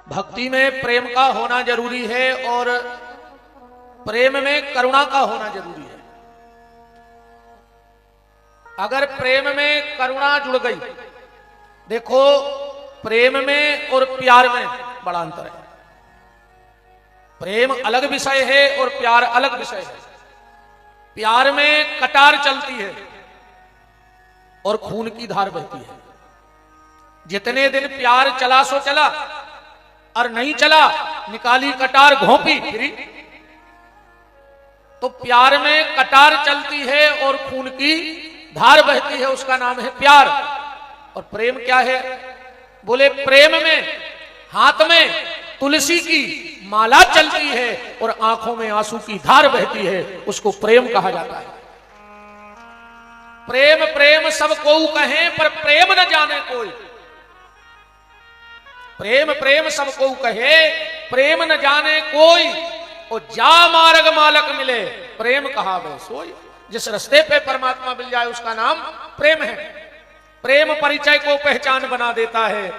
भक्ति में प्रेम का होना जरूरी है और प्रेम में करुणा का होना जरूरी है। अगर प्रेम में करुणा जुड़ गई, देखो प्रेम में और प्यार में बड़ा अंतर है। प्रेम अलग विषय है और प्यार अलग विषय है। प्यार में कटार चलती है और खून की धार बहती है। जितने दिन प्यार चला सो चला, और नहीं चला निकाली कटार घोंपी फिरी। तो प्यार में कटार चलती है और खून की धार बहती है, उसका नाम है प्यार। और प्रेम क्या है? बोले प्रेम में हाथ में तुलसी की माला चलती है और आंखों में आंसू की धार बहती है, उसको प्रेम कहा जाता है। प्रेम प्रेम सब को कहें पर प्रेम न जाने कोई। प्रेम प्रेम सब को कहे प्रेम न जाने कोई, और जा मार्ग मालक मिले प्रेम कहा वे सोई। जिस रास्ते पे परमात्मा मिल जाए उसका नाम प्रेम है। प्रेम परिचय को पहचान बना देता है,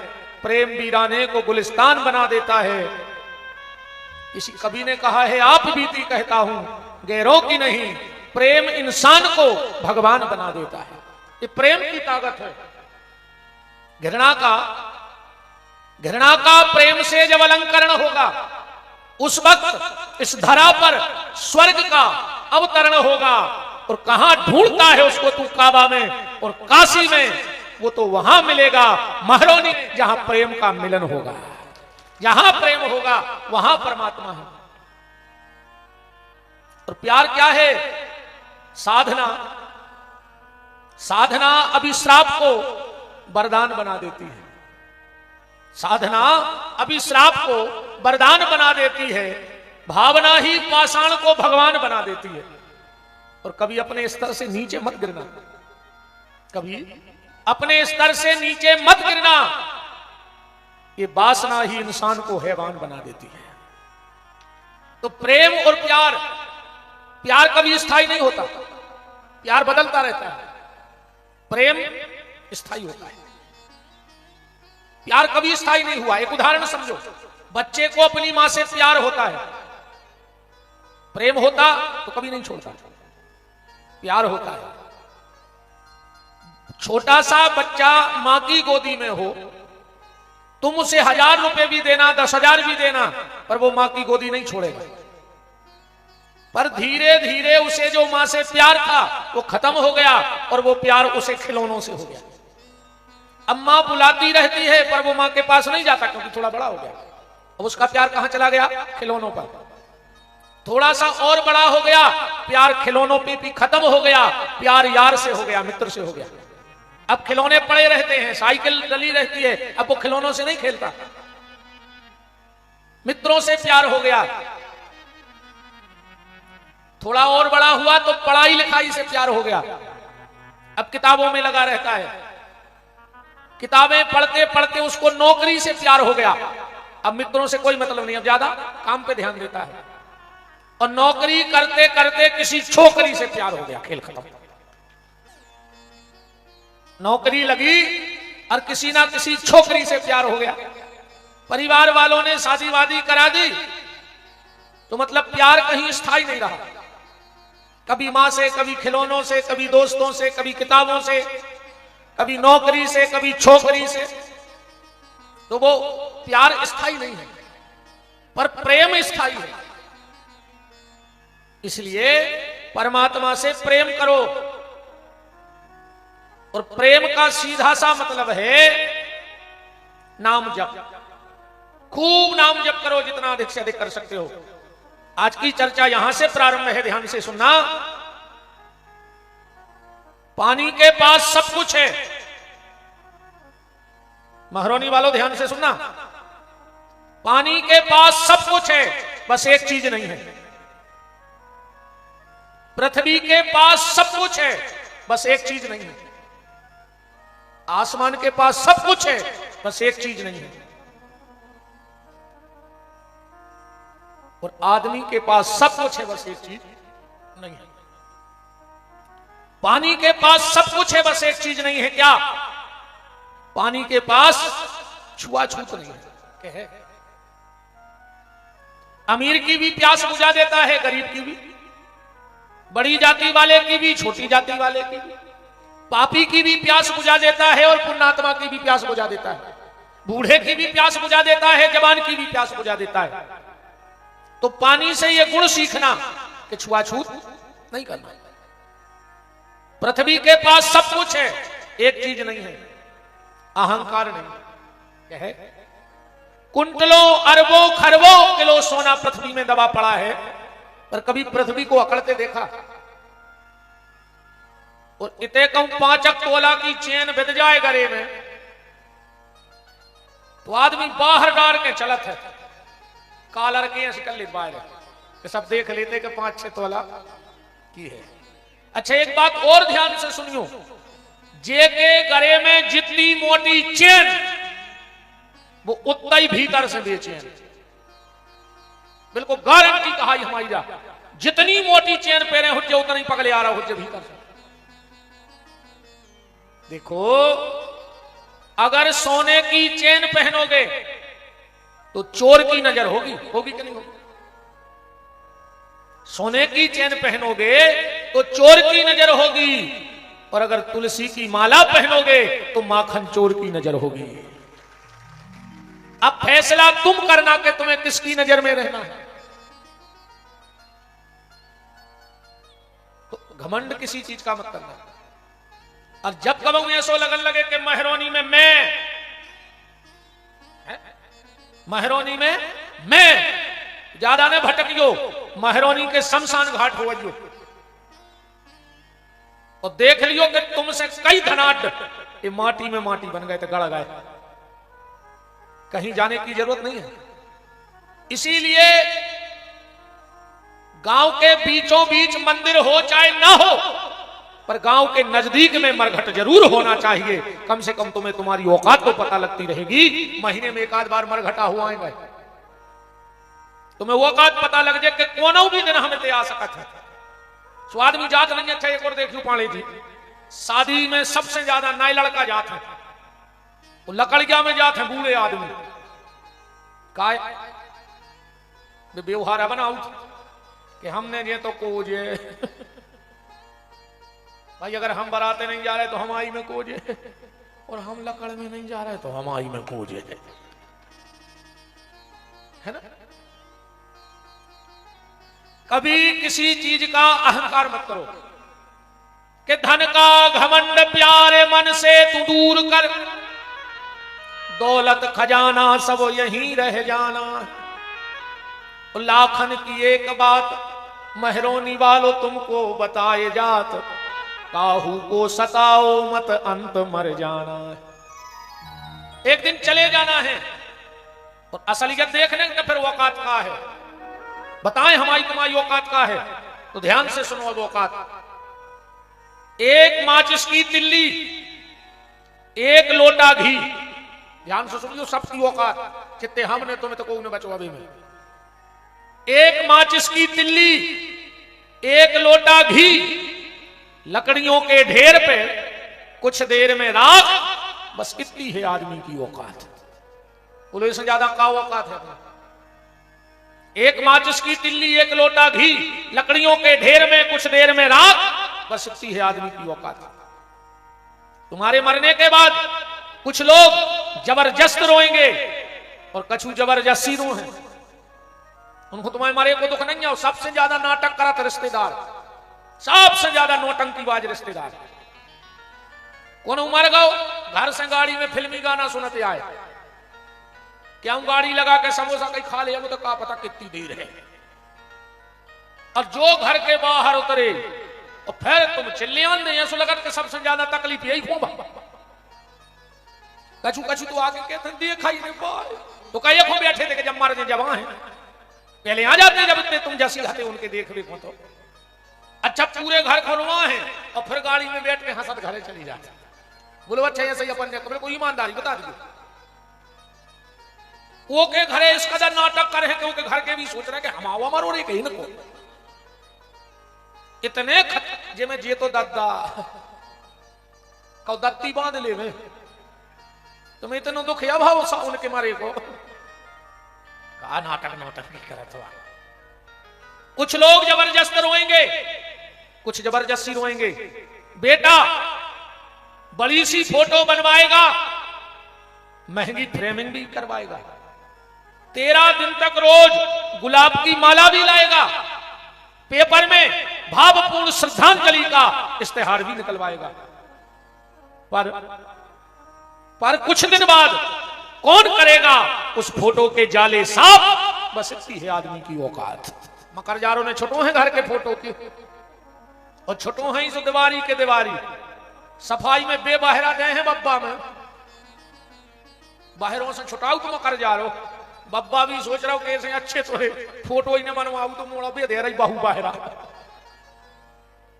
प्रेम वीराने को गुलिस्तान बना देता है। किसी कवि ने कहा है, आप बीती कहता हूं गैरों की नहीं, प्रेम इंसान को भगवान बना देता है। ये प्रेम की ताकत है। घृणा का प्रेम से जब अलंकरण होगा, उस वक्त इस धरा पर स्वर्ग का अवतरण होगा। और कहां ढूंढता है उसको तू काबा में और काशी में, वो तो वहां मिलेगा महरोनी, जहां प्रेम का मिलन होगा। जहां प्रेम होगा वहां परमात्मा है। और प्यार क्या है? साधना। साधना अभिश्राप को वरदान बना देती है। साधना अभिश्राप को वरदान बना देती है। भावना ही पाषाण को भगवान बना देती है। और कभी अपने स्तर से नीचे मत गिरना, कभी अपने स्तर से नीचे मत गिरना। ये वासना ही इंसान को हैवान बना देती है। तो प्रेम और प्यार, प्यार कभी स्थायी नहीं होता, प्यार बदलता रहता है। प्रेम स्थायी होता है, प्यार कभी स्थायी नहीं हुआ। एक उदाहरण समझो, बच्चे को अपनी मां से प्यार होता है, प्रेम होता तो कभी नहीं छोड़ता, प्यार होता है। छोटा सा बच्चा मां की गोदी में हो, तुम उसे 1000 रुपए भी देना, 10,000 भी देना, पर वो मां की गोदी नहीं छोड़ेगा। पर धीरे धीरे उसे जो मां से प्यार था वो खत्म हो गया, और वो प्यार उसे खिलौनों से हो गया। अम्मा बुलाती रहती है पर वो मां के पास नहीं जाता, क्योंकि थोड़ा बड़ा हो गया। अब उसका प्यार कहां चला गया? खिलौनों पर। थोड़ा सा और बड़ा हो गया, प्यार खिलौनों पे भी खत्म हो गया, प्यार यार से हो गया, मित्र से हो गया। अब खिलौने पड़े रहते हैं, साइकिल डली रहती है, अब वो खिलौनों से नहीं खेलता, मित्रों से प्यार हो गया। थोड़ा और बड़ा हुआ तो पढ़ाई लिखाई से प्यार हो गया, अब किताबों में लगा रहता है। किताबें पढ़ते पढ़ते उसको नौकरी से प्यार हो गया, अब मित्रों से कोई मतलब नहीं, अब ज्यादा काम पे ध्यान देता है। और नौकरी करते करते किसी छोकरी से प्यार हो गया, खेल खत्म। नौकरी लगी और किसी ना किसी छोकरी से प्यार हो गया। परिवार वालों ने शादी वादी करा दी, तो मतलब प्यार कहीं स्थायी नहीं रहा। कभी मां से, कभी खिलौनों से, कभी दोस्तों से, कभी किताबों से, कभी नौकरी से, कभी छोकरी से। तो वो प्यार स्थायी नहीं है, पर प्रेम स्थायी है। इसलिए परमात्मा से प्रेम करो। और प्रेम का सीधा सा मतलब है नाम जप। खूब नाम जप करो, जितना अधिक से अधिक कर सकते हो। आज की चर्चा यहां से प्रारंभ है, ध्यान से सुनना। पानी के पास सब कुछ है, महरोनी वालों ध्यान से सुनना। पानी के पास सब कुछ है, बस एक चीज नहीं है। पृथ्वी के पास सब कुछ है, बस एक चीज नहीं है। आसमान के पास सब कुछ है, बस एक चीज नहीं है। और आदमी के पास सब कुछ है, बस एक चीज नहीं है। पानी के पास सब कुछ है, बस एक चीज नहीं है। क्या? पानी के पास छुआछूत नहीं है। अमीर की भी प्यास बुझा देता है, गरीब की भी, बड़ी जाति वाले की भी, छोटी जाति वाले की भी, पापी की भी प्यास बुझा देता है और पुण्यात्मा की भी प्यास बुझा देता है, बूढ़े की भी प्यास बुझा देता है, जवान की भी प्यास बुझा देता है। तो पानी से यह गुण सीखना कि छुआछूत नहीं करना। पृथ्वी के पास सब कुछ है, एक चीज नहीं है, अहंकार नहीं। क्या है? कुंटलों अरबों खरबों किलो सोना पृथ्वी में दबा पड़ा है, पर कभी पृथ्वी को अकड़ते देखा? और इतने कम 5 तोला की चेन बिध जाए गले में तो आदमी बाहर डाल के चलत है, कालर के ऐसे कर ले बाहर, सब देख लेते कि 5-6 तोला की है। अच्छा, एक बात और ध्यान से सुनियो, जे के गले में जितनी मोटी चेन वो उतना ही भीतर से बेचैन, बिल्कुल गारंटी कहा हमारी जा, जितनी मोटी चेन पहने हुज्जे उतना ही पगले आ रहा हुज्जे भीतर से। देखो, अगर सोने की चेन पहनोगे तो चोर की नजर होगी, होगी कि नहीं होगी? सोने की चेन पहनोगे तो चोर की नजर होगी, और अगर तुलसी की माला पहनोगे तो माखन चोर की नजर होगी। अब फैसला तुम करना कि तुम्हें किसकी नजर में रहना है। तो घमंड किसी चीज का मत करना। और जब कब ऐसो लगन लगे कि महरोनी में महरोनी में मैं ज्यादा ने भटकियो, महरोनी के शमशान घाट हो गयो और देख लियो कि तुमसे कई धनाढ़ ये माटी में माटी बन गए तो गड़ गए, कहीं जाने की जरूरत नहीं है। इसीलिए गांव के बीचों बीच मंदिर हो चाहे ना हो, पर गांव के नजदीक में मरघट जरूर होना चाहिए। कम से कम तुम्हें तुम्हारी औकात तो पता लगती रहेगी। महीने में 1 आध बार मरघटा हुआ है, तुम्हें औकात पता लग जाए कि कोनो भी दिन हमें ते आ सकत है। स्वाद में जात नहीं। अच्छा, एक और देख लू पाणी जी, शादी में सबसे ज्यादा नाई लड़का जात है, वो लकड़िया में जात है बूढ़े आदमी। काय व्यवहार बनाऊ कि हमने ये तो कोजे भाई, अगर हम बराते नहीं जा रहे तो हम आई में कोजे, और हम लकड़ में नहीं जा रहे तो हम आई में कोजे, है ना? कभी किसी चीज का अहंकार मत करो कि धन का घमंड प्यारे मन से तू दूर कर, दौलत खजाना सब यहीं रह जाना। लाखन की एक बात महरोनी वालों तुमको बताए जात, काहू को सताओ मत अंत मर जाना। एक दिन चले जाना है और असलियत देखने का फिर औकात का है। बताएं हमारी तुम्हारी औकात का है तो ध्यान से सुनो। औकात एक माचिस की तिल्ली, एक लोटा घी, ध्यान से सुनियो सबकी औकात। चित्ते हमने तुम्हें तो कोई न बचो अभी में। एक माचिस की तिल्ली, एक लोटा घी, लकड़ियों के ढेर पे कुछ देर में राख, बस कितनी है आदमी की औकात। बोलो इससे ज्यादा का औकात है? एक माचिस की तिल्ली, एक लोटा घी, लकड़ियों के ढेर में कुछ देर में राख, बस इतनी है आदमी की औकात। तुम्हारे मरने के बाद कुछ लोग जबरदस्त रोएंगे और कछु जबरदस्ती रोए। उनको तुम्हारे मरे को दुख नहीं है। सबसे ज्यादा नाटक करा था रिश्तेदार, सबसे ज्यादा नौटंकीबाज रिश्तेदार। कौन मर गो, घर से गाड़ी में फिल्मी गाना सुनते आए, क्या गाड़ी लगा के समोसा कहीं खा ले, तो का पता कितनी देर है। और जो घर के बाहर उतरे और फिर तुम चिल्लियान दे, ऐसा लगा कि सबसे ज्यादा तकलीफ यही हो। कछु कछु तो आगे कहते देखा ही नहीं, तो कहीं को बैठे थे कि जब मारे जवान है पहले आ जाते, जब इतने तुम जैसे आते उनके देख रेख हो तो। अच्छा, पूरे घर खुलवा है और फिर गाड़ी में बैठ के हंसत घरे चली जाते। बोलो अच्छा ऐसे ही अपन ने कोई ईमानदारी बता दीजिए। वो के घरे इस कदर नाटक करे क्योंकि घर के भी सोच रहे कि हम आवा मरो रे कहीं न को इतने जे में जे तो दादा कौ दत्ती बांध ले में तुम्हें इतना दुख या भाव सा उनके मारे को का नाटक नाटक नहीं करत हुआ। कुछ लोग जबरदस्त रोएंगे, कुछ जबरदस्ती रोएंगे। बेटा बड़ी सी फोटो बनवाएगा, महंगी फ्रेमिंग भी करवाएगा, 13 दिन तक रोज गुलाब की माला भी लाएगा, पेपर में भावपूर्ण श्रद्धांजलि का इश्तेहार भी निकलवाएगा। पर कुछ दिन बाद कौन करेगा उस फोटो के जाले साफ? बस इतनी है आदमी की औकात। मकरजारों ने छुटो हैं घर के फोटो के, और छुटो हैं इस दीवारी के दीवारी। सफाई में बेबाहरा गए हैं बब्बा में, बाहरों से छुटाऊ तो मकरजारो। बब्बा भी सोच रहा हूं कैसे अच्छे तो है, फोटो ही न बनवाऊ तो मोड़ा भी दे रही बाहू बाहरा।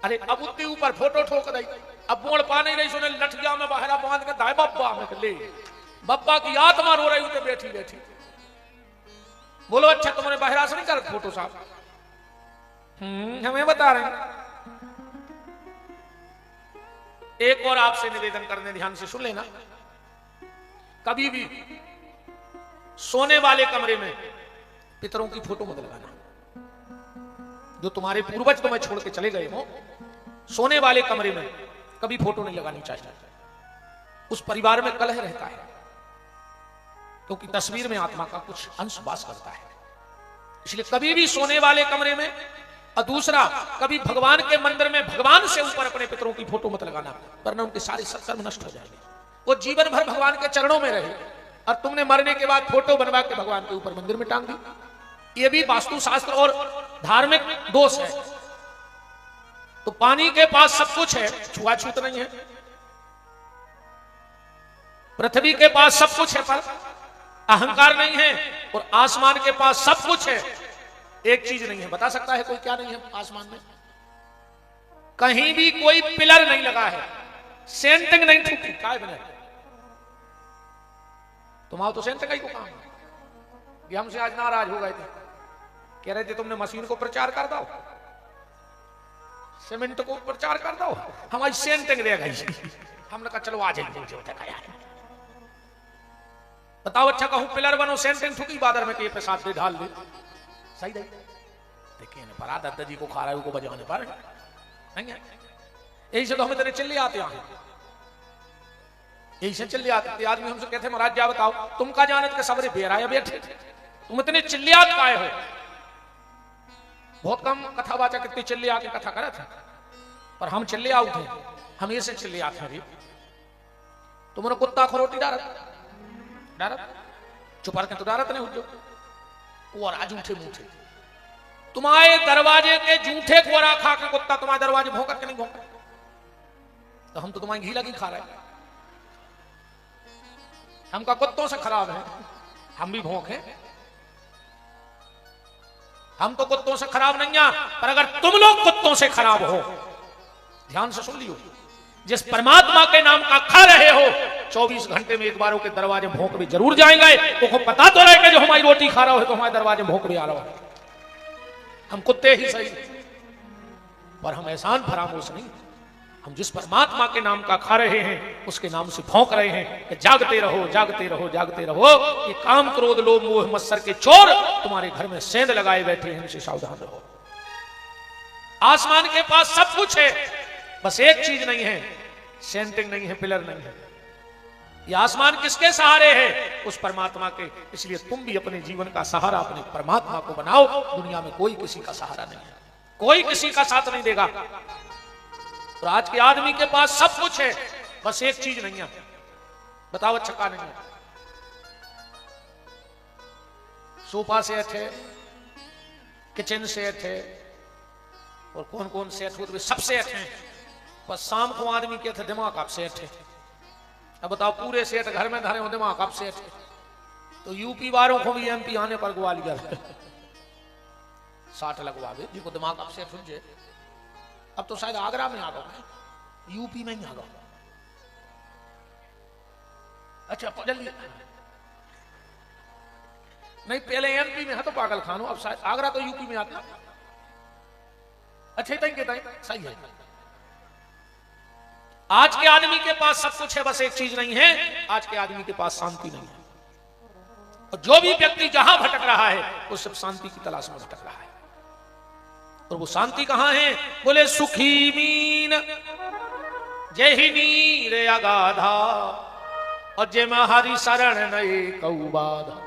अरे अब उतने ऊपर फोटो ठोक दई, अब मोड़ पा नहीं रही, सुने लठिया में बाहरा बांध के दाए बब्बा में ले। बब्बा की आत्मा रो रही उसे बैठी बैठी। बोलो अच्छा तुमने बाहरा से नहीं कर फोटो साहब? हमें बता रहे हैं। एक और आपसे निवेदन करने, ध्यान से सुन लेना, कभी भी सोने वाले कमरे में पितरों की फोटो मत लगाना। जो तुम्हारे पूर्वज तुम्हें छोड़ के चले गए हो, सोने वाले कमरे में कभी फोटो नहीं लगानी चाहिए। उस परिवार में कलह रहता है, क्योंकि तस्वीर में आत्मा का कुछ अंश वास करता है। इसलिए कभी भी सोने वाले कमरे में, और दूसरा कभी भगवान के मंदिर में भगवान से ऊपर अपने पितरों की फोटो मत लगाना, वरना उनके सारे सत्कर्म नष्ट हो जाएंगे। वो जीवन भर भगवान के चरणों में रहे, और तुमने मरने के बाद फोटो बनवा के भगवान के ऊपर मंदिर में टांग दी। ये भी वास्तुशास्त्र और धार्मिक दोष है। तो पानी के पास सब कुछ है, छुआछूत नहीं है। पृथ्वी के पास सब कुछ है, पर अहंकार नहीं है। और आसमान के पास सब कुछ है, एक चीज नहीं है। बता सकता है कोई क्या नहीं है आसमान में? कहीं भी कोई पिलर नहीं लगा है, सेंटिंग नहीं ठुकी। काय बने तुम आओ तो सेंटिंग ही को काम है। ये हमसे आज नाराज हो गए थे, कह रहे थे तुमने मशीन को प्रचार कर दो, सीमेंट को प्रचार कर दो, हमारी सेंटिंग रह गई। हमने कहा चलो आ जाइए। बताओ अच्छा कहूं पिलर बनो, सेंटिंग ठुकी बादर में के साथ दे ढाल दे, सही नहीं। देखिए पर दादा जी को खा रहा है को बजाने पर नहीं है। यही से तो हमें तेरे चिल्ले आते हैं, यही से चिल्ले आते। आदमी हमसे कहते महाराज जा बताओ तुम का जानत के सबरे बेराया बैठे, तुम इतने चिल्लियात पाए हो। बहुत कम कथावाचक इतनी चिल्ले आके कथा करे थे, पर हम चिल्ले आउ थे, हम ऐसे चिल्ले आते हैं। तुमने कुत्ता खरोटी डारत चुप के तो डारत नहीं हो, और जूठे मूठे तुम्हारे दरवाजे के जूठे कोरा खा के कुत्ता तुम्हारे दरवाजे भौंका के नहीं भौंका? तो हम तो तुम्हारी घी लगी खा रहे हैं। हमका कुत्तों से खराब है, हम भी भौंके। हम तो कुत्तों से खराब नहीं है, पर अगर तुम लोग कुत्तों से खराब हो, ध्यान से सुन लियो, जिस परमात्मा के नाम का खा रहे हो, 24 घंटे में एक बार के दरवाजे भौंक भी जरूर जाएंगे। तो पता तो रहेगा जो हमारी रोटी खा रहा हो तो हमारे दरवाजे भौंक भी आ रहा हो। हम कुत्ते ही सही, पर हम एहसान फरामोश नहीं। हम जिस परमात्मा के नाम का खा रहे हैं उसके नाम से भौंक रहे हैं कि जागते रहो, जागते रहो, जागते रहो। ये काम क्रोध लोभ मोह मत्सर के चोर तुम्हारे घर में सेंध लगाए बैठे हैं, इनसे सावधान रहो। आसमान के पास सब कुछ है, बस एक चीज नहीं है, सेंटिंग नहीं है, पिलर नहीं है। ये आसमान किसके सहारे है? उस परमात्मा के। इसलिए तुम भी अपने जीवन का सहारा अपने परमात्मा को बनाओ। दुनिया में कोई किसी का सहारा नहीं है, कोई किसी का साथ नहीं देगा। और आज के आदमी के पास सब कुछ है, बस एक चीज नहीं है। बताओ अच्छा का नहीं है? सोफा सेट है, किचन सेट है, और कौन कौन सेट हो, सब सेट है। बस शाम को आदमी के थे दिमाग आप सेट है। अब बताओ पूरे सेट घर में धरे हो, दिमाग आप सेट है। तो यूपी वालों को भी एमपी आने पर ग्वालियर 60 लगवा दे जिनको दिमाग आप सेट सुन। अब तो शायद आगरा में आ गए, यूपी में ही आ गए। अच्छा जल्दी नहीं, पहले एमपी में है तो पागल खानो, अब शायद आगरा तो यूपी में आता। अच्छा सही है। आज के आदमी के पास सब कुछ है, बस एक चीज नहीं है, आज के आदमी के पास शांति नहीं है। और जो भी व्यक्ति जहां भटक रहा है वो सब शांति की तलाश में भटक रहा है। और वो शांति कहां है? बोले सुखी मीन जय ही नीर अगाधा और जय हरि शरण नए कऊ बाधा।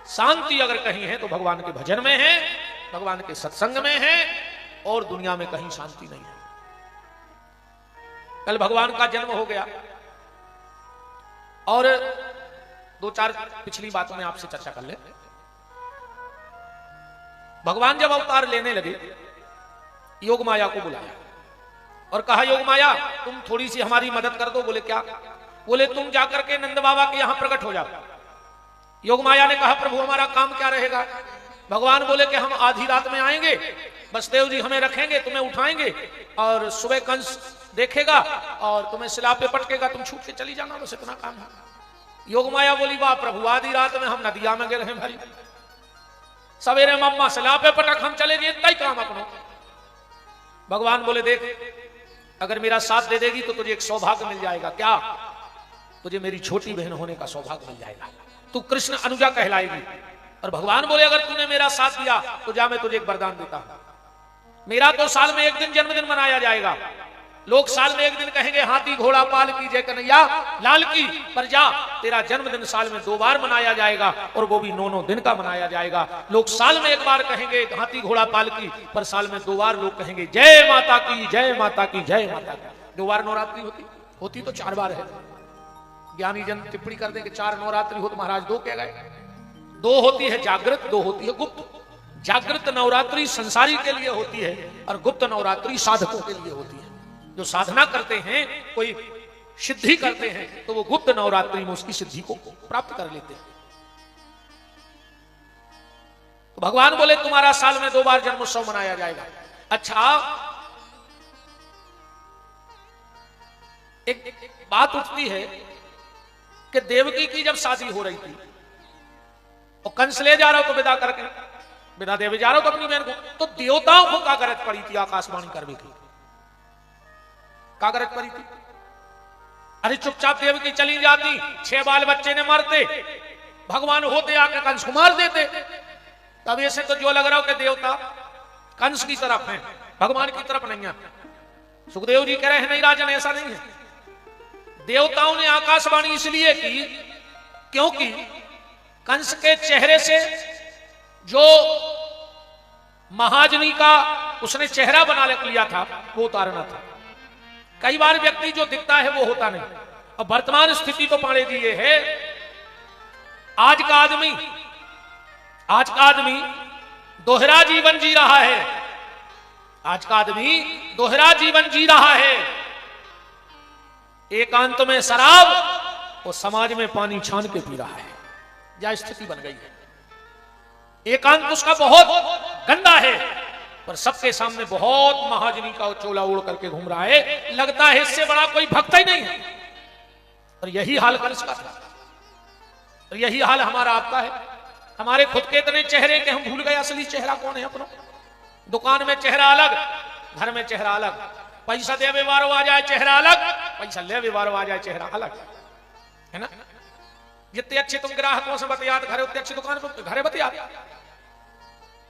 शांति अगर कहीं है तो भगवान के भजन में है, भगवान के सत्संग में है, और दुनिया में कहीं शांति नहीं है। कल भगवान का जन्म हो गया और दो चार पिछली बातों में आपसे चर्चा कर ले। भगवान जब अवतार लेने लगे, योग माया को बुलाया और कहा, योग माया तुम थोड़ी सी हमारी मदद कर दो। बोले क्या? बोले तुम जाकर के नंद बाबा के यहां प्रकट हो जाओ। योग माया ने कहा, प्रभु हमारा काम क्या रहेगा? भगवान बोले कि हम आधी रात में आएंगे, बसदेव जी हमें रखेंगे, तुम्हें उठाएंगे और सुबह कंस देखेगा और तुम्हें शिला पे पटकेगा, तुम छूट के चली जाना, बस इतना काम है। योग माया बोली, वाह प्रभु, आधी रात में हम नदिया में गिर हैं भाई, सवेरे मम्मा शिला पे पटक, हम चले गए, इतना ही काम अपनो। भगवान बोले, देख अगर मेरा साथ दे देगी तो तुझे एक सौभाग्य मिल जाएगा। क्या? तुझे मेरी छोटी बहन होने का सौभाग्य मिल जाएगा, तू कृष्ण अनुजा कहलाएगी। और भगवान बोले, अगर तूने मेरा साथ दिया तो जा मैं तुझे एक वरदान देता हूं। मेरा तो साल में एक दिन जन्मदिन मनाया जाएगा, लोग साल में एक दिन कहेंगे हाथी घोड़ा पाल की जय कन्हैया लाल की, पर जा तेरा जन्मदिन साल में 2 बार मनाया जाएगा और वो भी 9 दिन का मनाया जाएगा। लोग साल में 1 बार कहेंगे हाथी घोड़ा पाल की, पर साल में 2 बार लोग कहेंगे जय माता की, जय माता की, जय माता की। 2 बार नवरात्रि होती तो 4 बार है। ज्ञानी जन टिप्पणी कर दे कि 4 नवरात्रि हो तो महाराज 2 कह गए। 2 होती है जागृत, 2 होती है गुप्त। जागृत नवरात्रि संसारी के लिए होती है और गुप्त नवरात्रि साधकों के लिए होती है। जो साधना करते हैं, कोई सिद्धि करते हैं, तो वो गुप्त नवरात्रि में उसकी सिद्धि को प्राप्त कर लेते हैं। तो भगवान बोले, तुम्हारा साल में 2 बार जन्मोत्सव मनाया जाएगा। अच्छा, एक बात उठती है कि देवकी की जब शादी हो रही थी और कंस ले जा रहा हो तो विदा करके, विदा देवे जा रहा हो तो अपनी बहन को, तो देवताओं को क्या गरज पड़ी थी आकाशवाणी करने की? क्या गरज पड़ी थी? अरे चुपचाप देवकी चली जाती, 6 बाल बच्चे ने मारते, भगवान होते आके कंस को मार देते। तब ऐसे तो जो लग रहा हो कि देवता कंस की तरफ है, भगवान की तरफ नहीं है। सुखदेव जी कह रहे हैं, नहीं राजन ऐसा नहीं है। देवताओं ने आकाशवाणी इसलिए की क्योंकि कंस के चेहरे से जो महाजनी का उसने चेहरा बना लिया था वो उतारना था। कई बार व्यक्ति जो दिखता है वो होता नहीं। और वर्तमान स्थिति तो पाने दी ये है, आज का आदमी दोहरा जीवन जी रहा है। आज का आदमी दोहरा जीवन जी रहा है। एकांत में शराब और समाज में पानी छान के पी रहा है। यह स्थिति बन गई है। एकांत उसका बहुत गंदा है, पर सबके सामने बहुत महाजनी का चोला ओढ़ करके घूम रहा है। लगता है इससे बड़ा कोई भक्त ही नहीं है। और यही हाल कंस का था, और यही हाल हमारा आपका है। हमारे खुद के इतने चेहरे के हम भूल गए असली चेहरा कौन है अपना। दुकान में चेहरा अलग, घर में चेहरा अलग। पैसा दे व्यवहार आ जाए चेहरा अलग, पैसा ले व्यवहार आ जाए चेहरा अलग, है ना। जितने अच्छे तुम ग्राहकों से बतियात घरे, उतने अच्छी दुकान पर घरे बतियात।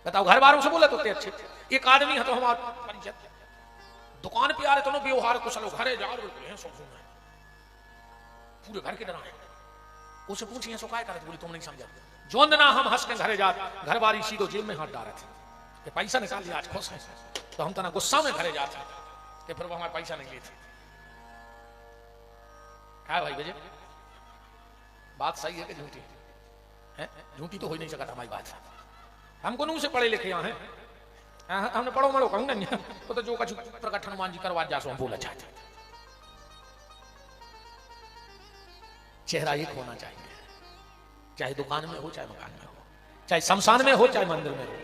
बताओ, घर वालों से बोले तो उतने अच्छे। एक आदमी है तो हमारा दुकान पे आ रहे तो व्यवहार कुछ लोग घरे जा रहे पूरे घर की तरह है। उसे पूछिए सो काय करे, बोली तुम नहीं समझा। जोन ना हम हंस के घरे जाते, घर वाली सीधो जेब में हाथ डाले थे, पैसा निकाल लिया आज खुश है। तो हम तना गुस्सा में घरे जाते कि फिर वो हमारे पैसा नहीं लेते। क्या भाई बजे बात सही है कि झूठी है? झूठी तो हो ही नहीं सकता हमारी बात। हमको नू से पढ़े लिखे यहाँ हैं, हमने पढ़ो मरो कहूँ नहीं। वो तो जो कछु प्रकट हनुमान जी करवा जा सो हम बोला चाहते। चेहरा एक होना चाहिए, चाहे दुकान में हो, चाहे मकान में हो, चाहे शमशान में हो, चाहे मंदिर में हो।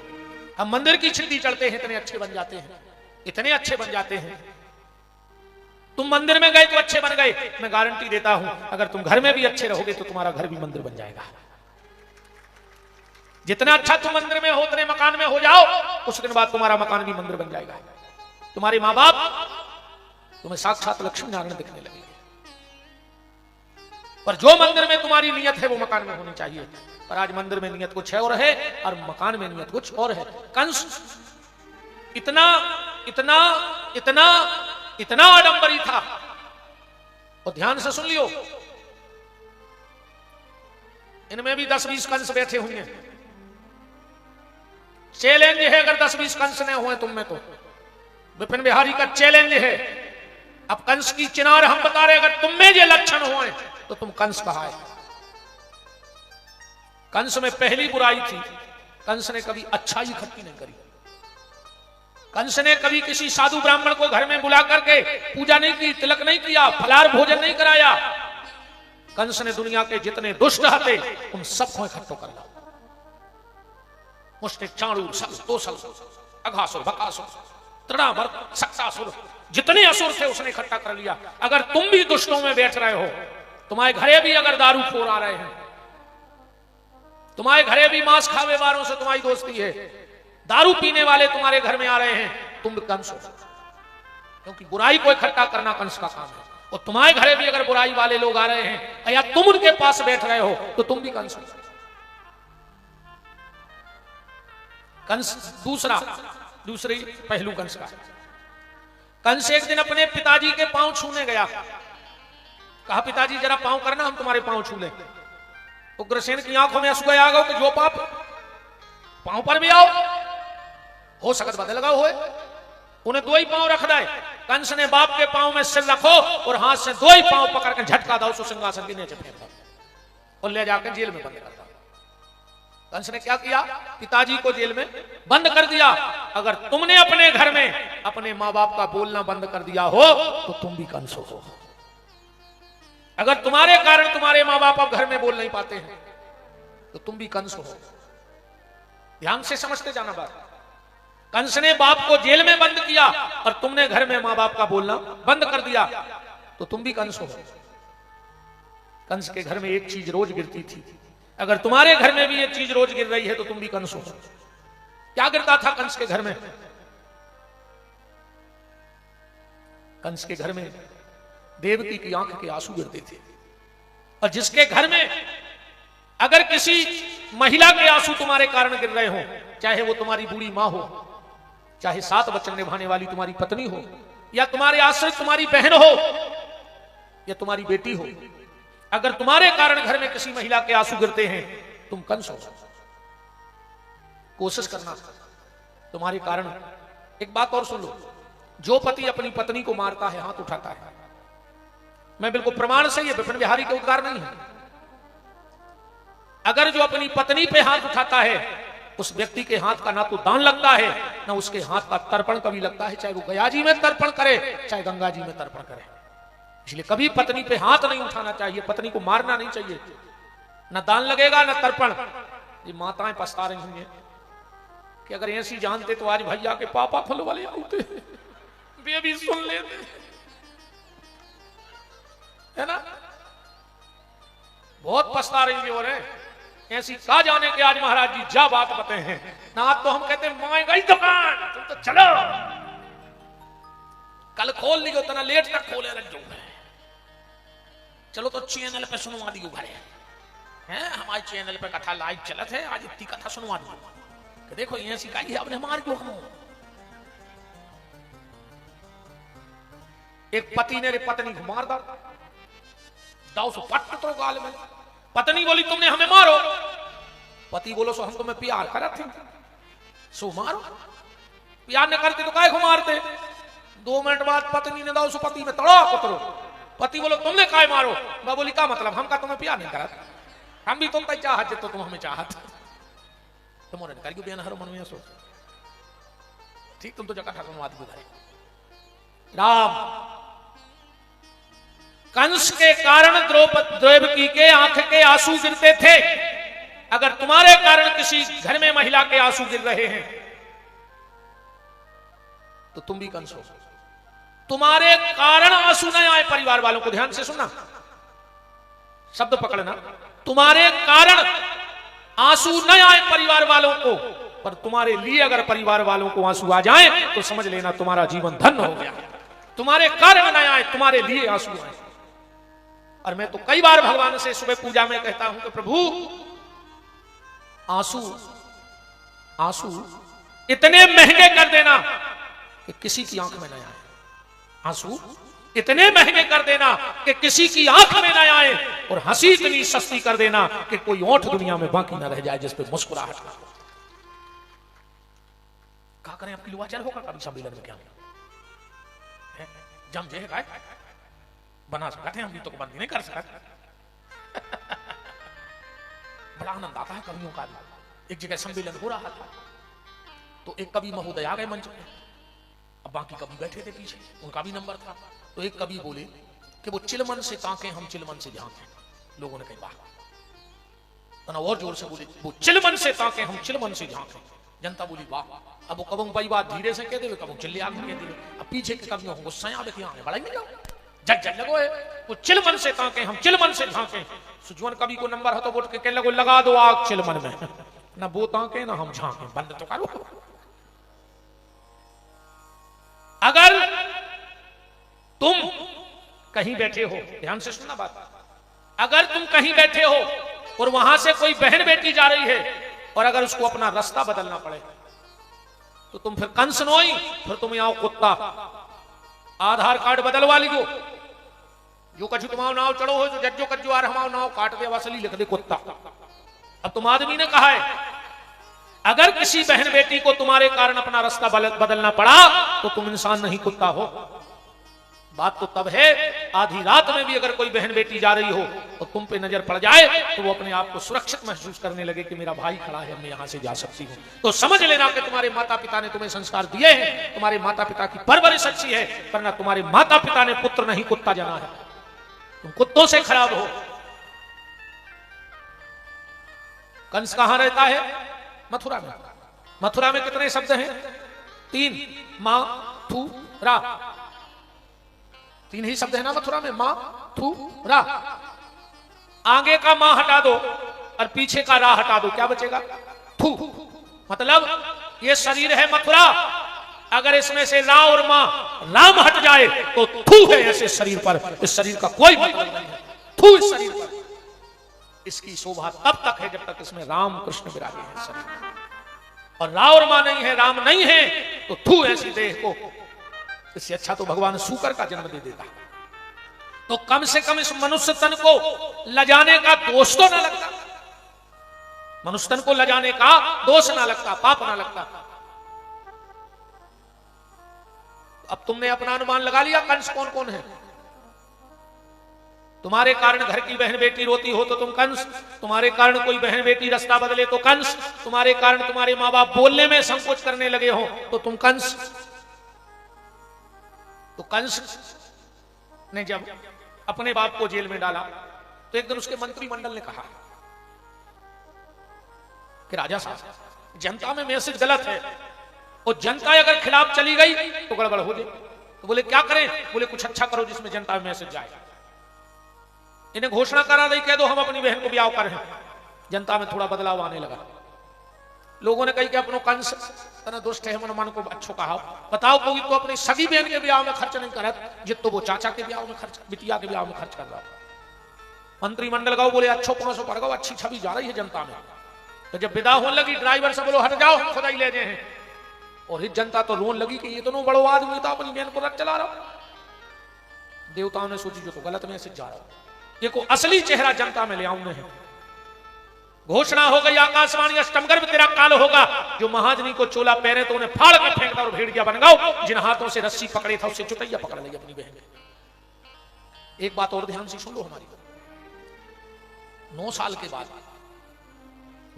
हम मंदिर की छिट्टी चढ़ते हैं, इतने अच्छे बन जाते हैं, इतने अच्छे बन जाते हैं। तुम मंदिर में गए तो अच्छे बन गए, मैं गारंटी देता हूं अगर तुम घर में भी अच्छे रहोगे तो तुम्हारा घर भी मंदिर बन जाएगा। जितना अच्छा तुम मंदिर में हो उतने मकान में हो जाओ, कुछ दिन बाद तुम्हारा मकान भी मंदिर बन जाएगा। तुम्हारे माँ बाप तुम्हें साक्षात लक्ष्मी नारायण दिखने लगेंगे। पर जो मंदिर में तुम्हारी नियत है वो मकान में होनी चाहिए। पर आज मंदिर में नियत कुछ है और है और मकान में नियत कुछ और है। कंस इतना इतना इतना इतना आडंबरी था। और ध्यान से सुन लियो, इनमें भी 10-20 कंस बैठे हुए हैं। चैलेंज है, अगर 10-20 कंस न हुए तुम में तो विपिन बिहारी का चैलेंज है। अब कंस की चिनार हम बता रहे, अगर तुम में ये लक्षण हुए तो तुम कंस कहाए। कंस में पहली बुराई थी, कंस ने कभी अच्छाई इकट्ठी नहीं करी। कंस ने कभी किसी साधु ब्राह्मण को घर में बुला करके पूजा नहीं की, तिलक नहीं किया, फलाहार भोजन नहीं कराया। कंस ने दुनिया के जितने दुष्ट थे उन सबको इकट्ठो कर लिया। मुष्टिक, चाणूर, तोसल, अघासुर, बकासुर, तृणावर, सक्सासुर, जितने असुर थे उसने इकट्ठा कर लिया। अगर तुम भी दुष्टों में बैठ रहे हो, तुम्हारे घरे भी अगर दारू खोर आ रहे हैं, तुम्हारे घरे भी मांस खावे वालों से तुम्हारी दोस्ती है, दारू पीने वाले तुम्हारे घर में आ रहे हैं, तुम कंस हो। क्योंकि बुराई को इकट्ठा करना कंस का काम है। और तुम्हारे घरे भी अगर बुराई वाले लोग आ रहे हैं या तुम उनके पास बैठ रहे हो तो तुम भी कंस हो। कंस दूसरी पहलू कंस का। कंस एक दिन अपने पिताजी के पांव छूने गया। कहा, पिताजी जरा पांव करना, हम तुम्हारे पांव छू लें। उग्रसेन की आंखों में आंसू आ गए कि जो पाप, पांव पर भी आओ, हो सकत बदल लगाओ होए। उन्हें 2 ही पांव रख दे। कंस ने बाप के पांव में सिर रखो और हाथ से 2 ही पांव पकड़ कर झटका दो, उसको सिंहासन के नीचे फेंक दो और ले जाकर जेल में बंद कर दो। कंस ने क्या किया? पिताजी को जेल में बंद कर दिया। अगर तुमने अपने घर में अपने मां बाप का बोलना बंद कर दिया हो तो तुम भी कंस हो। अगर तुम्हारे कारण तुम्हारे मां बाप अब घर में बोल नहीं पाते हैं तो तुम भी कंस हो। ध्यान से समझते जाना बात। कंस ने बाप को जेल में बंद किया और तुमने घर में मां बाप का बोलना बंद कर दिया तो तुम भी कंस हो। कंस के घर में एक चीज रोज गिरती थी। अगर तुम्हारे घर में भी एक चीज रोज गिर रही है तो तुम भी कंस हो। क्या गिरता था कंस के घर में? कंस के घर में देवकी की आंख के आंसू गिरते थे। और जिसके घर में अगर किसी महिला के आंसू तुम्हारे कारण गिर रहे हो, चाहे वो तुम्हारी बूढ़ी मां हो, चाहे 7 वचन निभाने वाली तुम्हारी पत्नी हो, या तुम्हारे आश्रित तुम्हारी बहन हो, या तुम्हारी बेटी हो, अगर तुम्हारे कारण घर में किसी महिला के आंसू गिरते हैं तुम कंस हो। कोशिश करना तुम्हारे कारण। एक बात और सुन लो, जो पति अपनी पत्नी को मारता है, हाथ उठाता है, मैं बिल्कुल प्रमाण से, ये विपिन बिहारी के उद्गार नहीं है, अगर जो अपनी पत्नी पे हाथ उठाता है उस व्यक्ति के हाथ का ना तो दान लगता है ना उसके हाथ का तर्पण कभी लगता है, चाहे वो गया जी में तर्पण करे चाहे गंगा जी में तर्पण करे। इसलिए कभी पत्नी पे हाथ नहीं उठाना चाहिए, पत्नी को मारना नहीं चाहिए। ना दान लगेगा ना तर्पण। ये माताएं पछता रही हैं कि अगर ऐसी जानते तो आज भैया के पापा फल वाले आते, वे भी सुन लेते, है ना। बहुत पछता रही और ऐसी कहा जाने के आज महाराज जी जा बात बताए हैं ना। तो हम कहते हैं माए गई दुकान, तुम तो चलो कल खोल लियो, तना लेट तक खोले रख जो। चलो तो चैनल पे सुनवा दियो घरे हैं, हमारे चैनल पे कथा लाइव चलत है, आज इतनी कथा सुनवा दियो कि देखो ये सिखाई है आपने हमारे को। एक पति ने पत्नी को मार दाओ सो पट तो गाल में। पत्नी बोली तुमने हमें मारो। पति बोलो सो हम तुम्हें प्यार करते थे, सो मारो। प्यार न करते तो काय को मारते। 2 मिनट बाद पत्नी ने दाओ सो पति में तड़ो उतरो। पति बोलो तुमने काय मारो। मैं बोली का मतलब, हम का तुम्हें प्यार नहीं करा, हम भी तुम तक चाहत तो तुम हमें चाहत। तुम्हारे कर क्यों हर मन में सो ठीक, तुम तो जगह ठाकुर राम। कंस के कारण द्रौपदी के आंख के आंसू गिरते थे। अगर तुम्हारे कारण किसी घर में महिला के आंसू गिर रहे हैं तो तुम भी कंस हो। तुम्हारे कारण आंसू न आए परिवार वालों को, ध्यान से सुनना, शब्द पकड़ना, तुम्हारे कारण आंसू न आए परिवार वालों को, पर तुम्हारे लिए अगर परिवार वालों को आंसू आ जाए तो समझ लेना तुम्हारा जीवन धन्य हो गया। तुम्हारे कारण न आए, तुम्हारे लिए आंसू आए। और मैं तो कई बार भगवान से सुबह पूजा में कहता हूं कि प्रभु आंसू आंसू इतने महंगे कर देना कि किसी की आंख में न आए। आंसू इतने महंगे कर देना कि किसी की आंख में न आए, और हंसी इतनी सस्ती कर देना कि कोई ओंठ दुनिया में बाकी न रह जाए जिस पे मुस्कुराहट ना हो। क्या करें, आपकी लुआ चल होगा कभी सम्मेलन में? क्या जम जे है बना सकते हैं हम भी, तो बंदी नहीं कर सकते। बड़ा आनंद आता है कवियों का। एक जगह सम्मेलन हो रहा था तो एक कवि महोदय आ गए मंच पे, अब बाकी कवि बैठे थे पीछे, उनका भी नंबर था। तो एक कवि बोले कि वो चिलमन से ताके हम चिलमन से झांके। लोगों ने कही वाह, तो और जोर से बोले वो चिलमन से ताके हम चिलमन से झांके। जनता बोली वाह। अब वो कबों पाई बात धीरे से कहते हुए कबों चिल्ले आगे कहते हुए, अब पीछे के कवियों को गुस्सा आवे कि आगे बढ़ाएंगे जाओ जग जग लगो है। वो चिलमन से ताके हम चिलमन से झांके। सुजवन कवि को नंबर है तो वोट के कहने लगो लगा दो आग चिलमन में, ना वो ताके ना हम झांके, बंद तो करो। अगर तुम कहीं बैठे हो, ध्यान से सुनना बात, अगर तुम कहीं बैठे हो और वहां से कोई बहन बेटी जा रही है और अगर उसको अपना रास्ता बदलना पड़े तो तुम फिर कंस नोई, फिर तुम आओ कुत्ता, आधार कार्ड बदलवा लीजो, जो कछु तुम्हारा नाव चढ़ो हो, जो जज्जो कज्जो आ रहा नाव काट दे वसली लिख दे कुत्ता। अब तुम आदमी ने कहा है अगर किसी बहन बेटी को तुम्हारे कारण अपना रास्ता बदलना पड़ा तो तुम इंसान नहीं कुत्ता हो। बात तो तब है आधी रात में भी अगर कोई बहन बेटी जा रही हो और तुम पे नजर पड़ जाए तो वो अपने आप को सुरक्षित महसूस करने लगे कि मेरा भाई खड़ा है, मैं यहां से जा सकती हूं। तो समझ लेना कि तुम्हारे माता पिता ने तुम्हें संस्कार दिए हैं, तुम्हारे माता पिता की परवरिश अच्छी है, वरना तुम्हारे माता पिता ने पुत्र नहीं कुत्ता जना है। तुम कुत्तों से खराब हो। कंस कहां रहता है? मथुरा में। मथुरा में कितने शब्द हैं? 3, मां थू रा। 3 ही शब्द है ना मथुरा में, मां थू रा। आगे का मां हटा दो और पीछे का रा हटा दो, क्या बचेगा? थू। मतलब ये शरीर है मथुरा, अगर इसमें से रा और मां राम हट जाए तो थू है ऐसे शरीर पर। इस शरीर का कोई मतलब नहीं है, थू इस शरीर पर। इसकी शोभा तब तक है जब तक इसमें राम कृष्ण विराजे हैं शरीर, और रा और मां नहीं है, राम नहीं है तो थू ऐसी देह को। इससे अच्छा तो भगवान सूकर का जन्म दे देता। तो कम से कम इस मनुष्य तन को लजाने का दोष तो ना लगता, मनुष्य तन को लजाने का दोष ना लगता, पाप ना लगता। अब तुमने अपना अनुमान लगा लिया कंस कौन कौन है। तुम्हारे कारण घर की बहन बेटी रोती हो तो तुम कंस, तुम्हारे कारण कोई बहन बेटी रास्ता बदले तो कंस, तुम्हारे कारण तुम्हारे माँ बाप बोलने में संकोच करने लगे हो तो तुम कंस। तो कंस ने जब अपने बाप को जेल में डाला तो एक दिन उसके मंत्रिमंडल ने कहा कि राजा साहब जनता में मैसेज गलत है और जनता अगर खिलाफ चली गई तो गड़बड़ हो जाए। तो बोले क्या करें? बोले कुछ अच्छा करो जिसमें जनता में मैसेज जाए। इन्हें घोषणा करा दी, कह दो हम अपनी बहन को ब्याह कर रहे हैं। जनता में थोड़ा बदलाव आने लगा। लोगों ने कही कि अपनो कंस तना दुष्ट है, मन को अच्छो कहा। बताओ कोई तो अपनी सगी बहन के ब्याह में खर्च नहीं करत, जित तो वो चाचा के ब्याह में खर्च, बिटिया के ब्याह में खर्च कर रहा। मंत्रिमंडल गाओ बोले अच्छो 500 पर गाओ, अच्छी छवि जा रही है जनता में। तो जब विदा होने लगी ड्राइवर से बोलो हट जाओ हम खुदा ही ले गए हैं, और ये जनता तो रोन लगी कि ये तो बड़ो आदमी था अपनी बहन को रथ चला रहा। देवताओं ने सोची जो तो गलत मैसेज जा रहा, ये को असली चेहरा जनता में ले आऊंगे है। घोषणा हो गई आकाशवाणी अष्टमगर्भ तेरा काल होगा। जो महाजनी को चोला पहने तो उन्हें फाड़ कर फेंकता और भेड़िया बन गाओ। जिन हाथों से रस्सी पकड़े था उससे चुटैया पकड़ ली अपनी बहन। एक बात और ध्यान से सुन लो हमारी, 9 साल के बाद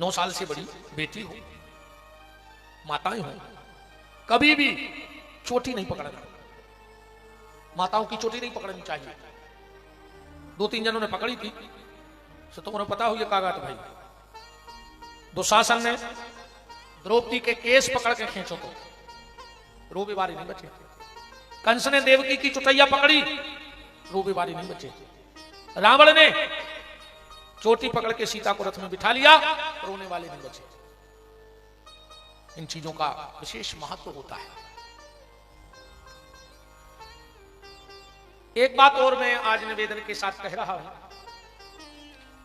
9 साल से बड़ी बेटी हो, माताएं हो, कभी भी चोटी नहीं पकड़ना। माताओं की चोटी नहीं पकड़नी चाहिए। 2-3 जनों ने पकड़ी थी, तो तुम्हें पता हो ये कागज भाई। दुशासन ने द्रौपदी के केस पकड़ के खींचो तो रोबे बारी नहीं बचे। कंस ने देवकी की चुटैया पकड़ी, रोबे बारी नहीं बचे। रावण ने चोटी पकड़ के सीता को रथ में बिठा लिया, रोने वाले नहीं बचे। इन चीजों का विशेष महत्व होता है। एक बात और मैं आज निवेदन के साथ कह रहा हूं,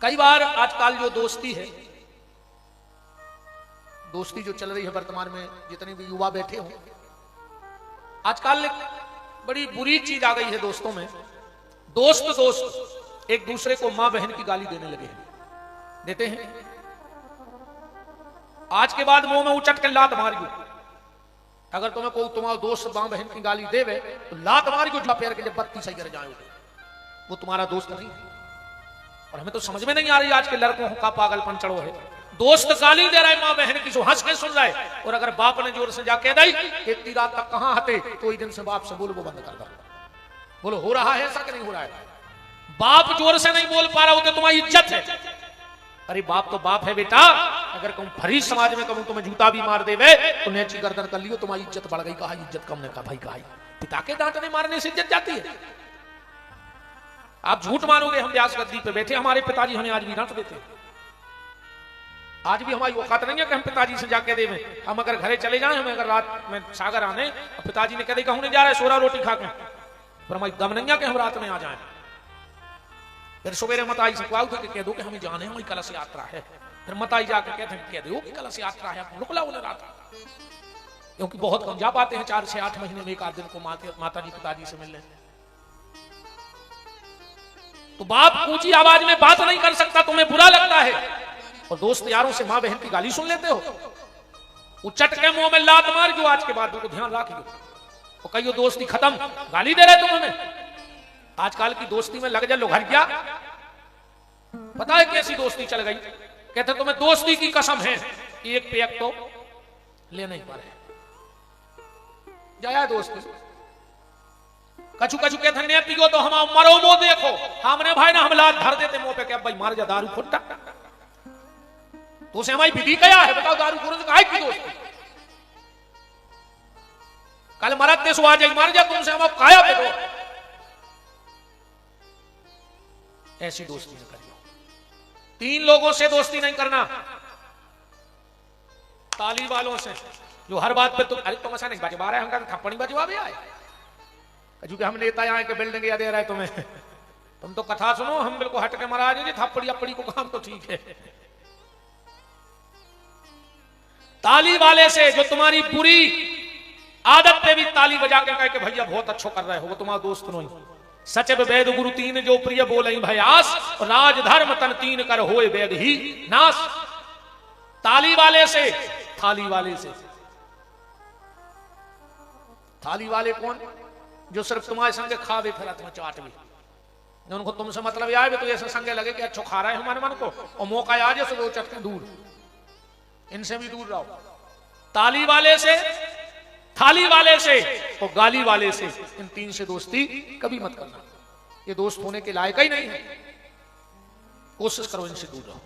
कई बार आजकल जो दोस्ती है, दोस्ती जो चल रही है वर्तमान में, जितने भी युवा बैठे हों, आजकल बड़ी बुरी चीज आ गई है दोस्तों में। दोस्त एक दूसरे को मां बहन की गाली देने लगे हैं, देते हैं। आज के बाद मुंह में उचट के लात मारियो। अगर तुम्हें कोई तुम्हारा दोस्त मां बहन की गाली देवे तो लात मारियो, जो पैर के लिए बत्ती सही कर जाओगे, वो तुम्हारा दोस्त नहीं है। और हमें तो समझ में नहीं आ रही आज के लड़कों का पागलपन चढ़ो है। दोस्त गाली दे रहा है मां बहन की, जो हंस के सुन रहा है, और अगर बाप ने जोर से जाके दी इतनी रात तक कहां हते, तो दिन से बाप से बोलो वो बंद कर दो। बोलो हो रहा है ऐसा कि नहीं हो रहा है? बाप जोर से नहीं बोल पा रहा हो तो तुम्हारी इज्जत है। अरे बाप तो बाप है बेटा, अगर कहूं फरीद समाज में कहूं तुम्हें जूता भी मार देवे तो नेची गर्दन कर लियो, तुम्हारी इज्जत बढ़ गई। कहा इज्जत कम ने कहा भाई कहा पिता के डांटने मारने से इज्जत जाती है? आप झूठ मानोगे, हम व्यास गद्दी पे बैठे, हमारे पिताजी हमें आज भी डांट देते हैं। आज भी हमारी औकात नहीं है कि हम पिताजी से जाके देवें। हम अगर घरे चले जाएं, हमें अगर रात में सागर आने और पिताजी ने कह दी कहूं नहीं जा रहा है, सोरा रोटी खा के, पर हमारी दम नहीं है कि हम रात में आ जाएं। फिर सवेरे मताई से कह दो कि हमें जाने हमारी कलश यात्रा है। फिर मताई जाकर कहते हैं कह दो कि कलश यात्रा है, रुकला बोले रात, क्योंकि बहुत कम जा पाते हैं, 4 से 8 महीने में एक आध दिन को माता जी पिताजी से मिलने। तो बाप ऊंची आवाज में बात नहीं कर सकता, तुम्हें बुरा लगता है, और दोस्त यारों से मां बहन की गाली सुन लेते हो। उचट के मुंह में लात मार जो आज के बाद को ध्यान रखियो, तो कहियो दोस्ती खत्म, गाली दे रहे तुम हमें। आजकल की दोस्ती में लग जा लो घर क्या, पता है कैसी दोस्ती चल गई। कहते तुम्हें दोस्ती की कसम है, एक पे एक तो ले नहीं पा रहे, जाया दोस्ती। कछु कछु कहते ने पियो तो हम मरो मो देखो, हमने भाई ना हम लात धर देते मुंह पे, क्या भाई मार जा दारू फुट्टा, तो उसे हमारी विधि क्या है बताओ? दारू खोने से की दोस्ती, कल मरते सो आ जाए मार जा तुमसे हम काया पे दो। ऐसी दोस्ती नहीं करियो। 3 लोगों से दोस्ती नहीं करना, ताली वालों से, जो हर बात पे अरे तुम ऐसा नहीं बजवा रहे, हम थप्पड़ी बजवा भी आए, क्योंकि हम नेता यहाँ के बिल्डिंग या दे रहे तुम्हें, तुम तो कथा सुनो, हम बिल्कुल हट के मरा जी थप्पड़ी अपड़ी को काम तो ठीक है। ताली वाले से, जो तुम्हारी बुरी आदत पे भी ताली बजा के कहे कि भैया बहुत अच्छा कर रहे हो, वो तुम्हारा दोस्त नहीं। सचब वेद गुरु 3 जो प्रिय बोलई भयास, राज धर्म तन 3 कर होए वेद ही नाश। ताली वाले से, थाली वाले से। थाली वाले कौन? जो सिर्फ तुम्हारे संगे खावे फिरा तुम्हें चाट भी, उनको तुमसे मतलब आए तो ऐसे संगे लगे कि अच्छा खा रहे हैं हमारे मन को, और मौका आ जाए तो चटके दूर, इनसे भी दूर रहो। ताली वाले से, थाली वाले से और गाली वाले से, इन 3 से दोस्ती कभी मत करना, ये दोस्त होने के लायक ही नहीं है। कोशिश करो इनसे दूर रहो।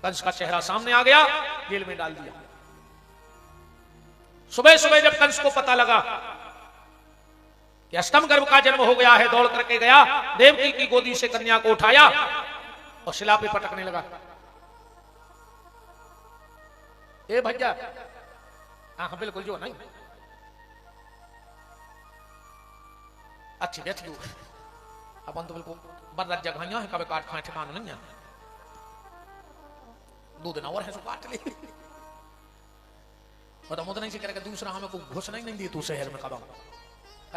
कंस का चेहरा सामने आ गया, जेल में डाल दिया। सुबह सुबह जब कंस को पता लगा कि अष्टम गर्भ का जन्म हो गया है, दौड़ करके गया, देवकी की गोदी से कन्या को उठाया और शिला पे पटकने लगा। ए भैया, हाँ बिल्कुल जो नहीं अच्छी बैठ लो, अपन तो बिल्कुल बर्रा जगह है, कभी काट खाए ठिकाना नहीं है, 2 दिन और है सो काट ले। बता मुझे नहीं से करेगा दूसरा हमें को घुसना ही नहीं दी तू शहर में कदम,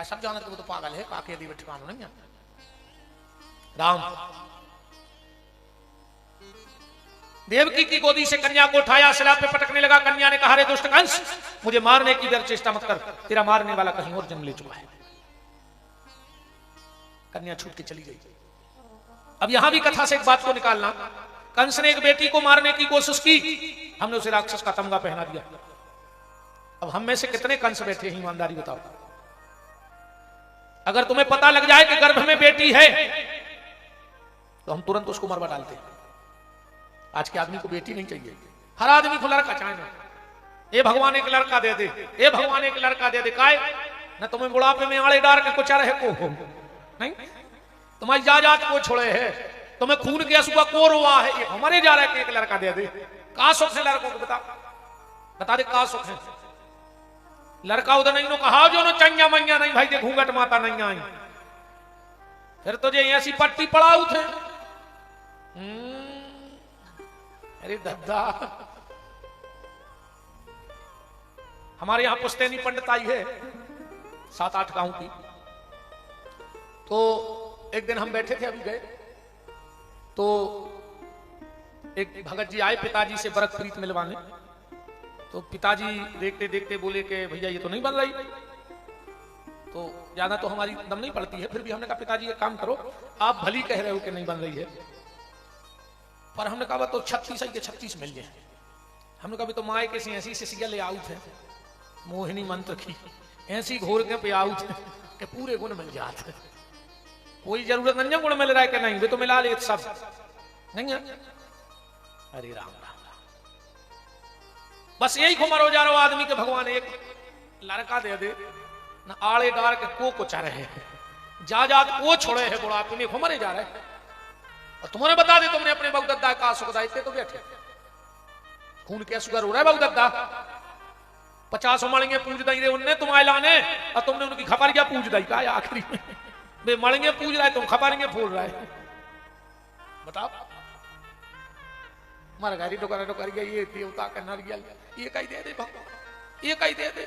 सब जानते वो तो पागल है, काके दी ठिकाना नहीं है। राम देवकी की गोदी से कन्या को उठाया, शिला पे पटकने लगा। कन्या ने कहा रे दुष्ट कंस, मुझे मारने की व्यर्थ चेष्टा मत कर, तेरा मारने वाला कहीं और जन्म ले चुका है। कन्या छूट के चली गई। अब यहां भी कथा से एक बात को निकालना, कंस ने एक बेटी को मारने की कोशिश की, हमने उसे राक्षस का तमगा पहना दिया। अब हम में से कितने कंस बैठे हैं, ईमानदारी बताओ। अगर तुम्हें पता लग जाए कि गर्भ में बेटी है तो हम तुरंत उसको मरवा डालते हैं। आज के आदमी को बेटी नहीं चाहिए, हर आदमी को लड़का चाहिए। ए भगवान एक लड़का दे दे, ए भगवान एक लड़का दे दे। काय न तुम्हें बुढ़ापे में आड़े डार के कुछ रहे को नहीं, तुम्हारी जायदाद को छोड़े है, तुम्हें खून के आंसू का को रोआ है, ये हमारे जा रहा है कि एक लड़का दे दे। का सुख है लड़कों को, बता दे का सुख है। लड़का उधर नहीं नो कहा जो नो चंगा मैया नहीं भाई, घूंघट माता नहीं आई, फिर तुझे ऐसी पट्टी पड़ाऊ थे। अरे दद्दा, हमारे यहां पुश्तैनी पंडित आई है 7-8 गांव की। तो एक दिन हम बैठे थे, अभी गए तो एक भगत जी आए पिताजी से बरक प्रीत मिलवाने। तो पिताजी देखते देखते बोले कि भैया ये तो नहीं बन रही। तो ज्यादा तो हमारी दम नहीं पड़ती है, फिर भी हमने कहा पिताजी एक काम करो, आप भली कह रहे हो कि नहीं बन रही है, पर हमने कहा तो 36 के 36 मिल गए। हमने कहा तो माए के ऐसी सिसिया ले आउट है मोहिनी मंत्र की, ऐसी घोर के पे आउट है कि पूरे गुण मिल जाते। कोई जरूरत नहीं गुण मिल रहा है कि नहीं, वे तो मिला ले सब नहीं है। अरे राम राम राम, बस यही घुमरो जा रहा आदमी के भगवान एक लड़का दे दे न आड़े डार के को चाह रहे हैं, जा को छोड़े है बुढ़ापे में घुमरे जा रहे हैं। और तुम्हारे बता दे तुमने अपने बहुदद्दा का सुखदा इतने तो बैठे खून क्या शुगर हो रहा है बहुदद्दा, 50 मणिगे पूज दई रे उनने तुम आए लाने और तुमने उनकी खपारियां पूज दई का आखिरी में वे मणिगे पूज रहा है तुम खपारियां फूल रहा है। बताओ मारा गाड़ी डोकर डोकर गया ये देवता का नारियल ये कहीं दे दे भगवान, ये कहीं दे दे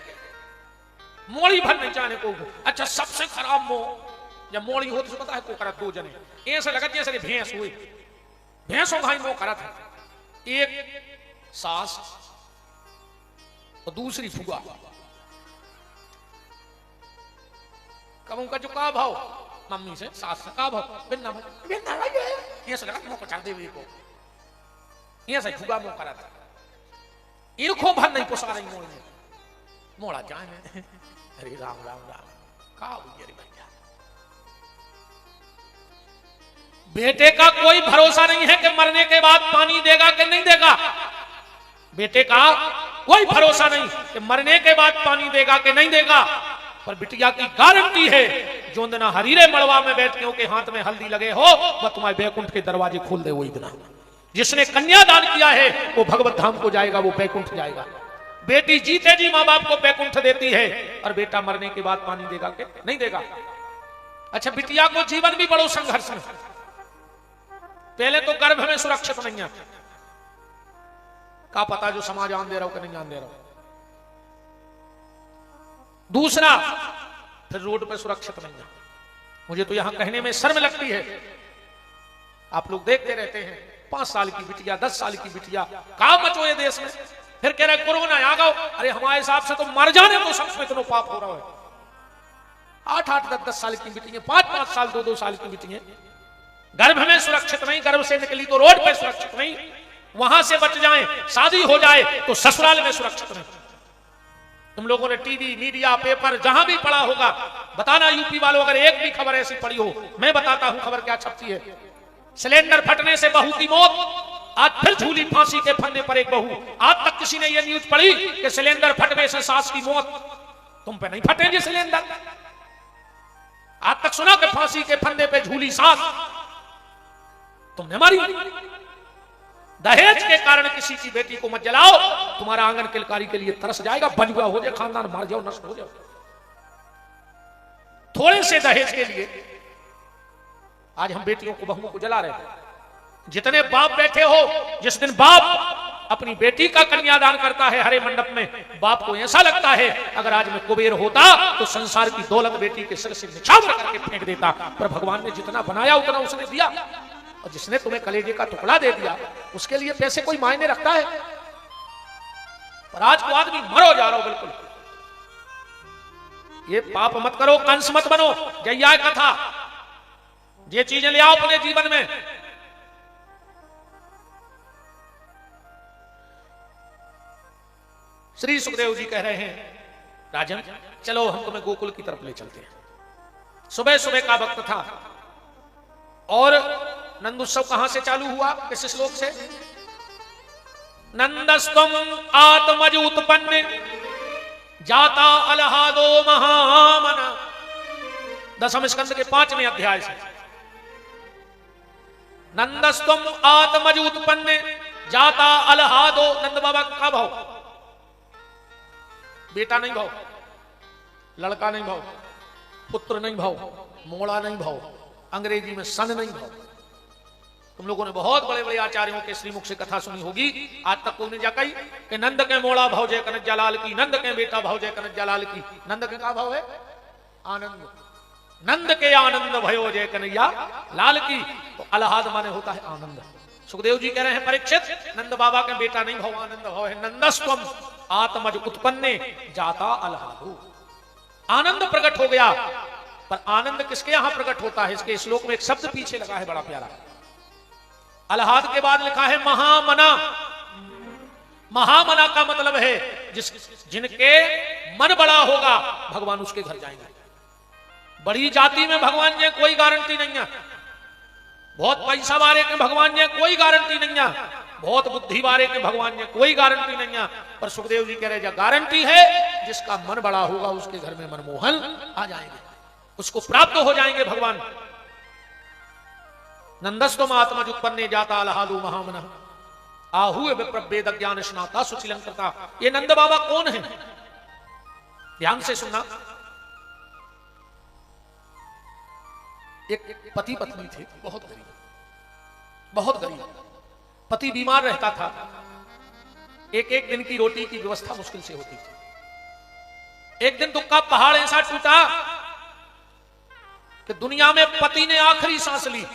मोड़ी भर नहीं चाहने को। अच्छा सबसे खराब मोह जब मोड़ी हो तो पता है को करा 2 जने ऐसे लगा जैसे भैंस हुई, भैंसों भाई मोह करा था, एक सास और दूसरी फुआ। कब उनका जो का भाव मम्मी से सास से का भाव बिन्ना बिन्ना लगे ऐसे लगा मोह पचा दे को ऐसे फुआ मोह करा था। इनको भर नहीं पोसा रही मोड़ में मोड़ा जाए। अरे राम राम राम का हुई अरे भैया, बेटे का कोई भरोसा नहीं है कि मरने के बाद पानी देगा कि नहीं देगा। बेटे का कोई भरोसा नहीं कि मरने के बाद पानी देगा कि नहीं देगा, पर बिटिया की गारंटी है जो दिन हरीरे मड़वा में बैठ के हाथ में हल्दी लगे हो वह तुम्हारे बैकुंठ के दरवाजे खोल दे। वही दिन जिसने कन्यादान किया है वो भगवत धाम को जाएगा, वो बैकुंठ जाएगा। बेटी जीते जी माँ बाप को बैकुंठ देती है और बेटा मरने के बाद पानी देगा कि नहीं देगा। अच्छा बिटिया को जीवन भी बड़ो संघर्ष में, पहले तो गर्भ में सुरक्षित नहीं है, का पता जो समाज आन दे रहा हो कि नहीं आन दे रहा हो। दूसरा फिर रोड पे सुरक्षित नहीं है। मुझे तो यहां कहने में शर्म लगती है, आप लोग देखते रहते हैं 5 साल की बिटिया 10 साल की बिटिया का मचोए देश में, फिर कह रहे कोरोना आ गओ। अरे हमारे हिसाब से तो मर जाने को सबसे इतना पाप हो रहा है। 8-8 10 साल की बिटिया 5-5 साल 2-2 साल की बिटिया गर्भ में सुरक्षित नहीं, गर्भ से निकली तो रोड पे सुरक्षित नहीं, वहां से बच जाएं, शादी हो जाए तो ससुराल में सुरक्षित नहीं। तुम लोगों ने टीवी मीडिया पेपर जहां भी पढ़ा होगा, बताना यूपी वालों अगर एक भी खबर ऐसी पढ़ी हो। मैं बताता हूं खबर क्या छपती है। सिलेंडर फटने से बहू की मौत, आज फिर झूली फांसी के फंदे पर एक बहू। आज तक किसी ने यह न्यूज पढ़ी कि सिलेंडर फटने से सास की मौत? तुम पे नहीं फटेंगे सिलेंडर। आज तक सुना कि फांसी के फंदे पे झूली सास, तुमने मारी। दहेज के कारण किसी की बेटी को मत जलाओ, तुम्हारा आंगन किलकारी के लिए तरस जाएगा, बंजुआ हो जाए, खानदान मार जाओ, नष्ट हो जाओ। थोड़े से दहेज के लिए आज हम बेटियों को बहुओं को जला रहे हैं। जितने बाप बैठे हो, जिस दिन बाप अपनी बेटी का कन्यादान करता है हरे मंडप में, बाप को ऐसा लगता है अगर आज मैं कुबेर होता तो संसार की दौलत बेटी के सिर से निछावर करके फेंक देता। पर भगवान ने जितना बनाया उतना उसने दिया, और जिसने तुम्हें कलेजे का टुकड़ा दे दिया उसके लिए पैसे कोई मायने रखता है? पर आज को आदमी मरो जा रहा हो बिल्कुल। ये पाप मत करो, कंस मत बनो। जया कथा ये चीजें ले आओ अपने जीवन में। श्री सुखदेव जी कह रहे हैं राजन चलो हम तुम्हें गोकुल की तरफ ले चलते हैं। सुबह सुबह का वक्त था और नंदोत्सव कहां से चालू हुआ, किस श्लोक से? नंदस्तम आत्मज उत्पन्न जाता अलहादो महामन, 10वें स्कंद के 5वें अध्याय से। नंदस्तम आत्मज उत्पन्न जाता अलहादो, नंद बाबा का भाव बेटा नहीं भाव, लड़का नहीं भाव, पुत्र नहीं भाव, मोड़ा नहीं भाव, अंग्रेजी में सन नहीं भाव। तुम लोगों ने बहुत बड़े बड़े आचार्यों के श्रीमुख से कथा सुनी होगी, आज तक कोई नहीं जा कही कि नंद के मोड़ा भाव जय कनक लाल की, नंद के बेटा भाव जय कनक लाल की। नंद के का भाव है? आनंद। नंद के आनंद भयो जय कन्हैया लाल की। तो अलहाद माने होता है आनंद। सुखदेव जी कह रहे हैं परीक्षित, नंद बाबा के बेटा नहीं भाव, आनंद भाव है। नंदस्वम आत्मज उत्पन्ने जाता अलहादु। आनंद प्रकट हो गया, पर आनंद किसके यहां प्रकट होता है? इसके श्लोक में एक शब्द पीछे लगा है बड़ा प्यारा। अलहाद के बाद लिखा है महामना। महामना का मतलब है जिनके मन बड़ा होगा भगवान उसके घर जाएंगे। बड़ी जाति में भगवान जी कोई गारंटी नहीं है, बहुत पैसा वाले के भगवान जी कोई गारंटी नहीं है, बहुत बुद्धि वाले के भगवान जी कोई गारंटी नहीं है। पर सुखदेव जी कह रहे हैं गारंटी है, जिसका मन बड़ा होगा उसके घर में मनमोहन आ जाएंगे, उसको प्राप्त हो जाएंगे भगवान। नंदस्वम आत्मज उत्पन्ने जाता अलहादु महामना आहु विप्रवेद ज्ञान स्नाता सुचिलंकृता। ये नंद बाबा कौन है? ध्यान से सुनना। एक पति पत्नी थे, बहुत गरीब, बहुत गरीब। पति बीमार रहता था, एक एक दिन की रोटी की व्यवस्था मुश्किल से होती थी। एक दिन दुख का पहाड़ ऐसा टूटा कि दुनिया में पति ने आखिरी सांस ली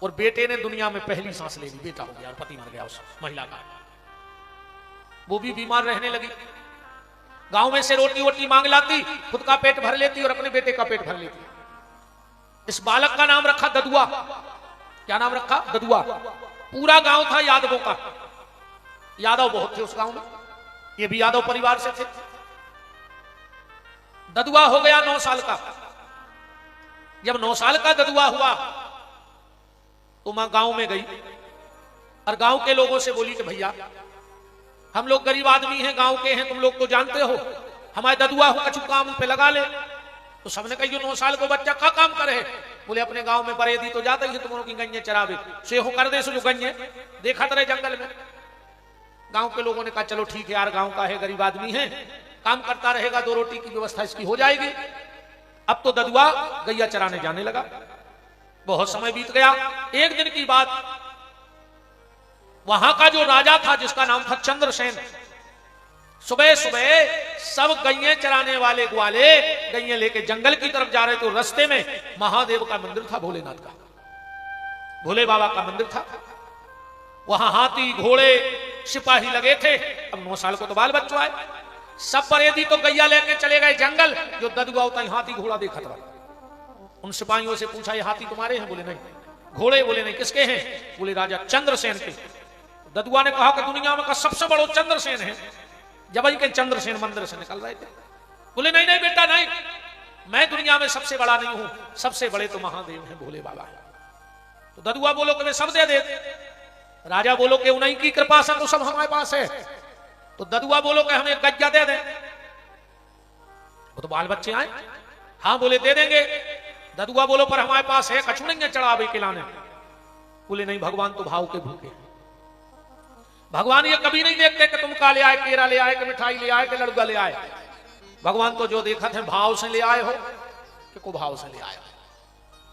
और बेटे ने दुनिया में पहली सांस ले ली। बेटा हो गया और पति मर गया उस महिला का। वो भी बीमार रहने लगी, गांव में से रोटी वोटी मांग लाती, खुद का पेट भर लेती और अपने बेटे का पेट भर लेती। इस बालक का नाम रखा ददुआ। क्या नाम रखा? ददुआ। पूरा गांव था यादवों का, यादव बहुत थे उस गांव में, ये भी यादव परिवार से थे। ददुआ हो गया 9 साल का। जब 9 साल का ददुआ हुआ तो मां गांव में गई और गांव के लोगों से बोली कि भैया हम लोग गरीब आदमी हैं, गांव के हैं, तुम लोग तो जानते हो, हमारे ददुआ हो कछु काम पे लगा ले। तो सबने कही 9 साल को बच्चा का काम करे? बोले अपने गांव में बरेदी तो जाता ही तुम लोग की गन्ने चरावे से हो कर दे, जो गन्ने देखा तरह जंगल में। गांव के लोगों ने कहा चलो ठीक है यार, गांव का है, गरीब आदमी है, काम करता रहेगा, 2 रोटी की व्यवस्था इसकी हो जाएगी। अब तो ददुआ गैया चराने जाने लगा। बहुत समय बीत गया। एक दिन की बात, वहां का जो राजा था जिसका नाम था चंद्रसेन, सुबह सुबह सब गैये चराने वाले ग्वाले गैये लेके जंगल की तरफ जा रहे थे। तो रास्ते में महादेव का मंदिर था, भोलेनाथ का, भोले बाबा का मंदिर था। वहां हाथी घोड़े सिपाही लगे थे। अब 9 साल को तो बाल बच्चों आए, सब परेदी तो गैया लेके चले गए जंगल। जो ददुआ होता है हाथी घोड़ा देखा था। उन सिपाहियों से पूछा ये हाथी तुम्हारे हैं? बोले नहीं। घोड़े? बोले नहीं। किसके हैं? बोले राजा चंद्रसेन के। ददुआ ने कहा कि दुनिया में का सबसे बड़ा चंद्रसेन है। जब के चंद्रसेन मंदिर से निकल रहे थे। बोले नहीं नहीं बेटा नहीं, मैं दुनिया में सबसे बड़ा नहीं हूं, सबसे बड़े तो महादेव हैं, भोले बाबा है। तो ददुआ बोलो कि वे सब दे दे। राजा बोलो कि उन्हीं की कृपा से तो सब हमारे पास है। तो ददुआ बोलो कि हमें गज्जा दे दे। वो तो बाल बच्चे आए, हाँ बोले दे देंगे। ददुआ बोलो पर हमारे पास है कछु नहीं है चढ़ावे के लाने। बोले नहीं, भगवान तो भाव के भूखे। भगवान ये कभी नहीं देखते कि तुम का ले आए, केरा ले आए, कि मिठाई ले आए, कि लड़ुआ ले आए। भगवान तो जो देखा थे भाव से ले आए हो कि को भाव से ले आए।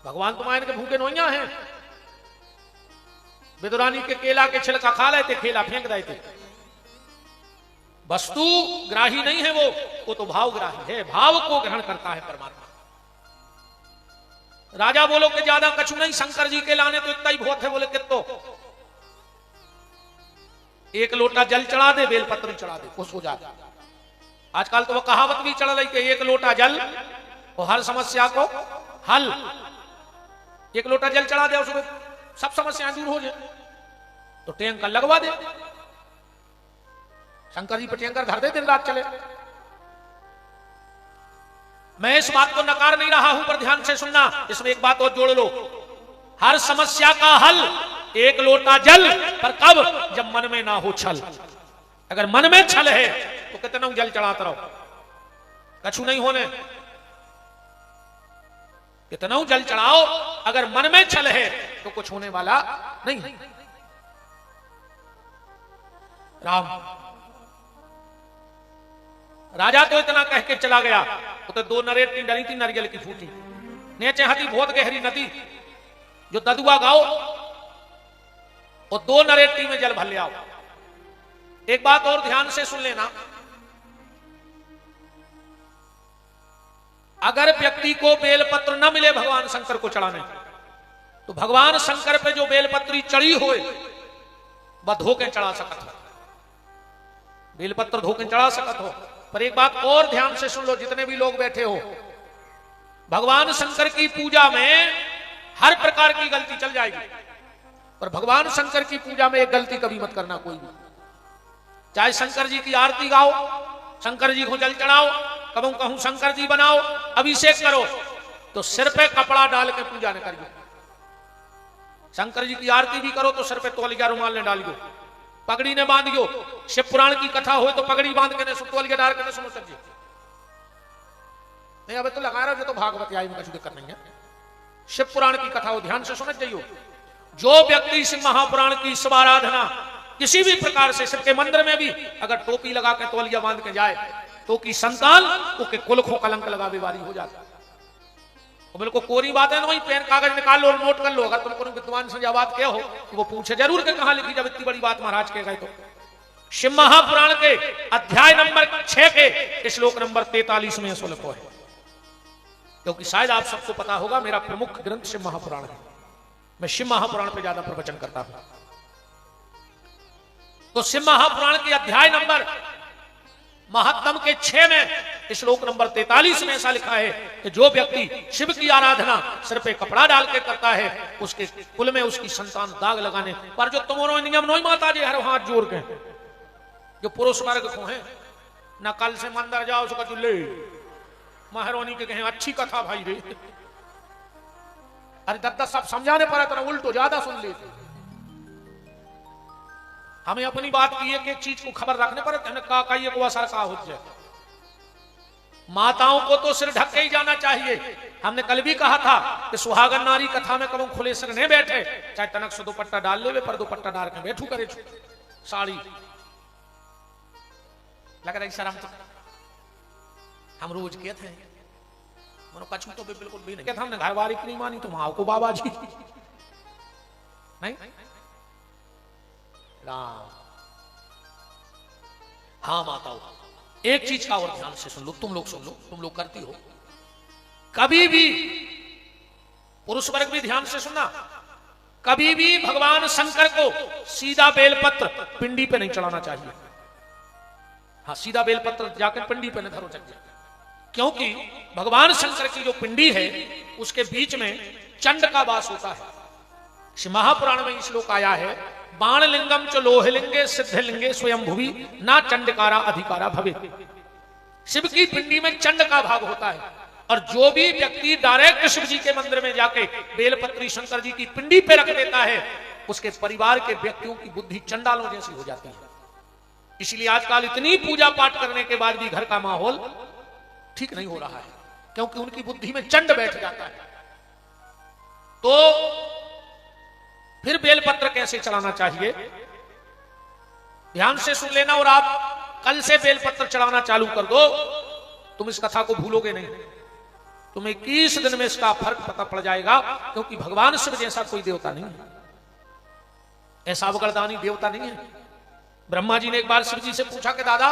भगवान तुम्हारे के भूखे नोइया हैं। विदुरानी के केला के छिलका खा लेते, केला फेंक देते। वस्तु ग्राही नहीं है वो तो भाव ग्राही है, भाव को ग्रहण करता है परमात्मा। राजा बोलो कि ज्यादा कछु नहीं, शंकर जी के लाने तो इतना ही बहुत है। बोले कितो? 1 लोटा जल चढ़ा दे, बेलपत्र चढ़ा दे, खुश हो जाता। आजकल तो वो कहावत भी चढ़ रही कि 1 लोटा जल और हर समस्या को हल। 1 लोटा जल चढ़ा दे, उसमें सब समस्याएं दूर हो जाए। तो टैंकर लगवा दे, शंकर जी पे टैंकर धर दे, दिन रात चले। मैं इस बात को नकार नहीं रहा हूं, पर ध्यान से सुनना, इसमें एक बात और जोड़ लो। हर समस्या का हल 1 लोटा जल, पर कब? जब मन में ना हो छल। अगर मन में छल है तो कितना जल चढ़ाते रहो, कछु नहीं होने। कितना जल चढ़ाओ, अगर मन में छल है तो कुछ होने वाला नहीं। राम राजा तो इतना कह के चला गया, तो दो नरेटी डली थी नारियल की फूटी, नीचे हाथी बहुत गहरी नदी जो ददुआ गाओ और दो नरेटी में जल भर ले आओ। एक बात और ध्यान से सुन लेना, अगर व्यक्ति को बेलपत्र न मिले भगवान शंकर को चढ़ाने, तो भगवान शंकर पे जो बेलपत्री चढ़ी होए वह धोके चढ़ा सकत हो, बेलपत्र धोके चढ़ा सकत हो। पर एक बात और ध्यान से सुन लो, जितने भी लोग बैठे हो, भगवान शंकर की पूजा में हर प्रकार की गलती चल जाएगी, पर भगवान शंकर की पूजा में एक गलती कभी मत करना कोई भी। चाहे शंकर जी की आरती गाओ, शंकर जी को जल चढ़ाओ, कबू कहूं शंकर जी बनाओ, अभिषेक करो, तो सिर पे कपड़ा डाल के पूजा न करिए। शंकर जी की आरती भी करो तो सिर पे तौलिया रुमाल ने डालियो, पगड़ी ने बांधियो। शिव पुराण की कथा हो तो पगड़ी बांध के तौलिया डाल के सुनो सकिए नहीं। अब तो लगा रहे हो जो तो भागवत आई में कुछ दिक्कत नहीं है। शिव पुराण की कथा हो, ध्यान से सुनना चाहिए। जो व्यक्ति शिव महापुराण की शिव आराधना किसी भी प्रकार से, शिव के मंदिर में भी अगर टोपी लगा के तौलिया बांध के जाए तो की संतान उसके कुल को कलंक लगा बीमारी हो जाता है। बिल्कुल कोरी बात है ना, वही पेन कागज निकाल लो और नोट कर लो। अगर तुमको विद्वान से बात क्या हो तो वो पूछे जरूर के कहां लिखी, जब इतनी बड़ी बात महाराज के गए तो। शिव महापुराण के अध्याय नंबर 6 के श्लोक नंबर 43 में ऐसा लिखो है, क्योंकि शायद आप सबको पता होगा मेरा प्रमुख ग्रंथ शिव महापुराण है, मैं शिव महापुराण पे ज्यादा प्रवचन करता हूं। तो शिव महापुराण के अध्याय नंबर महात्म के 6 में श्लोक नंबर 43 में ऐसा लिखा है कि जो व्यक्ति शिव की आराधना सिर पे कपड़ा डाल के करता है, उसके कुल में उसकी संतान दाग लगाने पर जो तुम्हारो नियम नोई माता जी हर हाथ जोड़ के जो पुरुष वर्ग को है ना, कल से मंदिर जाओ उसका चुल्ले महारोनी के कहें अच्छी कथा भाई रे, अरे दत्ता सब समझाने पर तो उल्टो ज्यादा सुन लेते। हमें अपनी बात की एक चीज को खबर रखने पर का को असर का हो जाए। माताओं को तो सिर ढक के ही जाना चाहिए। हमने कल भी कहा था कि सुहागन नारी कथा में कभी खुले सिर नहीं बैठे, चाहे तनक से दुपट्टा डाल ले, पर दुपट्टा डाल के बैठू करे साड़ी लग रही शर्म तो हम रोज के थे मनो कछु तो बिल्कुल भी नहीं, हमने घरवारी की नहीं मानी तो माँ को बाबा जी नहीं राम। हाँ माताओं, एक चीज का और ध्यान से सुन लो, तुम लोग सुन लो, तुम लोग करती हो, कभी भी पुरुष वर्ग भी ध्यान से सुनना, कभी भी भगवान शंकर को सीधा बेलपत्र पिंडी पे नहीं चढ़ाना चाहिए। हाँ, सीधा बेलपत्र जाकर पिंडी पे न धरो चाहिए, क्योंकि भगवान शंकर की जो पिंडी है उसके बीच में चंड का वास होता है। श्री महापुराण में श्लोक आया है, बाण लिंगम च लोहलिंगे सिद्धलिंगे स्वयं भुवि ना चंडकारा अधिकारा भवे। शिव की पिंडी में चंड का भाग होता है, और जो भी व्यक्ति डायरेक्ट शिव जी के मंदिर में जाके बेलपत्री शंकर जी की पिंडी पे रख देता है, उसके परिवार के व्यक्तियों की बुद्धि चंडालों जैसी हो जाती है। इसलिए आजकल इतनी पूजा पाठ करने के बाद भी घर का माहौल ठीक नहीं हो रहा है, क्योंकि उनकी बुद्धि में चंड बैठ जाता है। तो फिर बेलपत्र कैसे चढ़ाना चाहिए, ध्यान से सुन लेना, और आप कल से बेलपत्र चढ़ाना चालू कर दो, तुम इस कथा को भूलोगे नहीं। तुम्हें 21 दिन में इसका फर्क पता पड़ जाएगा, क्योंकि भगवान शिव जैसा कोई देवता नहीं है, ऐसा अवगरदानी देवता नहीं है। ब्रह्मा जी ने एक बार शिव जी से पूछा कि दादा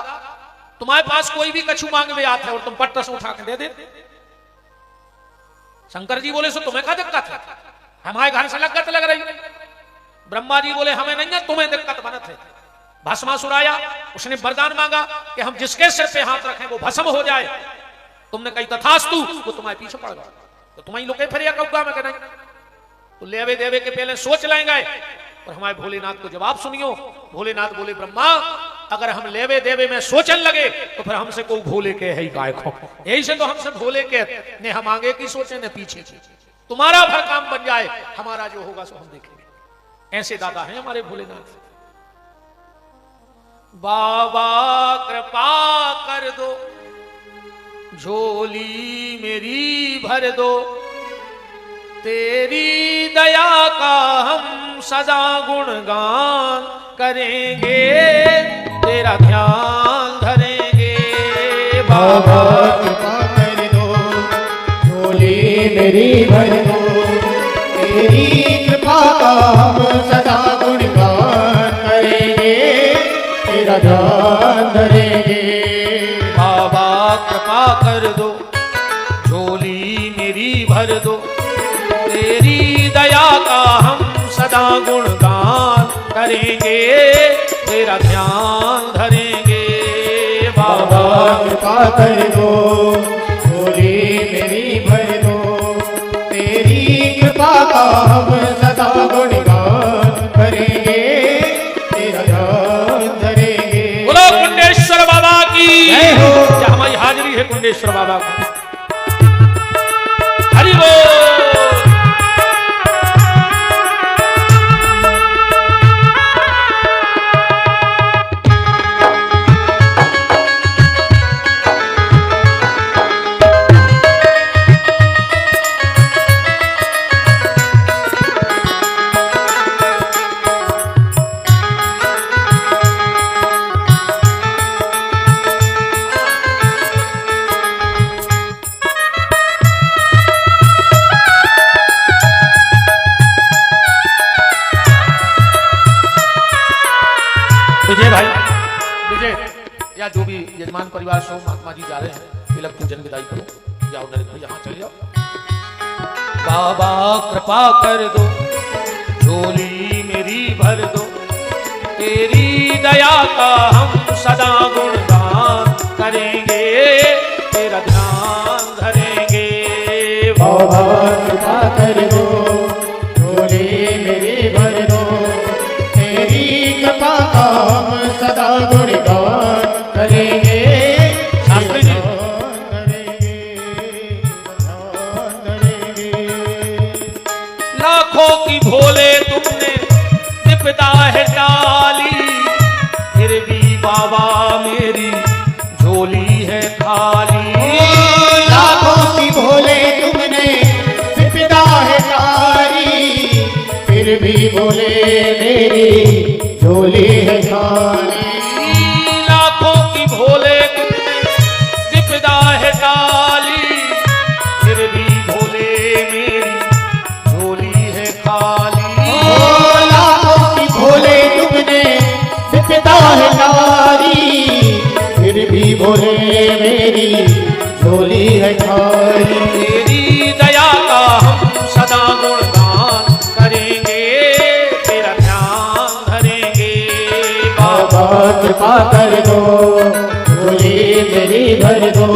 तुम्हारे पास कोई भी कछु मांगने आता है और तुम पट्टा से उठा के दे दे। शंकर जी बोले सो तुम्हें क्या दिक्कत है, हमारे घर से लगत लग रही। ब्रह्मा जी बोले हमें नहीं है, तुम्हें दिक्कत बनत है। भस्मासुर आया, उसने वरदान मांगा कि हम जिसके सिर पे हाथ रखें वो भस्म हो जाए। तुमने कही तथास्तु, वो तुम्हारे पीछे पड़ गया, तो तुम्हारी लोके फिर कौगा में नहीं, तो लेवे देवे के पहले सोच लेंगे। और हमारे भोलेनाथ को जवाब सुनियो, भोलेनाथ बोले ब्रह्मा अगर हम लेवे देवे में सोचन लगे तो फिर हमसे को भोले के है ही काय को, यही से तो हमसे भोले के ने हम आगे की सोचे ने पीछे की। तुम्हारा भर काम बन जाए, हमारा जो होगा सो हम देखेंगे। ऐसे दादा हैं हमारे भोलेनाथ। बाबा कृपा कर दो, झोली मेरी भर दो, तेरी दया का हम सदा गुणगान करेंगे, तेरा ध्यान धरेंगे। बाबा कृपा कर दो, झोली मेरी भर दो, तेरी कृपा का हम सदा गुणगान करेंगे, तेरा ध्यान धरेंगे। बाबा कृपा कर दो, झोली मेरी भर दो, तेरी दया का हम सदा गुणगान करेंगे, तेरा ध्यान धरेंगे। बाबा कृपा कर दो, झोली मेरी भर दो, तेरी कृपा का हम सदा गुणगान करेंगे, तेरा ध्यान धरेंगे। बोलो कुंडेश्वर बाबा की जय हो। क्या हमारी हाजिरी है कुंडेश्वर बाबा की। हरि बोल। विजय भाई, विजय या जो भी यजमान परिवार सो महात्मा जी जा रहे हैं, तिलक पूजन विदाई करो। जाओ नरेश भाई, यहाँ चले जाओ। बाबा कृपा कर दो, झोली मेरी भर दो, तेरी दया का हम सदा गुणगान करेंगे, तेरा ध्यान धरेंगे। बाबा कृपा कर दो, झोली मेरी भर दो, तेरी कृपा का हम सदा गुणगान करेंगे, शास्त्री जी। ध्यान धरेंगे, ध्यान धरेंगे। लाखों की भोले तुमने विपदा है डाली, फिर भी बाबा मेरी झोली है खाली। लाखों की भोले तुमने विपदा है तारी, फिर भी बोले मेरी झोली है खाली। लाखों की भोले तुमने विपदा है डाली, फिर भी भोले मेरी झोली है खाली। लाखों की भोले तुमने विपदा है तारी, फिर भी बोले मेरी झोली है खाली। तेरी दया का हम सदा गुणगान करेंगे, तेरा ध्यान धरेंगे। बाबा कृपा कर दो, झोली मेरी भर दो,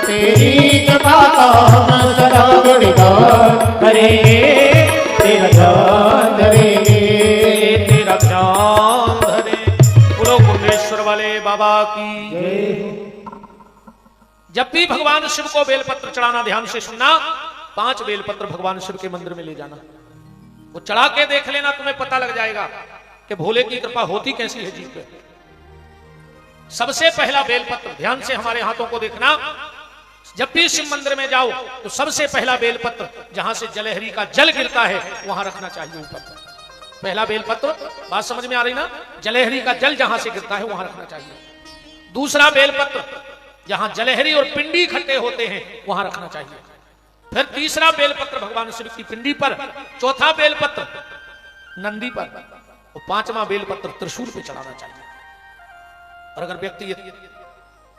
तेरी कृपा का हम सदा गुणगान करेंगे, तेरा ध्यान धरेंगे। तेरा ध्यान धरे। बोलो कुंडेश्वर वाले बाबा की। जब भी भगवान शिव को बेलपत्र चढ़ाना, ध्यान से सुनना, 5 बेलपत्र भगवान शिव के मंदिर में ले जाना। वो चढ़ा के देख लेना, तुम्हें पता लग जाएगा कि भोले की कृपा होती कैसी है जीव पे। सबसे पहला बेलपत्र, ध्यान से हमारे हाथों को देखना, जब भी शिव मंदिर में जाओ तो सबसे पहला बेलपत्र जहां से जलहरी का जल गिरता है वहां रखना चाहिए ऊपर। पहला बेलपत्र, बात समझ में आ रही ना? जलहरी का जल जहां से गिरता है वहां रखना चाहिए। दूसरा बेलपत्र जहां जलहरी और पिंडी इकट्ठे होते हैं वहां रखना चाहिए। फिर तीसरा बेलपत्र भगवान शिव की पिंडी पर, चौथा बेलपत्र नंदी पर, और 5वां बेलपत्र त्रिशूल पे चढ़ाना चाहिए। और अगर व्यक्ति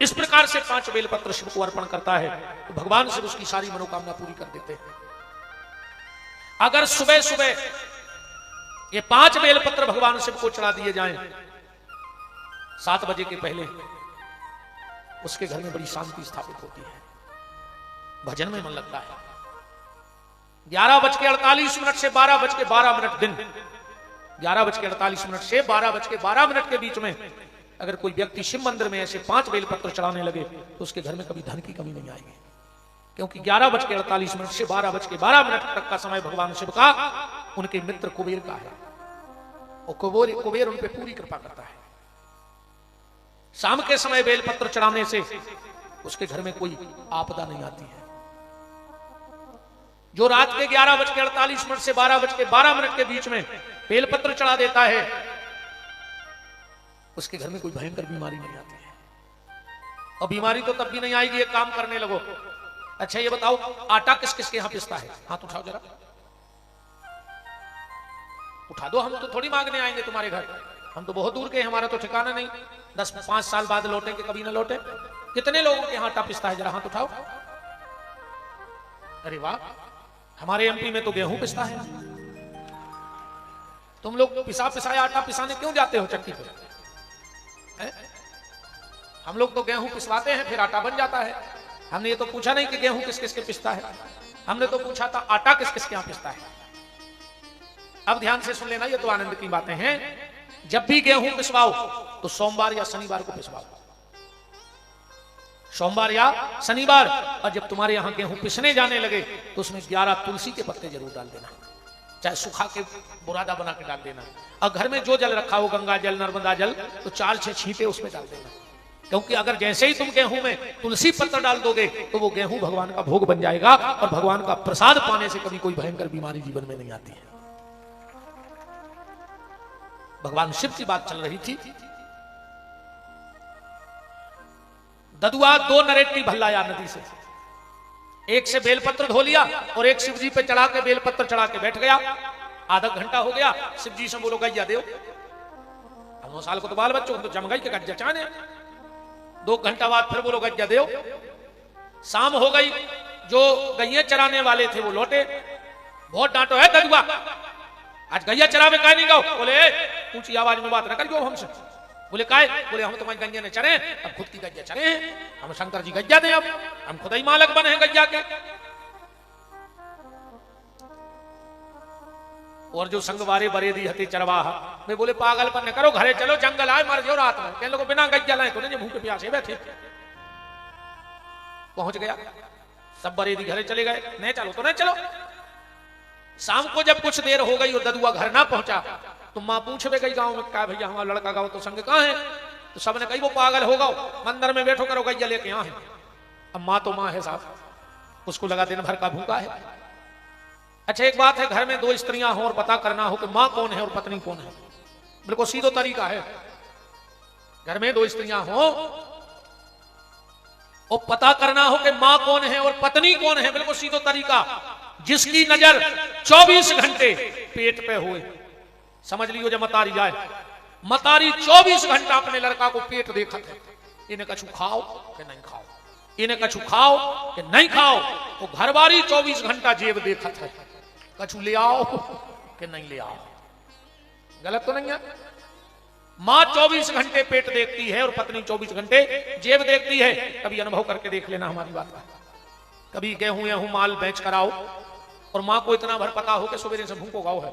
इस प्रकार से 5 बेलपत्र शिव को अर्पण करता है तो भगवान शिव उसकी सारी मनोकामना पूरी कर देते हैं। अगर सुबह सुबह ये 5 बेलपत्र भगवान शिव को चढ़ा दिए जाएं 7 बजे के पहले, उसके घर में बड़ी शांति स्थापित होती है, भजन में मन लगता है। 11:48 से 12:12 दिन, 11:48 से 12:12 के बीच में अगर कोई व्यक्ति शिव मंदिर में ऐसे 5 बेलपत्र चढ़ाने लगे तो उसके घर में कभी धन की कमी नहीं आएगी, क्योंकि 11:48 से 12:12 तक का समय भगवान शिव का उनके मित्र कुबेर का है, और कुबेर उन पे पूरी कृपा करता है। शाम के समय बेलपत्र चढ़ाने से उसके घर में कोई आपदा नहीं आती है। जो रात के 11:48 से 12:12 के बीच में बेलपत्र चढ़ा देता है उसके घर में कोई भयंकर बीमारी नहीं आती है। और बीमारी तो तब भी नहीं आएगी, एक काम करने लगो। अच्छा ये बताओ, आटा किस किस के यहाँ पिसता है? हाथ उठाओ जरा, उठा दो। हम तो थोड़ी मांगने आएंगे तुम्हारे घर, हम तो बहुत दूर के, हमारा तो ठिकाना नहीं, 10-5 साल बाद लौटे कि कभी ना लौटे। कितने लोगों के यहाँ आटा पिसता है? जरा हाथ उठाओ। अरे वाह, हमारे एमपी में तो गेहूं पिसता है। तुम लोग पिसा पिसाया आटा पिसाने क्यों जाते हो चक्की पे? हम लोग तो गेहूं पिसवाते हैं, फिर आटा बन जाता है। हमने ये तो पूछा नहीं कि गेहूं किस किस के पिसता है, हमने तो पूछा था आटा किस किस के यहाँ पिसता है। अब ध्यान से सुन लेना, ये तो आनंद की बातें हैं। जब भी गेहूं पिसवाओ तो सोमवार या शनिवार को पिसवाओ, सोमवार या शनिवार। और जब तुम्हारे यहां गेहूं पिसने जाने लगे तो उसमें 11 तुलसी के पत्ते जरूर डाल देना, चाहे सुखा के बुरादा बना के डाल देना। और घर में जो जल रखा हो, गंगा जल, नर्मदा जल, तो 4-6 छींटे उसमें डाल देना। क्योंकि अगर जैसे ही तुम गेहूं में तुलसी पत्र डाल दोगे तो वो गेहूं भगवान का भोग बन जाएगा, और भगवान का प्रसाद पाने से कभी कोई भयंकर बीमारी जीवन में नहीं आती है। भगवान शिव की बात चल रही थी। ददुआ 2 नरेटी भल्लाया नदी से, एक से बेलपत्र धो लिया और एक शिव जी पे चढ़ा के बेलपत्र चढ़ा के बैठ गया। आधा घंटा हो गया, शिव जी से बोलो गैया देव। 9 साल को तो बाल बच्चों तो जम गई के गज्जा चाने। 2 घंटा बाद फिर बोलो गज्जा देव। शाम हो गई, जो गैया चराने वाले थे वो लौटे। बहुत डांटो है ददुआ, आज गैया चरावे काहे नहीं गो? बोले ऊंची आवाज में बात न करियो हमसे। बोले काहे? बोले हम तुम्हारी गैया ने चरे, अब खुद की गैया चरे हैं, हम शंकर जी गैया दे, अब हम खुद ही मालक बने हैं गैया के। और जो संगवारे बरे दी हती चरवाहा, वे बोले पागलपन न करो, घरे चलो, जंगल आए मर जाओ रात में। कहने लोग बिना गैया लाए तो नहीं, भूखे प्यासे बैठे। पहुंच गया, सब बरे दी घरे चले गए। नहीं चलो तो नहीं चलो। शाम को जब कुछ देर हो गई और ददुआ घर ना पहुंचा तो मां पूछवे गई गांव में, कहा भैया हमारा लड़का गाओ तो संग कहां है? तो सबने कही वो पागल हो गओ, मंदिर में बैठो करो गैया लेके यहां है। अब मां तो मां है साहब, उसको लगा दिन भर का भूखा है। अच्छा एक बात है, घर में 2 स्त्रियां हो और पता करना हो कि मां कौन है और पत्नी कौन है, बिल्कुल सीधो तरीका है। घर में 2 स्त्रियां हो और पता करना हो कि मां कौन है और पत्नी कौन है, बिल्कुल सीधो तरीका। जिसकी नजर 24 घंटे पेट पे हुए, समझ लियो जब मतारी जाए, मतारी 24 घंटा अपने लड़का को पेट देखत है। इन्हें कछु खाओ कि नहीं खाओ, इन्हें कछु खाओ कि नहीं खाओ। तो घरवारी 24 घंटा जेब देखत है, कछु ले आओ कि नहीं ले आओ। गलत तो नहीं है? मां 24 घंटे पेट देखती है और पत्नी 24 घंटे जेब देखती है। कभी अनुभव करके देख लेना हमारी बात का। कभी गेहूं माल बेच कर आओ और मां को इतना भर पता हो कि सवेरे से भूखो गाओ है,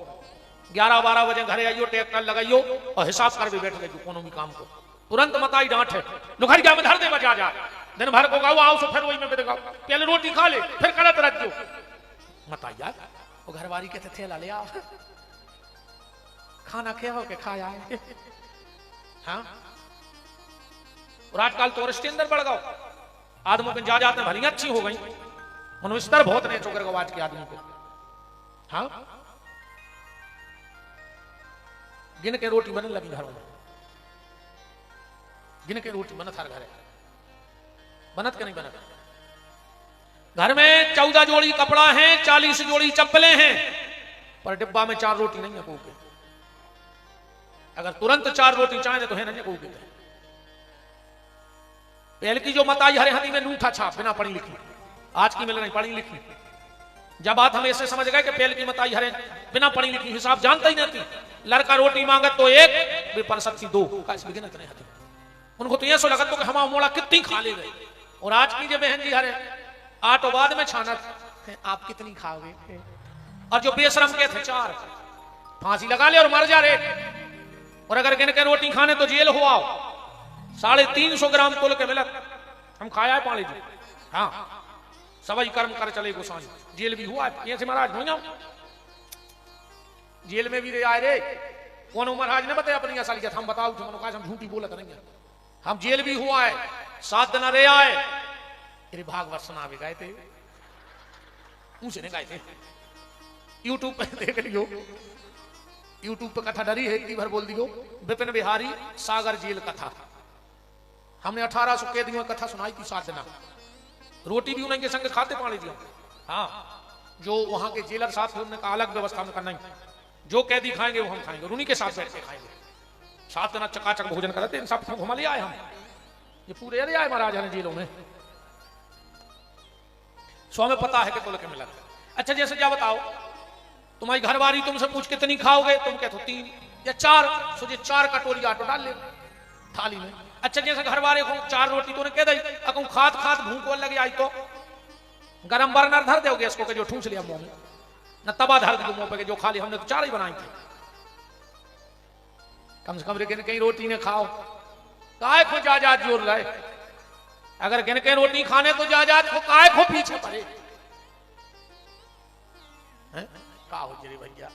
11-12 बजे घरे आइयो, ट्रैक्टर लगाइयो और हिसाब कर भी बैठ गए कोनो भी काम को। तुरंत मताई डांट है, लुखरिया में धर दे बजा जा, दिन भर को गाओ, आओ सो फिर वही में बिगाओ, पहले रोटी खा ले फिर करत रख दो। मताई यार वो घरवारी के थेला ले आओ, खाना खे हो के खाया है। हाँ और आजकल तो स्टैंडर्ड बढ़ गओ, आदमी पे जा जाते भली अच्छी हो गई, उन्होंने स्तर बहुत नहीं चोकर गो आज के आदमी को। हाँ गिन के रोटी बनने लगी घरों में, गिन के रोटी बनत हर घरे, बनत के नहीं बनत। घर में 14 जोड़ी कपड़ा है, 40 जोड़ी चप्पलें हैं, पर डिब्बा में 4 रोटी नहीं है कोई। अगर तुरंत 4 रोटी चाहे तो है नहीं कोई। पहले की जो मताई हरे हनी में नूठा छाप बिना पढ़ी लिखी, आज की मिल रही पढ़ी लिखी। जब बात हम ऐसे समझ गए कि पहले की मताई हरे बिना पढ़ी लिखी हिसाब जानता ही नहीं थी। लड़का रोटी मांगत तो 1 बेपरसत थी 2 उनको तो ये सो लगत तो कि हमारा मोड़ा कितनी खा ले गए। और आज की जो बहन जी हरे आटो बाद में छानत, आप कितनी खाओगे? और जो बेशरम के थे 4 फांसी लगा ले और मर जा रे। और अगर गिन के रोटी खाने तो जेल हुआ 350 ग्राम तोल के मिलत, हम खाया है पानी जी। हाँ सवाई कर्म कर चले गोसाई, जेल भी हुआ है से महाराज हो, जेल में भी रे आए रे। कौन महाराज ने बताया अपनी असलियत, हम बताओ हम झूठी बोलत नहीं है। हम जेल भी हुआ है, 7 दिन रे आए। तेरे भागवत सुना भी गए थे, ऊंचे ने गए थे, यूट्यूब पे देख लियो, यूट्यूब पे कथा डरी है, एक भर बोल दियो, विपिन बिहारी सागर जेल कथा। हमने 1800 कैदियों की कथा सुनाई थी 7 दिन, रोटी भी उनके संग खाते पानी दिया। हाँ, जो वहां के जेलर साहब थे उन्होंने कहा अलग व्यवस्था में करना, जो कैदी खाएंगे वो हम खाएंगे, उन्हीं के साथ बैठ के खाएंगे। 7 दिन चकाचक भोजन करते, इन सब घुमा ले आए हम, ये पूरे अरे आए महाराजा ने जेलों में, सो हमें पता है कि कुल के मिला। अच्छा जैसे क्या बताओ, तुम्हारी घरवारी तुमसे पूछ कितनी खाओगे, तुम कहते हो 3 या 4, सोचे 4 कटोरी आटो डाल ले थाली में। अच्छा जैसे घरवारे को 4 रोटी तो कह दी, अकू खात खात भूख लगे आई तो गरम बर्नर धर दो गैस को, जो ठूस लिया मुंह में, न तवा धर दो मुंह पे जो खा ली, हमने तो 4 ही बनाई थी। कम से कम लेकिन कहीं रोटी ने खाओ, काय को जाजात जोर रहे, अगर गिन के रोटी खाने तो जाजात को काय को पीछे पड़े का हो जरे भैया।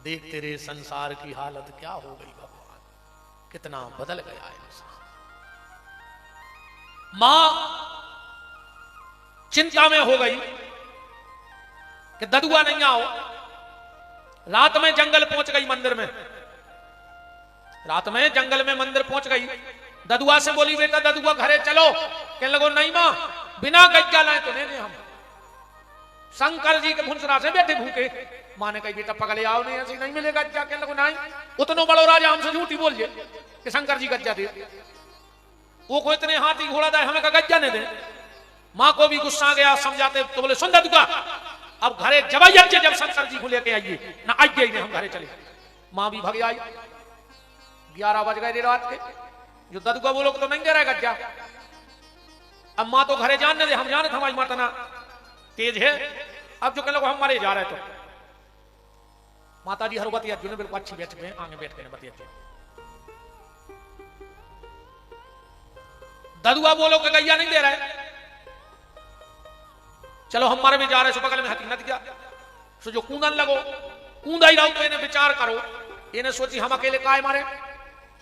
देख तेरे संसार की हालत क्या हो गई भगवान, कितना बदल गया है इंसान। मां चिंता में हो गई कि ददुआ नहीं आओ। रात में जंगल पहुंच गई, मंदिर में, रात में जंगल में मंदिर पहुंच गई। ददुआ से बोली बेटा ददुआ घरे चलो, कहने लगो नहीं मां बिना गज्जा लाए तो नहीं हम शंकर जी के भुंसरा से बैठे भूखे। मां ने कही बेटा पगले आओ, नहीं ऐसे नहीं मिलेगा गज्जा। कहने लगो नहीं, उतनो बड़ो राजा हमसे झूठी बोल जे कि शंकर जी गज्जा दे, वो को इतने हाथी घोड़ा दे हमें का गज्जा नहीं दे। मां को भी गुस्सा आ गया, समझाते तो बोले सुन ददुआ अब घरे जब जब शंकर जी को लेके आइए ना, आइए ही नहीं हम घरे चले। मां भी भग आई, 11 बज गए रात के, जो ददुआ बोलो तो नहीं दे रहा गज्जा। अब मां तो घरे जानने दे, हम जाने हमारी माता ना तेज है। अब जो कह लो हम मारे जा रहे तो माता जी हर बतिया जो बिल्कुल अच्छी बैठ गए, आगे बैठ गए बतिया। ददुआ बोलो कि गैया नहीं दे रहा है, चलो हम मारे भी जा रहे, बगल में हथी नद गया, सो जो कूदन लगो, कूदा ही रहो तो इन्हें विचार करो, इन्हें सोची हम अकेले काय मारे,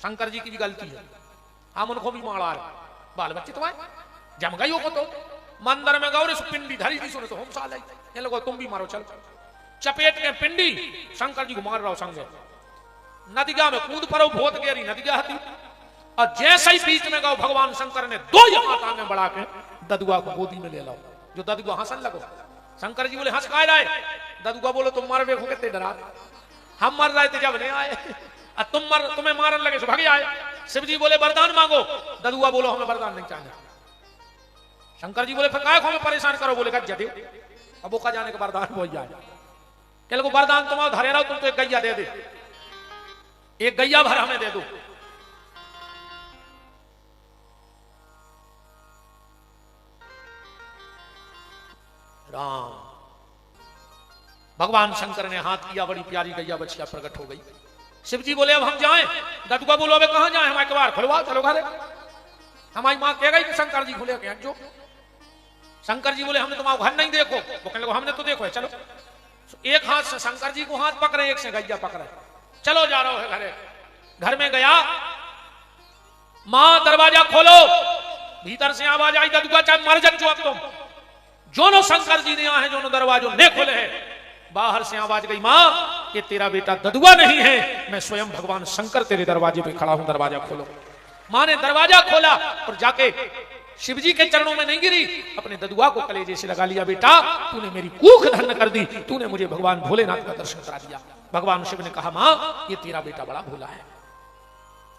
शंकर जी की भी गलती है, हम उनको भी मारा रहे, बाल बच्चे तुम्हारे जम गई हो तो मंदिर में गौरी पिंडी धरी थी, सुने तो हम साल ये लोगों तुम भी मारो, चलो चपेट के पिंडी शंकर जी को मार रहा संगे। नदिया में कूद पड़ो, बहुत गहरी नदिया थी, और जैसे ही बीच में गो भगवान शंकर ने 2 हाथ आगे बढ़ा के ददुआ को गोदी में ले लो। जो ददुआ हंसन लगो, शंकर जी बोले हंस काय रहे, ददुआ बोलो तुम मार देखो कितने डरा, हम मर रहे थे जब नहीं आए, तुम्हें मारने लगे भागे आए। शिव जी बोले वरदान मांगो, ददुआ बोलो हमें वरदान नहीं चाहिए। शंकर जी बोले फिर काय को हमें परेशान करो, बोले गज्जा दे, अब वो का जाने का वरदान हो जाए। कह लो वरदान तुम्हारा धरे रहो, तुम तो एक गैया दे दे, एक गैया भर हमें दे दो। राम भगवान शंकर ने हाथ किया, बड़ी प्यारी गैया बछिया प्रकट हो गई। शिव जी बोले अब हम जाएं, ददुआ बोलो अब कहां जाएं, हमारे कबार खुलवा चलो घरे। हमारी मां कह गई कि शंकर जी खुले के जो, शंकर जी बोले हमने तुम्हारा घर नहीं देखो, वो कहने लगे हमने तो देखो है, चलो। एक हाथ से शंकर जी को हाथ पकड़े, एक से गैया पकड़े, चलो जा रहा है घरे। घर में गया, मां दरवाजा खोलो, भीतर से आवाज आई ददुआ चाहे मर जा अब तुम, जोनो शंकर जी ने यहाँ है, जोनो दरवाजों ने खोले है। बाहर से आवाज गई मां ये तेरा बेटा ददुआ नहीं है, मैं स्वयं भगवान शंकर तेरे दरवाजे पे खड़ा हूं, दरवाजा खोलो। मां ने दरवाजा खोला और जाके शिवजी के चरणों में नहीं गिरी, अपने ददुआ को कलेजे से लगा लिया, बेटा तूने मेरी कूख धन्य कर दी, तूने मुझे भगवान भोलेनाथ का दर्शन करा दिया। भगवान शिव ने कहा मां ये तेरा बेटा बड़ा भोला है,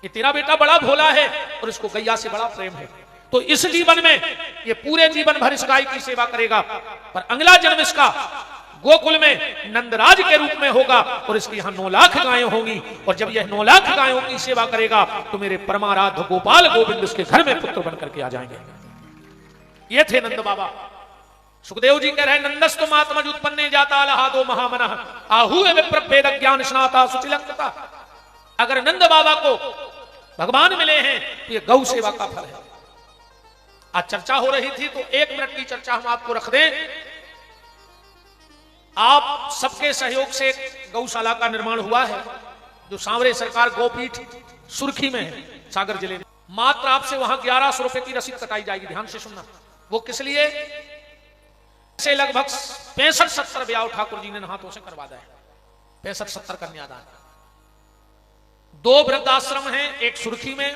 ये तेरा बेटा बड़ा भोला है और इसको गैया से बड़ा प्रेम है, तो इस जीवन में ये पूरे जीवन भर इस गाय की सेवा करेगा, पर अगला जन्म इसका गोकुल में नंदराज के रूप में होगा और इसकी यहाँ 9 लाख गायें होंगी, और जब यह 9 लाख गायों की सेवा करेगा तो मेरे परमाराध्य गोपाल गोविंद उसके घर में पुत्र बन करके आ जाएंगे। ये थे नंद बाबा। सुखदेव जी कह रहे नंदस्तु मातमज उत्पन्ने जाता लहादो महामनः आहूए विप्रभेद ज्ञान स्नाता सुचिलंकता। अगर नंद बाबा को भगवान मिले हैं तो ये गौ सेवा का फल है। आज चर्चा हो रही थी तो 1 मिनट की चर्चा हम आपको रख दें। आप सबके सहयोग से गौशाला का निर्माण हुआ है जो सांवरे सरकार गोपीठ सुर्खी में है, सागर जिले में। मात्र आपसे वहां 1100 रुपए की रसीद कटाई जाएगी, ध्यान से सुनना। वो किस लिए? से लगभग 65-70 ब्याह ठाकुर जी ने हाथों से करवा दिया है। 65-70 कन्यादान। 2 वृद्धाश्रम हैं, एक सुर्खी में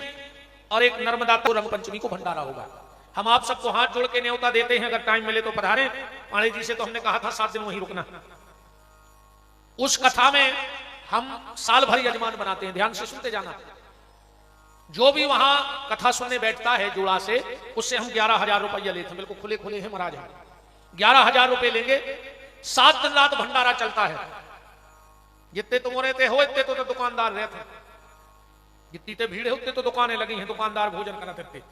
और एक नर्मदा तो रंग पंचमी को भंडारा होगा। हम आप सबको हाथ जोड़ के न्योता देते हैं, अगर टाइम मिले तो पधारें। पाणी जी से तो हमने कहा था 7 दिन वहीं रुकना। उस कथा में हम साल भर यजमान बनाते हैं, ध्यान से सुनते जाना। जो भी वहां कथा सुनने बैठता है जोड़ा से, उससे हम 11,000 रुपया लेते हैं। बिल्कुल खुले खुले हैं महाराज, 11,000 रुपए लेंगे। 7 दिन रात भंडारा चलता है। जितने तुम रहते हो इतने तो दुकानदार रहते हैं, जितनी तो भीड़ है उतने तो दुकानें लगी हैं, दुकानदार भोजन करते।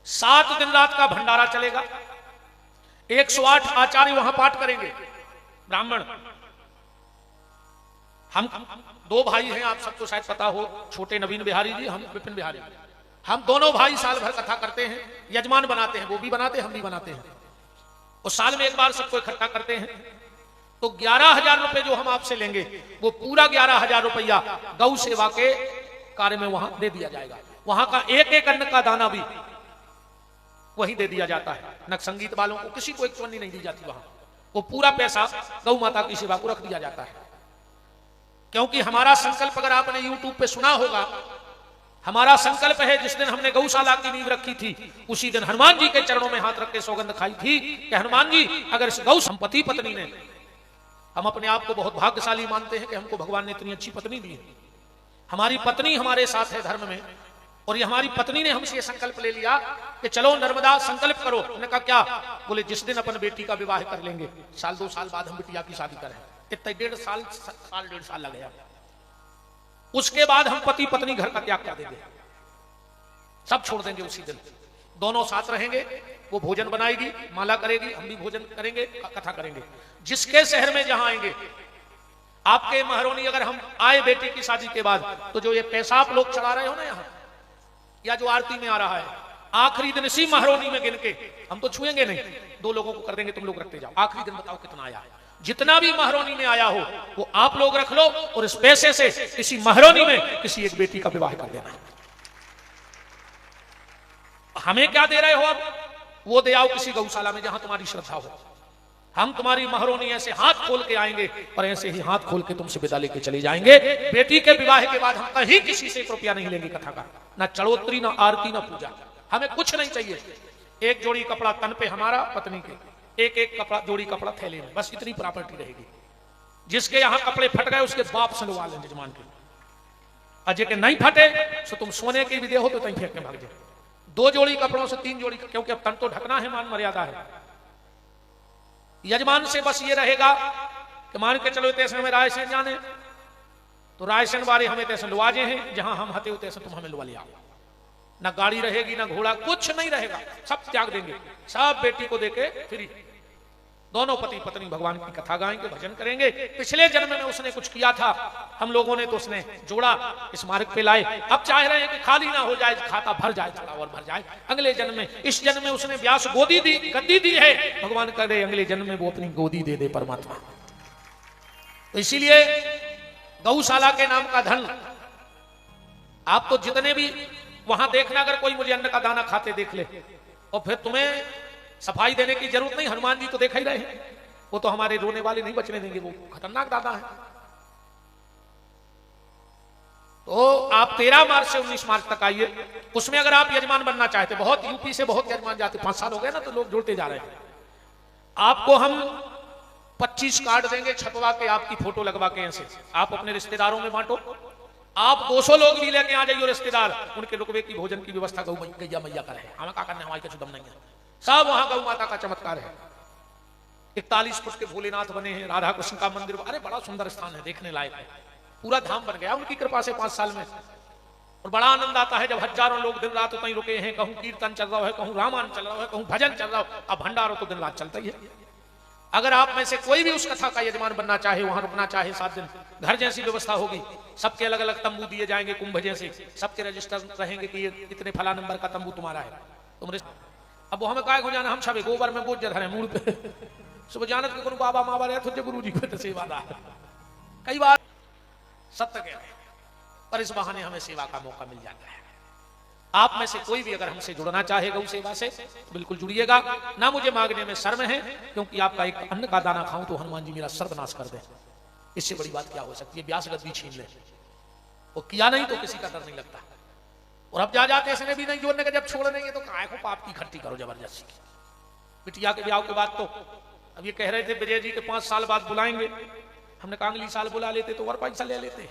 7 दिन रात का भंडारा चलेगा। 108 आचार्य वहां पाठ करेंगे, ब्राह्मण। हम 2 भाई हैं, आप सबको शायद पता हो, छोटे नवीन बिहारी जी, हम विपिन बिहारी। हम दोनों भाई साल भर कथा करते हैं, यजमान बनाते हैं। वो भी बनाते हैं, हम भी बनाते हैं। और साल में एक बार सबको इकट्ठा करते हैं। तो 11,000 रुपए जो हम आपसे लेंगे, वो पूरा 11,000 रुपया गौ सेवा के कार्य में वहां दे दिया जाएगा। वहां का एक एक अन्न का दाना भी वही दे दिया जाता है। न संगीत वालों को किसी को एक चवन्नी नहीं दी जाती वहां। वो पूरा पैसा गौ माता की सेवा को रख दिया जाता है। क्योंकि हमारा संकल्प, अगर आपने YouTube पे सुना होगा, हमारा संकल्प है, जिस दिन हमने गौशाला की नींव रखी थी, उसी दिन हनुमान जी के चरणों में हाथ रख के सौगंध खाई थी कि हनुमान जी, अगर इस गौ संपत्ति पत्नी ने, हम अपने आप को बहुत भाग्यशाली मानते हैं कि हमको भगवान ने इतनी अच्छी पत्नी दी है। हमारी पत्नी हमारे साथ है धर्म में, और ये हमारी पत्नी ने हमसे ये संकल्प ले लिया कि चलो नर्मदा संकल्प करो। उन्होंने कहा क्या? बोले जिस दिन अपन बेटी का विवाह कर लेंगे, 1-2 साल बाद हम बिटिया की शादी करें। इतना 1.5 साल लग गया। उसके बाद हम पति पत्नी घर का त्याग कर देंगे, सब छोड़ देंगे उसी दिन। दोनों साथ रहेंगे, वो भोजन बनाएगी, माला करेगी, हम भी भोजन करेंगे, कथा करेंगे। जिसके शहर में जहां आएंगे, आपके महारोनी अगर हम आए बेटी की शादी के बाद, तो जो ये पैसा आप लोग चढ़ा रहे हो ना यहाँ, या जो आरती में आ रहा है, आखिरी दिन इसी महारोनी में गिन के, हम तो छुएंगे नहीं, 2 लोगों को कर देंगे, तुम लोग रखते जाओ। आखिरी दिन बताओ कितना आया है। जितना भी महारोनी में आया हो वो आप लोग रख लो, और इस पैसे से इसी महारोनी में किसी एक बेटी का विवाह कर देना है। हमें क्या दे रहे हो? अब वो दे आओ किसी गौशाला में जहां तुम्हारी श्रद्धा हो। हम तुम्हारी महारोनी ऐसे हाथ खोल के आएंगे और ऐसे ही हाथ खोल के तुमसे विदा लेके चले जाएंगे। बेटी के विवाह के बाद हम कहीं किसी से 1 रुपया नहीं लेंगे कथा का, ना चढ़ोतरी, ना आरती, ना पूजा। हमें कुछ नहीं चाहिए। 1 जोड़ी कपड़ा तन पे हमारा, पत्नी के 1-1 कपड़ा, जोड़ी कपड़ा थैले में, बस इतनी प्रॉपर्टी रहेगी। जिसके यहाँ कपड़े फट गए उसके बाप से लुवा लें जजमान के। अजय के नहीं फटे तो तुम सोने के भी दे हो तो तहीं फेंक के भाग जाए। 2 जोड़ी कपड़ों से 3 जोड़ी, क्योंकि अब तन तो ढकना है, मान मर्यादा है। यजमान से बस ये रहेगा कि मान के चलो तैसे हमें रायसेन जाने, तो रायसेन वाले हमें तैसे लुआजे हैं, जहां हम हते हो तैसे तुम हमें लुआ लिया। ना गाड़ी रहेगी, ना घोड़ा, कुछ नहीं रहेगा, सब त्याग देंगे, सब बेटी को देके फ्री। दोनों पति पत्नी भगवान की कथा गाएंगे, भजन करेंगे। पिछले जन्म में उसने कुछ किया था, हम लोगों ने तो उसने जोड़ा, इस मार्ग पे लाए। अब चाह रहे हैं कि खाली ना हो जाए, खाता भर जाए, थोड़ा और भर जाए। अगले जन्म में, इस जन्म में उसने व्यास गोदी दी, गद्दी दी है, भगवान करे अगले जन्म में वो अपनी गोदी दे दे परमात्मा। तो इसीलिए गौशाला के नाम का धन, आप तो जितने भी वहां देखना, अगर कोई मुझे अन्न का दाना खाते देख ले, और फिर तुम्हें सफाई देने की जरूरत नहीं। हनुमान जी तो देखा ही रहे हैं, वो तो हमारे रोने वाले नहीं बचने देंगे, वो खतरनाक दादा है। तो आप 13 मार्च से 19 मार्च तक आइए। उसमें अगर आप यजमान बनना चाहते, बहुत यूपी से बहुत यजमान जाते, 5 साल हो गए ना, तो लोग जुड़ते जा रहे हैं। आपको हम 25 कार्ड देंगे छपवा के, आपकी फोटो लगवा के, ऐसे आप अपने रिश्तेदारों में बांटो। आप 200 लोग भी लेके आ जाइए रिश्तेदार, उनके रुकवे की भोजन की व्यवस्था गौ गैया मैया का है। हमें क्या करना, हमारी कुछ दम नहीं है, सब वहां गौ माता का चमत्कार है। 41 फुट के भोलेनाथ बने हैं, राधा कृष्ण का मंदिर, अरे बड़ा सुंदर स्थान है, देखने लायक है। पूरा धाम बन गया उनकी कृपा से 5 साल में। और बड़ा आनंद आता है जब हजारों लोग दिन रात उतनी रुके हैं, कहूं कीर्तन चल रहा है, कहूं रामायण चल रहा है, कहूं भजन चल रहा है। अब भंडारो तो दिन रात चलता ही है। अगर आप में से कोई भी उस कथा का यजमान बनना चाहे, वहां रुकना चाहे 7 दिन, घर जैसी व्यवस्था होगी, सबके अलग अलग तंबू दिए जाएंगे कुंभ जैसे, सबके रजिस्टर रहेंगे कि ये इतने फला नंबर का तंबू तुम्हारा है, तुम। अब वो हमें काय हो जाना, हम सब गोबर में बोझ जर है मूड पे सुबह जानत के बाबा माँ बारे तुझे गुरु जी को सेवा दा। कई बार सत्य कह रहे हैं, पर इस बहाने हमें सेवा का मौका मिल जाता है। आप में से कोई भी अगर हमसे जुड़ना चाहे गौ सेवा से, बिल्कुल जुड़िएगा। ना मुझे मांगने में शर्म है, क्योंकि आपका एक अन्न का दाना खाऊं तो हनुमान जी मेरा सर्वनाश कर दे। इससे बड़ी बात क्या हो सकती है? व्यास गद्दी छीन ले, वो किया नहीं तो किसी का डर नहीं लगता। और अब जा जाते इसने भी नहीं जोड़ने के, जब छोड़ देंगे तो काय को पाप की इकट्ठी करो जबरदस्ती। बिटिया के ब्याह के बाद तो अब ये कह रहे थे विजय जी के 5 साल बाद बुलाएंगे, हमने कहा अगली साल बुला लेते तो और पैसा ले लेते।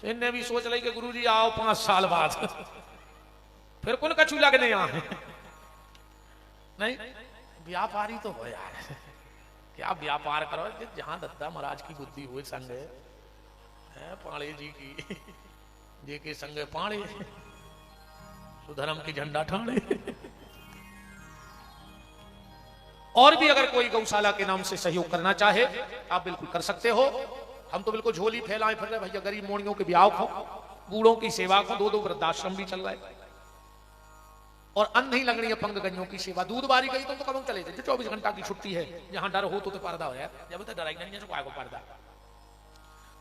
तो इनने भी सोच रही कि गुरु जी आओ 5 साल बाद फिर कौन कछू लगने यहाँ नहीं, व्यापारी तो हो यार, क्या व्यापार करो, जहां दत्ता महाराज की बुद्धि हुई संग है पाणे जी की जे के संग पाणे सुधर्म की झंडा ठाणे। और भी अगर कोई गौशाला के नाम से सहयोग करना चाहे आप बिल्कुल कर सकते हो। हम तो बिल्कुल झोली फैलाए फिर रहे भैया, गरीब मोड़ियों के ब्याह को, बूढ़ों की सेवा को, 2 वृद्धाश्रम भी चल रहा है, और अंधी लगनी है पंग गंजों की सेवा। दूध बारी गई तो कब चले थे, 24 घंटा की छुट्टी है, जहां डर हो तो पर्दा हो यार, जब तक डराई नहीं है को पर्दा।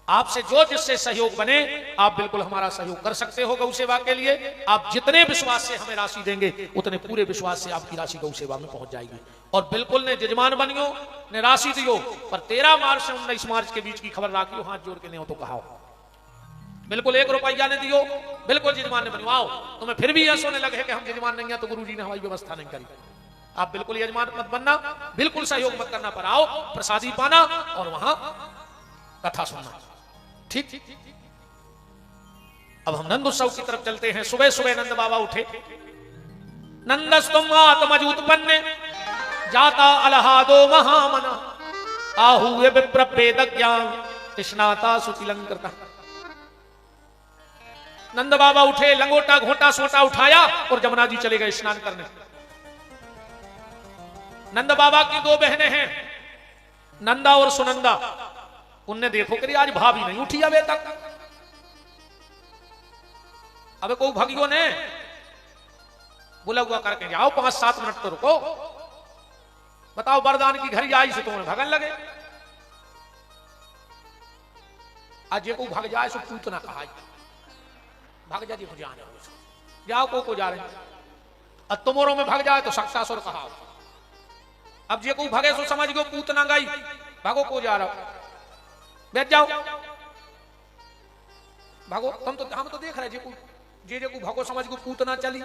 आपसे जो जिससे सहयोग बने आप बिल्कुल हमारा सहयोग कर सकते हो गौ सेवा के लिए। आप जितने विश्वास से हमें राशि देंगे उतने पूरे विश्वास से आपकी राशि गौ सेवा में पहुंच जाएगी। और बिल्कुल ने जजमान बनियो ने राशि दियो, पर 13 मार्च से 19 मार्च के बीच की खबर राखियो, हाथ जोड़ के नहीं हो तो कहा। बिल्कुल 1 रुपया ने दियो, बिल्कुल यजमान ने बनवाओ। तुम्हें फिर भी यह सोने लगे कि हम यजमान नहीं है तो गुरु जी ने हमारी व्यवस्था नहीं करी, आप बिल्कुल यजमान मत बनना, बिल्कुल सहयोग मत करना, पर आओ प्रसादी पाना और वहां कथा सुनना। ठीक। अब हम नंद उत्सव की तरफ चलते हैं। सुबह सुबह नंद बाबा उठे। नंदस्तुम आत्मज उत्पन्न जाता अलहादो महामना आहूय विप्रभेदज्ञान कृष्णाता सुतिलंकृता। नंद बाबा उठे, लंगोटा घोटा सोटा उठाया और जमुना जी चले गए स्नान करने। नंद बाबा की 2 बहनें हैं, नंदा और सुनंदा। उनने देखो कि आज भाभी नहीं उठी अबे तक। अबे को भगियो ने बुला हुआ करके जाओ, 5-7 मिनट तो रुको, बताओ वरदान की घड़ी आई से तुम्हें भगन लगे। आज ये को भग जाए सो पूतना कहा भाग जा जी को जाने जाओ को जा रहे, अब तुमोरों में भग जाए तो सक्सासुर कहा। अब जे को भगे सो समझ गयो पूतना गई, भागो को जा रहा, बैठ जाओ भागो। हम तो देख रहे जे को भागो समझ को पूतना चली,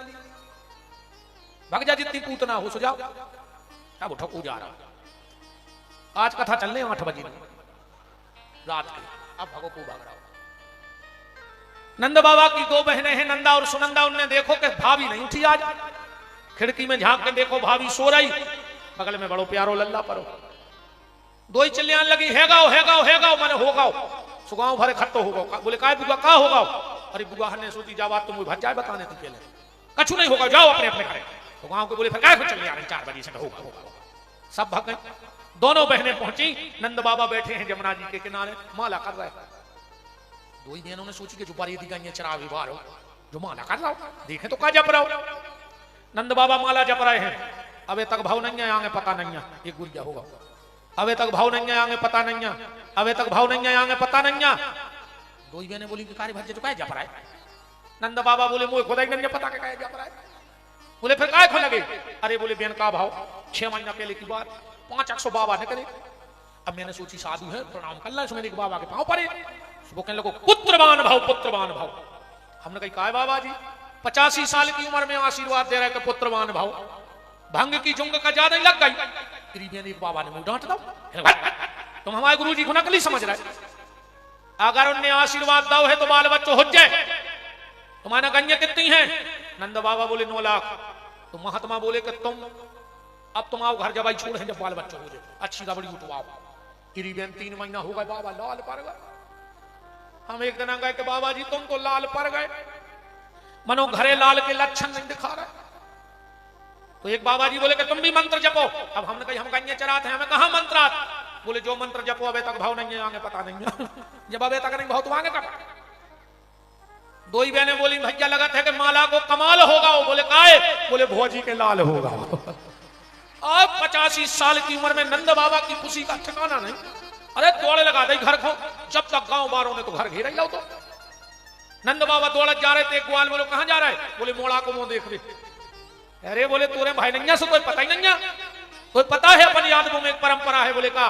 भाग जा जितनी पूतना हो सो जाओ। अब उठो को जा रहा, आज कथा चलने 8 बजे रात की, अब भागो को भाग रहा। नंद बाबा की 2 बहनें हैं, नंदा और सुनंदा। उनने देखो कि भाभी नहीं उठी आज। खिड़की में झांक के देखो भाभी सो रही, बगल में बड़ो प्यारो लल्ला परो। 2 ही चिल्लियां लगी, है गाओ माने हो गाओ, सुगाओ भरे खट्टो हो गाओ। बोले काय बुआ का होगा? अरे बुआ हने सोची जा बात तुम भज जाए बताने थी पहले, कछु नहीं होगा, जाओ अपने अपने घरे। तो गांव के बोले फिर काय चल रहे 4 बजे से होगा। सब भग गए। दोनों बहनें पहुंची, नंद बाबा बैठे हैं जमुना जी के किनारे, माला कर रहे। 2 ही बहनों ने सोची कि जुपारी दिखाइए चरा विवार हो, जो माला कर रहा हो, देखे तो का जप रहा हो। नंद बाबा माला जप रहे हैं। अबे तक भाव नहीं है, आगे पता नहीं है ये गुरिया होगा। अबे तक भाव नहीं है, आगे पता नहीं है, अबे तक भाव नहीं है, आगे पता नहीं है। 2 ही बहनें बोली कि कार्य भज्जे तो काय जप रहा है। नंद बाबा बोले मुझे खुदा ही नहीं पता क्या जप रहा है। बोले फिर काय खो लगे? अरे बोले बेन का भाव 6 महीना पहले की बात, 500 बाबा ने करे। अब मैंने सोची साधु है प्रणाम कर ला, मैंने बाबा के पांव पड़े। वो कहने लगो पुत्रवान भाव। हमने कही काय बाबा जी 85 साल की उम्र में आशीर्वाद दे रहे पुत्रवान भाव, भंग की जुंग का ज्यादा ही लग गई। गरीबी बाबा ने मुंह डांट दो, तुम हमारे गुरु जी को नकली समझ रहे। अगर उनने आशीर्वाद दो है तो बाल बच्चों हो जाए। तुम्हारा गंजे कितनी है? नंद बाबा बोले 9 लाख। तो महात्मा बोले कि अब तुम आओ घर जब छोड़ है, जब बाल बच्चों हो जाए अच्छी गबड़ी उठवाओ। करीबन 3 महीना हो गए, बाबा लाल पड़ गए। हम एक दिन गए कि बाबा जी तुम तो लाल पड़ गए, मनो घरे लाल के लक्षण नहीं दिखा रहे। तो एक बाबा जी बोले कि तुम भी मंत्र जपो। अब हमने कही हम गंजे चराते हैं, हमें कहा मंत्रात। बोले जो मंत्र जपो अबे तक भाव नहीं है, आगे पता नहीं है। जब अबे तक नहीं भाव तो आगे कब? 2 ही बहनें बोली भैया लगा था कि माला को कमाल होगा। वो बोले काहे? बोले भोजी के लाल होगा। अब 85 साल की उम्र में नंद बाबा की खुशी का ठिकाना नहीं। अरे दौड़ लगा दे घर को, जब तक गांव बारों ने तो घर घेरा जाओ। तो नंद बाबा दौड़त जा रहे थे, ग्वाल बोलो कहां जा रहा है? बोले मोड़ा को मुंह देख रहे। अरे बोले तोरे भाई नैया से कोई पता ही नहीं है, कोई पता है अपन याद में एक परंपरा है। बोले का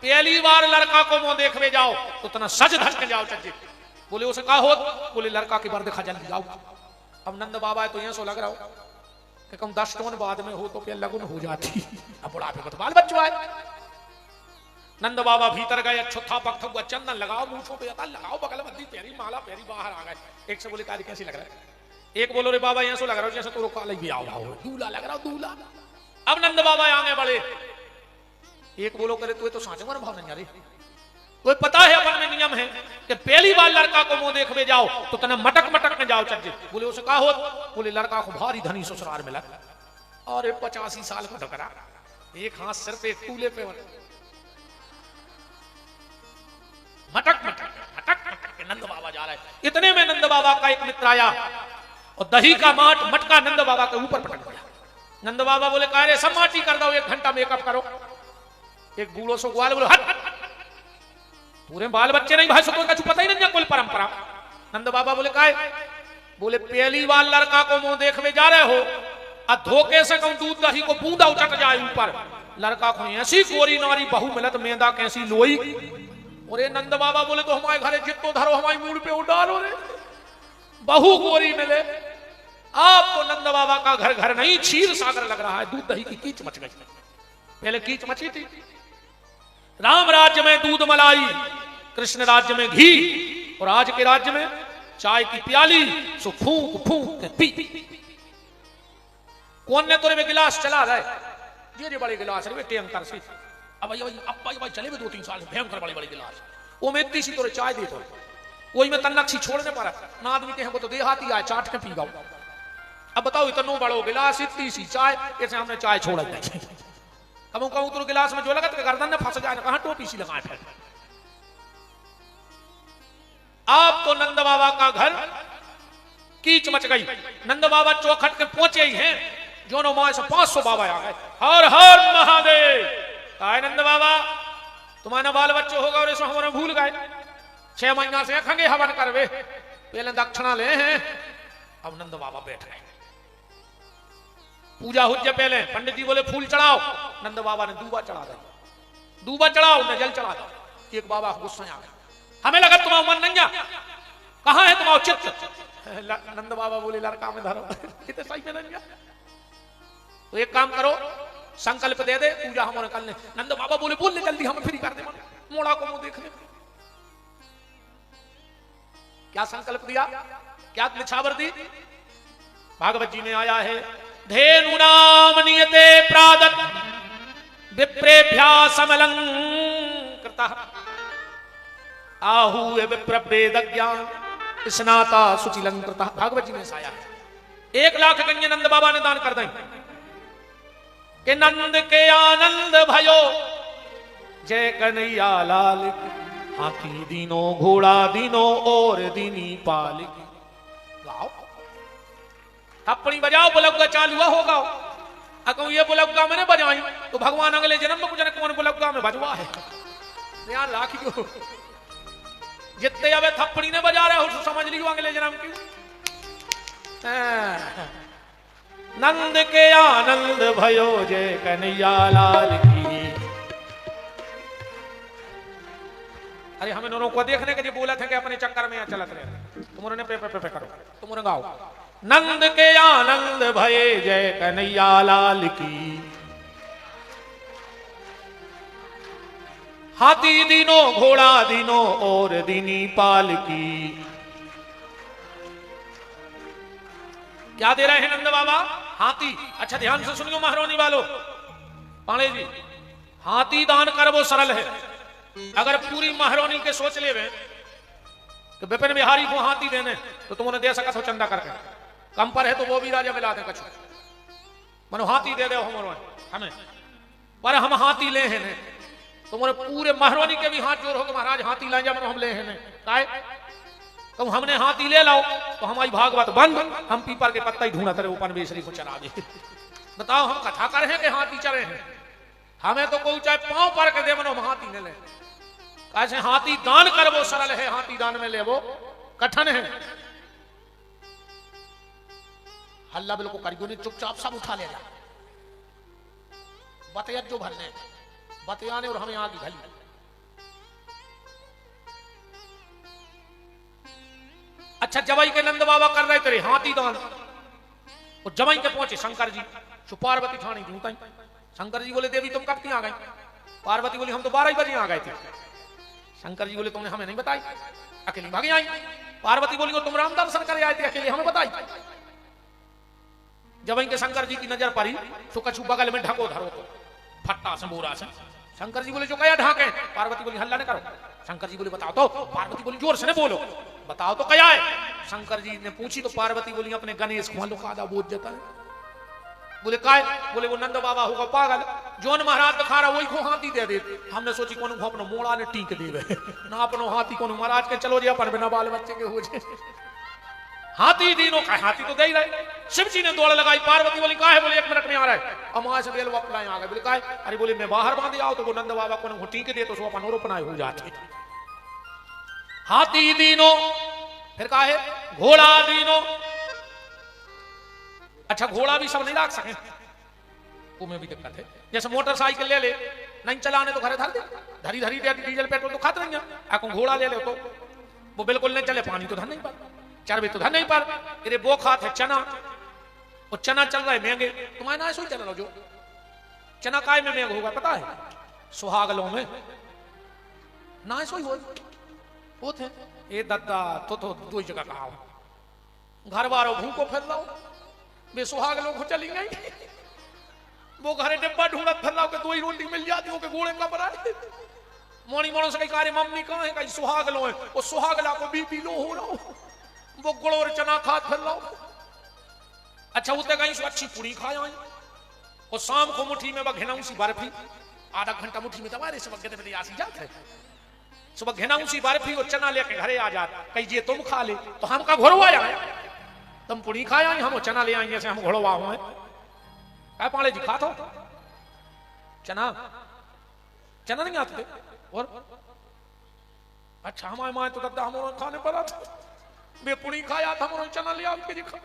पहली बार लड़का को मुंह देखने जाओ तो इतना सज धज के जाओ चचे। बोले उसे कहा हो? बोले लड़का की बार देखा जल्दी जाओ। अब नंद बाबा तो यहाँ सो लग रहा हो कि कम 10 टोन बाद में हो तो फिर लगुन हो जाती। अब बुढ़ापे को तो बाल बच्चों आए। नंद बाबा भीतर गए, छुट्ठा पक्था हुआ, चंदन लगाओ, मूछों पे अता लगाओ, बगल बंदी प्यारी माला प्यारी, बाहर आ गए। एक से बोले कार्य कैसी लग रहा है? एक बोलो रे बाबा यहाँ सो लग रहा हो जैसे तो काले भी आओ आओ, दूल्हा लग रहा हो दूल्हा। अब नंद बाबा आगे बढ़े। एक बोलो करे तो सांचे मन भाव नहीं आ रही। तो पता है अपन में नियम है कि पहली बार लड़का को मुंह देखवे जाओ तो तना मटक मटक में जाओ चर्चे। बोले उसे कहा हो? बोले लड़का को भारी धनी ससुराल मिला और 85 साल का ढकरा, एक हाथ सिर पे एक टूले पे, मटक मटक मटक मटक के नंद बाबा जा रहे। इतने में नंद बाबा का एक मित्र आया और दही का मटका नंद बाबा के ऊपर पटक दिया। नंद बाबा बोले कह रहे सब माटी कर दो, 1 घंटा मेकअप करो। एक बूढ़ो सो ग्वाल बोले हट, पूरे बाल बच्चे नहीं भाई सो का पता ही नहीं कोई परंपरा। नंद बाबा बोले काय? बोले पहली बार लड़का को मुंह देखवे जा रहे हो और धोखे से कहूं दूध दही को बूंदा उचट जाए ऊपर, लड़का को ऐसी गोरी नारी बहू मिलत मेंदा कैसी लोई। और नंद बाबा बोले तो हमारे घरे जितो धरो हमारी मूड पे उडालो रे, बहू गोरी मिले। आप तो नंद बाबा का घर घर नहीं क्षीर सागर लग रहा है, दूध दही की कीच मच गई। पहले कीच मची थी। राम राज्य में दूध मलाई, कृष्ण राज्य में घी, और आज के राज्य में चाय की प्याली सो फूंक फूंक के पी। कौन ने तोरे में गिलास चला रहे? ये बड़े गिलास रे टैंकर से। अब भाई चले भी 2-3 साल भयंकर बड़े बड़े गिलास, वो में इतनी सी तोरे चाय दे तो वही में तन्नक सी छोड़ने पर ना आदमी के हमको तो देहाती आए चाट के पी गाओ। अब बताओ इतना बड़ो गिलास इतनी सी चाय, ऐसे हमने चाय छोड़ दी। अब कहूं तो गिलास में जो लगा तो गर्दन में फंस जाए, कहां टोपी सी लगाए फिर। आप तो नंद बाबा का घर कीच मच गई। नंद बाबा चौखट के पहुंचे ही हैं, जोनो माए से 500 बाबा आ गए। हर हर महादेव। काय नंद बाबा तुम्हारा बाल बच्चे होगा और इसमें हमारे भूल गए, 6 महीना से खंगे हवन करवे, पहले दक्षिणा ले हैं। अब नंद बाबा बैठ गए, पूजा हो जाए। पहले पंडित जी बोले फूल चढ़ाओ, नंद बाबा ने दूबा चढ़ा दिया। दूबा चढ़ाओ न जल चढ़ा दो। एक बाबा गुस्सा आ गया, हमें लगा तुम्हारा मन नहीं, कहां है तुम्हारा चित्त? नंद बाबा बोले लड़का में धरो, कितने सही में नहीं। तो एक काम करो, संकल्प दे दे, पूजा हमारे कल ने। नंद बाबा बोले बोल ले जल्दी, हम फ्री कर दे मोड़ा को मुंह देखने। क्या संकल्प दिया, क्या निछावर दी? भागवत जी में आया है, धेनु नाम नियते प्रादत विप्रेभ्या समलंकृता आहु विप्र वेद ज्ञान स्नाता सुचिलंकृता। भागवत जी में आया है। 1 लाख गंजे नंद बाबा ने दान कर दें कि नंद के आनंद भयो जय कन्हैया लाल की, हाथी दीनो घोड़ा दीनो और दीनी पाल की। गाओ थप्पड़ी बजाओ, बुलगुआ चालू होगा। अको ये बुलगुआ मैंने बजाई तो भगवान अगले जन्म में कुछ न कौन बुलगुआ में बजवा है यार लाख क्यों। जितने अब थप्पड़ी ने बजा रहे हो तो समझ लियो अगले जन्म की। नंद के आनंद भयो जय कन्हैया लाल की। अरे हम दोनों को देखने के लिए बोला था कि अपने चक्कर में चलत रहे, तुम ने पे करो, तुम गाओ। नंद के आनंद भये जय कन्हैया लाल की, हाथी दीनो घोड़ा दीनो और दीनी पाल की। क्या दे रहे हैं नंद बाबा? हाथी। अच्छा ध्यान से सुनियो महारानी वालों, पाणे जी, हाथी दान कर वो सरल है। अगर पूरी महारानी के सोच ले तो विपिन बिहारी को हाथी देने तो तुमने दे सका तो चंदा करके, कम पर है तो वो भी राजा मिला दे कछु, मनो हाथी दे दे हमें, पर हम हाथी ले हैं ने तुम्हारे पूरे महारानी के भी हाथ जोड़ हो कि महाराज हाथी ला जा, मनो हम ले हैं काय तो हमने हाथी ले लाओ तो हमारी भागवत बंद, हम पीपर के पत्ता ही ढूंढते रहे ऊपर बेसरी को चला दे। बताओ हम कथा कर हैं कि हाथी चले हैं? हमें तो कोई चाहे पांव पर के दे मनो हम हाथी ले ले। कैसे हाथी दान कर वो सरल है, हाथी दान में ले वो कठिन है। हल्ला बिल्कुल कारीगो ने चुपचाप सब उठा ले जा, बतिया जो भरने बतियाने और हमें आगे घली। अच्छा जवाई के नंद बाबा कर रहे तेरे हाथी दान, और जवाई के पहुंचे शंकर जी, जो पार्वती ठाणी थी उताई। शंकर जी बोले देवी तुम कब की आ गई? पार्वती बोली हम तो 12 बजे आ गए थे। शंकर जी बोले तुमने हमें नहीं बताई, अकेली भागी आई। पार्वती बोली तुम राम दर्शन कर आए थे, अकेले हमें बताई। जब इनके शंकर जी की नजर पड़ी तो कछु बगल में ढको धरो तो फट्टा से बोरा से। शंकर जी बोले जो कया ढाके? पार्वती बोली हल्ला न करो। शंकर जी बोले बताओ तो। पार्वती बोली जोर से न बोलो, बताओ तो कया है? शंकर जी ने पूछी तो पार्वती बोली अपने गणेश को लुकादा बोझ जाता है। बोले काय? बोले वो नंद बाबा होगा पागल, जोन महाराज दिखा रहा वही को हाथी दे दे। हमने सोची कोनो को अपनो मोड़ा ने टीक देवे ना अपनो हाथी कोनो महाराज के चलो जी अपन बिना बाल बच्चे के हो जाए। हाथी दीनों का हाथी तो दे ही रहे। शिव जी ने दौड़ लगाई। पार्वती बोली का है? बोले 1 मिनट में आ रहा है। अमाय से बेल अपनाए आ गए। बोले का है? अरे बोले मैं बाहर बांधे आओ तो वो नंद बाबा को टीक दे तो सो अपन और अपनाए हो जाते। हाथी दीनों, फिर का है घोड़ा दीनों। अच्छा घोड़ा भी सब नहीं लाग सके, वो में भी दिक्कत है। जैसे मोटरसाइकिल ले ले, नहीं चलाने तो घरे धर दे, धरी धरी दे डीजल पेट्रोल तो खाते नहीं। आपको घोड़ा ले ले तो वो बिल्कुल नहीं चले, पानी तो धर नहीं पर, चरबी तो धर नहीं पर। अरे वो खाते चना, वो चना चल रहा है महंगे। तुम्हारे ना ऐसा ही चल रहा जो चना काय में महंगा होगा पता है? सुहागलों में ना ऐसा ही हो थे। ए दद्दा तो दो जगह कहा घर बारो भूखो फिर लो वे सुहाग लोग को चली गई। वो घरे डिब्बा ढूंढत फिर रहा दो ही रोटी मिल जाती हो के घोड़े का बना मोनी मोनो से कही मम्मी कहाँ है? कहीं सुहाग लो है। वो सुहागला को बीपी लो हो रहा हो, वो गुड़ और चना खात फिर रहा। अच्छा उतने कहीं से अच्छी पूरी खाए आई, और शाम को मुट्ठी में वह घिनाऊ सी बर्फी, आधा घंटा मुट्ठी में दबा रहे सब गए आसी जाते है। सुबह घिनाऊ सी बर्फी और चना लेके घरे आ जाता। कहीं ये तुम खा ले तो हम का घोड़वा आए, तुम पूरी खाया हम चना ले आएंगे से हम घोड़वा हुए। क्या पाले जी खा तो चना चना नहीं आते और अच्छा हमारे माए तो दद्दा हमारे खाने पर आता वे पुणी खाया था हमारे चना ले आके जी खा।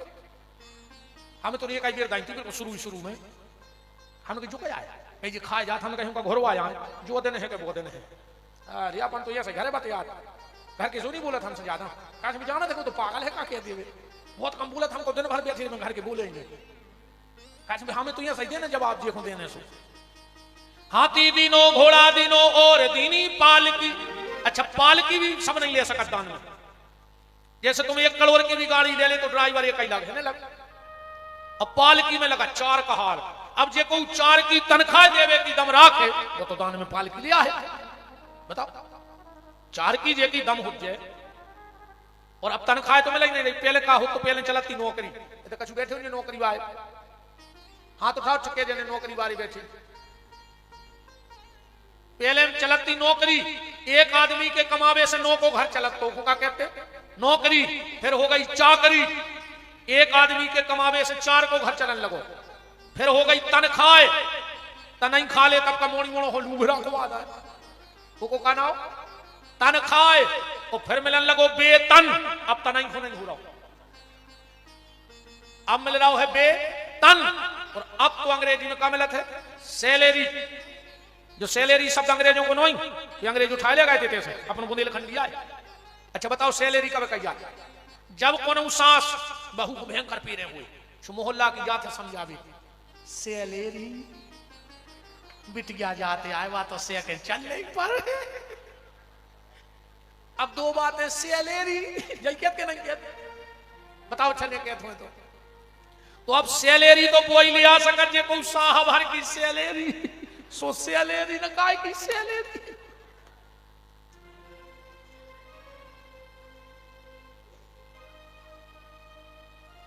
हमें तो ये कई बेर दाई थी शुरू में हम जो क्या आया कहीं जी खाए जाता हम कहीं का घोड़वा आया जो दिन है वो दिन है। अरे अपन तो ऐसे घरे बात याद घर के जो नहीं बोला था हमसे ज्यादा काश भी जाना देखो तो पागल है का कह दिए बहुत कम बोला था हमको दिन भर बैठे में घर के बोलेंगे काश भी हमें तो यहाँ सही देना जवाब देखो देने से। हाथी दीनो घोड़ा दीनो और दीनी पालकी। अच्छा पालकी भी सब नहीं ले सकता दान में। जैसे तुम 1 करोड़ की भी गाड़ी ले ले तो ड्राइवर एक ही लगे लगा, अब पालकी में लगा 4 का हार। अब जे को 4 की तनख्वाह देवे की दम राखे वो तो दान में पालकी लिया है। बताओ 4 की जे की दम हो जाए और अब तनख्वाह तो मिले नहीं। पहले का हो तो पहले चलती नौकरी तो कछु बैठे हुए नौकरी वाले हाथ उठाओ चुके जने नौकरी वाली बैठी। पहले चलती नौकरी 1 आदमी के कमावे से 9 को घर चलत तो क्या कहते नौकरी। फिर हो गई चाकरी 1 आदमी के कमावे से 4 को घर चलन लगो। फिर हो गई तनख्वाह तनई खा ले तब का मोड़ी मोड़ो हो लूभरा को आदा को का नाव तनख्वाह और फिर मिलन लगो वेतन। अब तनई को नहीं हो रहा अब मिल रहा है वेतन। और अब तो अंग्रेजी में क्या मिलत है सैलरी। जो सैलरी शब्द अंग्रेजों को नहीं ये अंग्रेज उठा ले गए थे अपन बुंदेलखंड लिया है। अच्छा बताओ सैलरी कब कही जाती जब कोनो सास बहू को भयंकर पी रहे हुए सो मोहल्ला की जात समझावे सैलरी बिटिया जाते आए बात तो से चल नहीं पर अब 2 बातें सैलरी जल कहते नहीं कहते बताओ चले कहते हो तो अब सैलरी तो कोई ले आ सकत जे कोई साहब हर की सैलरी सो सैलरी न काय की सैलरी।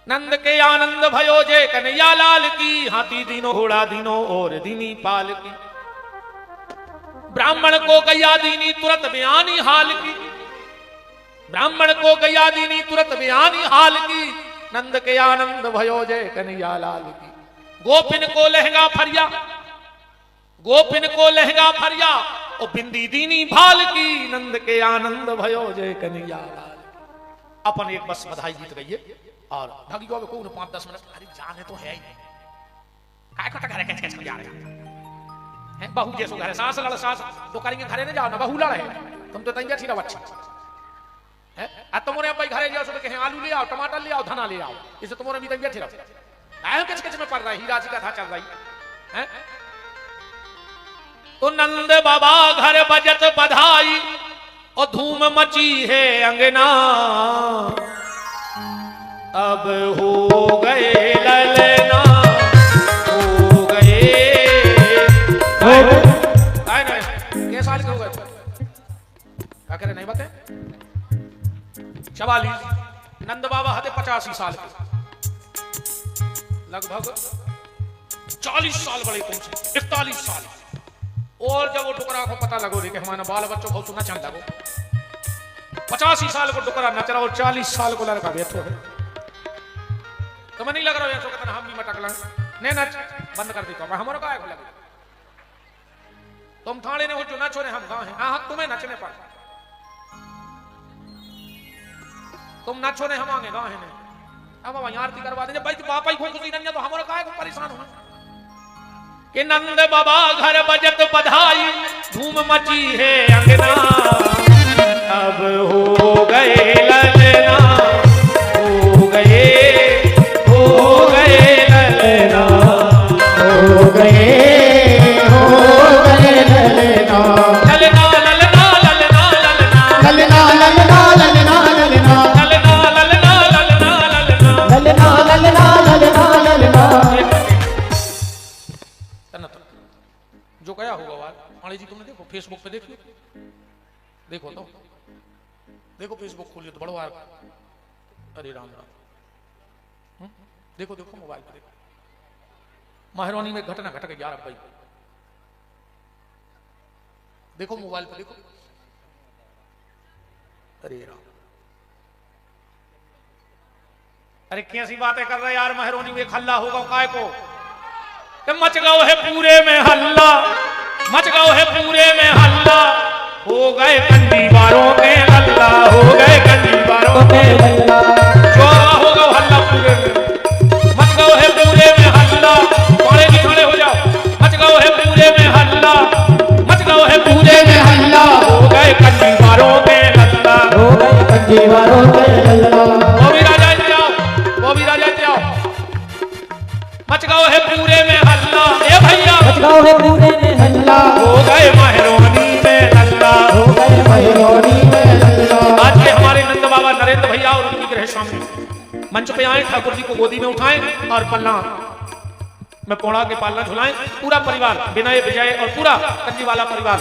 नंद के आनंद भयो जे कन्हैया लाल की। हाथी दीनो घोड़ा दीनो और दीनी पाल की। ब्राह्मण को गैया दीनी तुरंत बयानी हाल की। ब्राह्मण को गैया दीनी तुरंत बयानी हाल की। नंद के आनंद भयो जय कन्हैया लाल की। गोपिन को लहंगा फरिया गोपिन को लहंगा फरिया और बिंदी दीनी भाल की। नंद के आनंद भयो जय कन्हैया लाल। अपन एक बस बधाई गीत गई और भागी को 5-10 मिनट अरे जाने तो है ही काय को घर कैसे कैसे जा रहे हैं बहू जैसो घर सास लड़ सास तो करेंगे घरे नहीं जाओ ना बहू लड़े तुम तो तंगे ठीक है बच्चा है आज तुम्हारे अब भाई घरे जाओ सुबह कहें आलू ले आओ, टमाटर ले आओ, धना ले आओ, इसे तुम्हारे अभी तक बैठे रहो। आयो किच किच में पड़ रहा है, हीरा जी का था चल रही है। तो नंद बाबा घर बजत बधाई और धूम मची है अंगना, अब हो गए ललना, हो गए क्या साल के हो गए? क्या कह रहे नहीं बते? 44। नंद बाबा हते 85 साल के, लगभग 40 साल बड़े तुमसे, 41 साल। और जब वो टुकड़ा को पता लगो रे कि हमारा बाल बच्चों बहुत सुना चल लगो, 85 साल को टुकड़ा नच रहा और 40 साल को लड़का बैठो है। तुम्हें नहीं लग रहा है हम भी मटक लें? नहीं नच बंद कर दी तो हमारा का लगे। तुम थाने ने हो जो नचो ने हम गाँव हैं, हाँ तुम्हें नचने पर, तुम नचो ने हम आगे गाँव हैं। अब वहीं आरती करवा देंगे भाई, बापा ही खुशी नहीं तो हमारा का परेशान हो कि नंद बाबा घर बजत बधाई धूम मची है अंगना, अब हो गए ललना, हो गए ललना, हो गए ललना, ललना ललना ललना ललना, ललना ललना ललना ललना, ललना ललना ललना ललना, ललना ललना ललना। जो कया होगा वाल माली जी, तुमने देखो फेसबुक पे देखो, देखो तो देखो फेसबुक खोलिए तो बड़ो वार, अरे राम राम, देखो देखो मोबाइल पे देखो, महारानी में घटना घट गई यार भाई, देखो मोबाइल पे देखो, अरे राम, अरे कैसी बातें कर रहे यार, महारानी में हल्ला होगा काय को, मच गओ है पूरे में हल्ला, मच गओ है पूरे में हल्ला, हो गए कंडीवारों के हल्ला, हो गए कंडीवारों के हल्ला, जो होगा हल्ला पूरे में, मच गओ है पूरे में हल्ला, खड़े भी खड़े हो जाओ, मच गओ है पूरे में हल्ला, मच गओ है पूरे में हल्ला, हो गए कंडीवारों के हल्ला, हो गए कंडीवारों के हल्ला। वो भी राजा जाओ, वो भी राजा जाओ, मच गओ है पूरे में हल्ला, ए भैया मच गओ है पूरे में हल्ला, हो गए महारानी में हल्ला, हो गए महारानी में हल्ला। आज के हमारे नंद बाबा नरेंद्र भैया और उनकी ग्रह स्वामी मंच पे आए, ठाकुर जी को गोदी में उठाएं और पन्ना में पोड़ा के पालना झुलाएं, पूरा परिवार विनय विजय और पूरा कंजी वाला परिवार,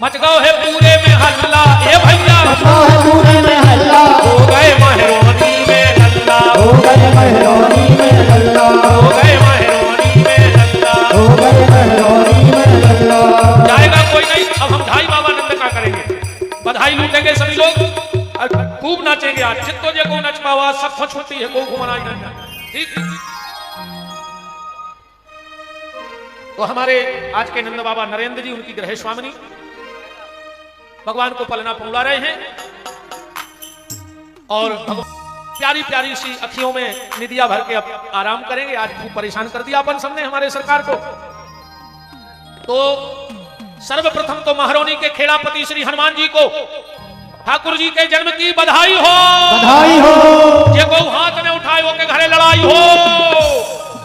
मच गओ है पूरे में हल्ला, ए भैया मच गओ है पूरे में हल्ला, हो गए महारानी में हल्ला, हो गए महारानी में हल्ला, हो गए महारानी में हल्ला, हो गए महारानी में हल्ला। जाएगा कोई नहीं, अब हम ढाई बाबा नंद का करेंगे, बधाई लूटेंगे सभी लोग, खूब नाचेंगे आज, जितो जे को नच पावा सब छुट्टी है, को घुमाना ही नहीं, ठीक। तो हमारे आज के नंद बाबा नरेंद्र जी, उनकी ग्रह स्वामिनी भगवान को पलना पहुंचा रहे हैं और प्यारी प्यारी सी अखियों में निदिया भर के अब आराम करेंगे। आज खूब परेशान कर दिया अपन सबने हमारे सरकार को। तो सर्वप्रथम तो महारानी के खेड़ापति श्री हनुमान जी को ठाकुर जी के जन्म की बधाई हो, बधाई हो। जे को हाथ ने उठाए वो के घरे लड़ाई हो,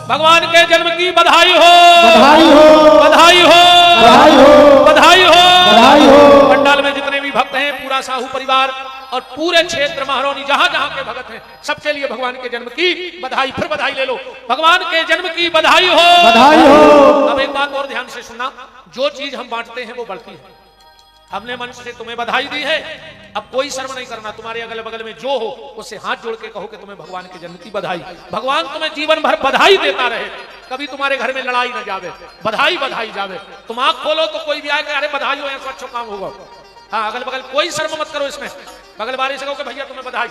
भगवान के जन्म की बधाई हो, बधाई हो, बधाई हो, बधाई हो, बधाई हो, बधाई हो। पंडाल में जितने भी भक्त हैं, पूरा साहू परिवार और पूरे क्षेत्र महारानी जहां जहां के भक्त हैं, सबके लिए भगवान के जन्म की बधाई। फिर बधाई ले लो, भगवान के जन्म की बधाई हो, बधाई हो। अब एक बात और ध्यान से सुनना, जो चीज हम बांटते हैं वो बढ़ती है। हमने मंच से तुम्हें बधाई दी है, अब कोई शर्म नहीं करना, तुम्हारे अगल बगल में जो हो उससे हाथ जोड़ के कहो कि तुम्हें भगवान के जन्म की बधाई। भगवान तुम्हें जीवन भर बधाई देता रहे, कभी तुम्हारे घर में लड़ाई न जावे, बधाई बधाई जावे। तुम आंख खोलो तो कोई भी आए अरे बधाई हो, ऐसा अच्छा काम होगा। हाँ, अगल बगल कोई शर्म मत करो इसमें, बगल वाले से कहो कि भैया तुम्हें बधाई।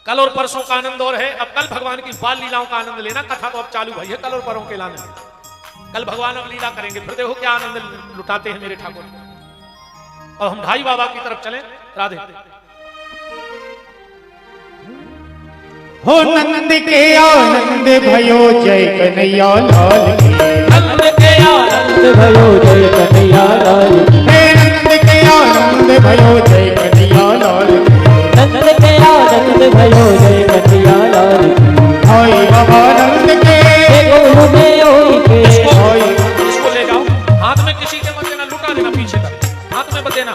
कल और परसों का आनंद और है, अब कल भगवान की बाल लीलाओं का आनंद लेना। कथा तो अब चालू भई है कल और परों के लाने, कल भगवान अब लीला करेंगे, फिर देखो क्या आनंद लुटाते हैं मेरे ठाकुर। और हम ढाई बाबा की तरफ चलें। राधे। हो नंद के आनंद भयो, जय कन्हैया लाल की। नंद के आनंद आनंद भयो जय कन्हैया लाल की। हे नंद के आनंद भयो जय कन्हैया लाल की। नंद के आनंद भयो जय कन्हैया लाल की। आई बाबा नंद के गोलू में होई के इसको ले जाओ, हाथ में किसी के मत देना, लुटा देना पीछे तक, हाथ में मत देना।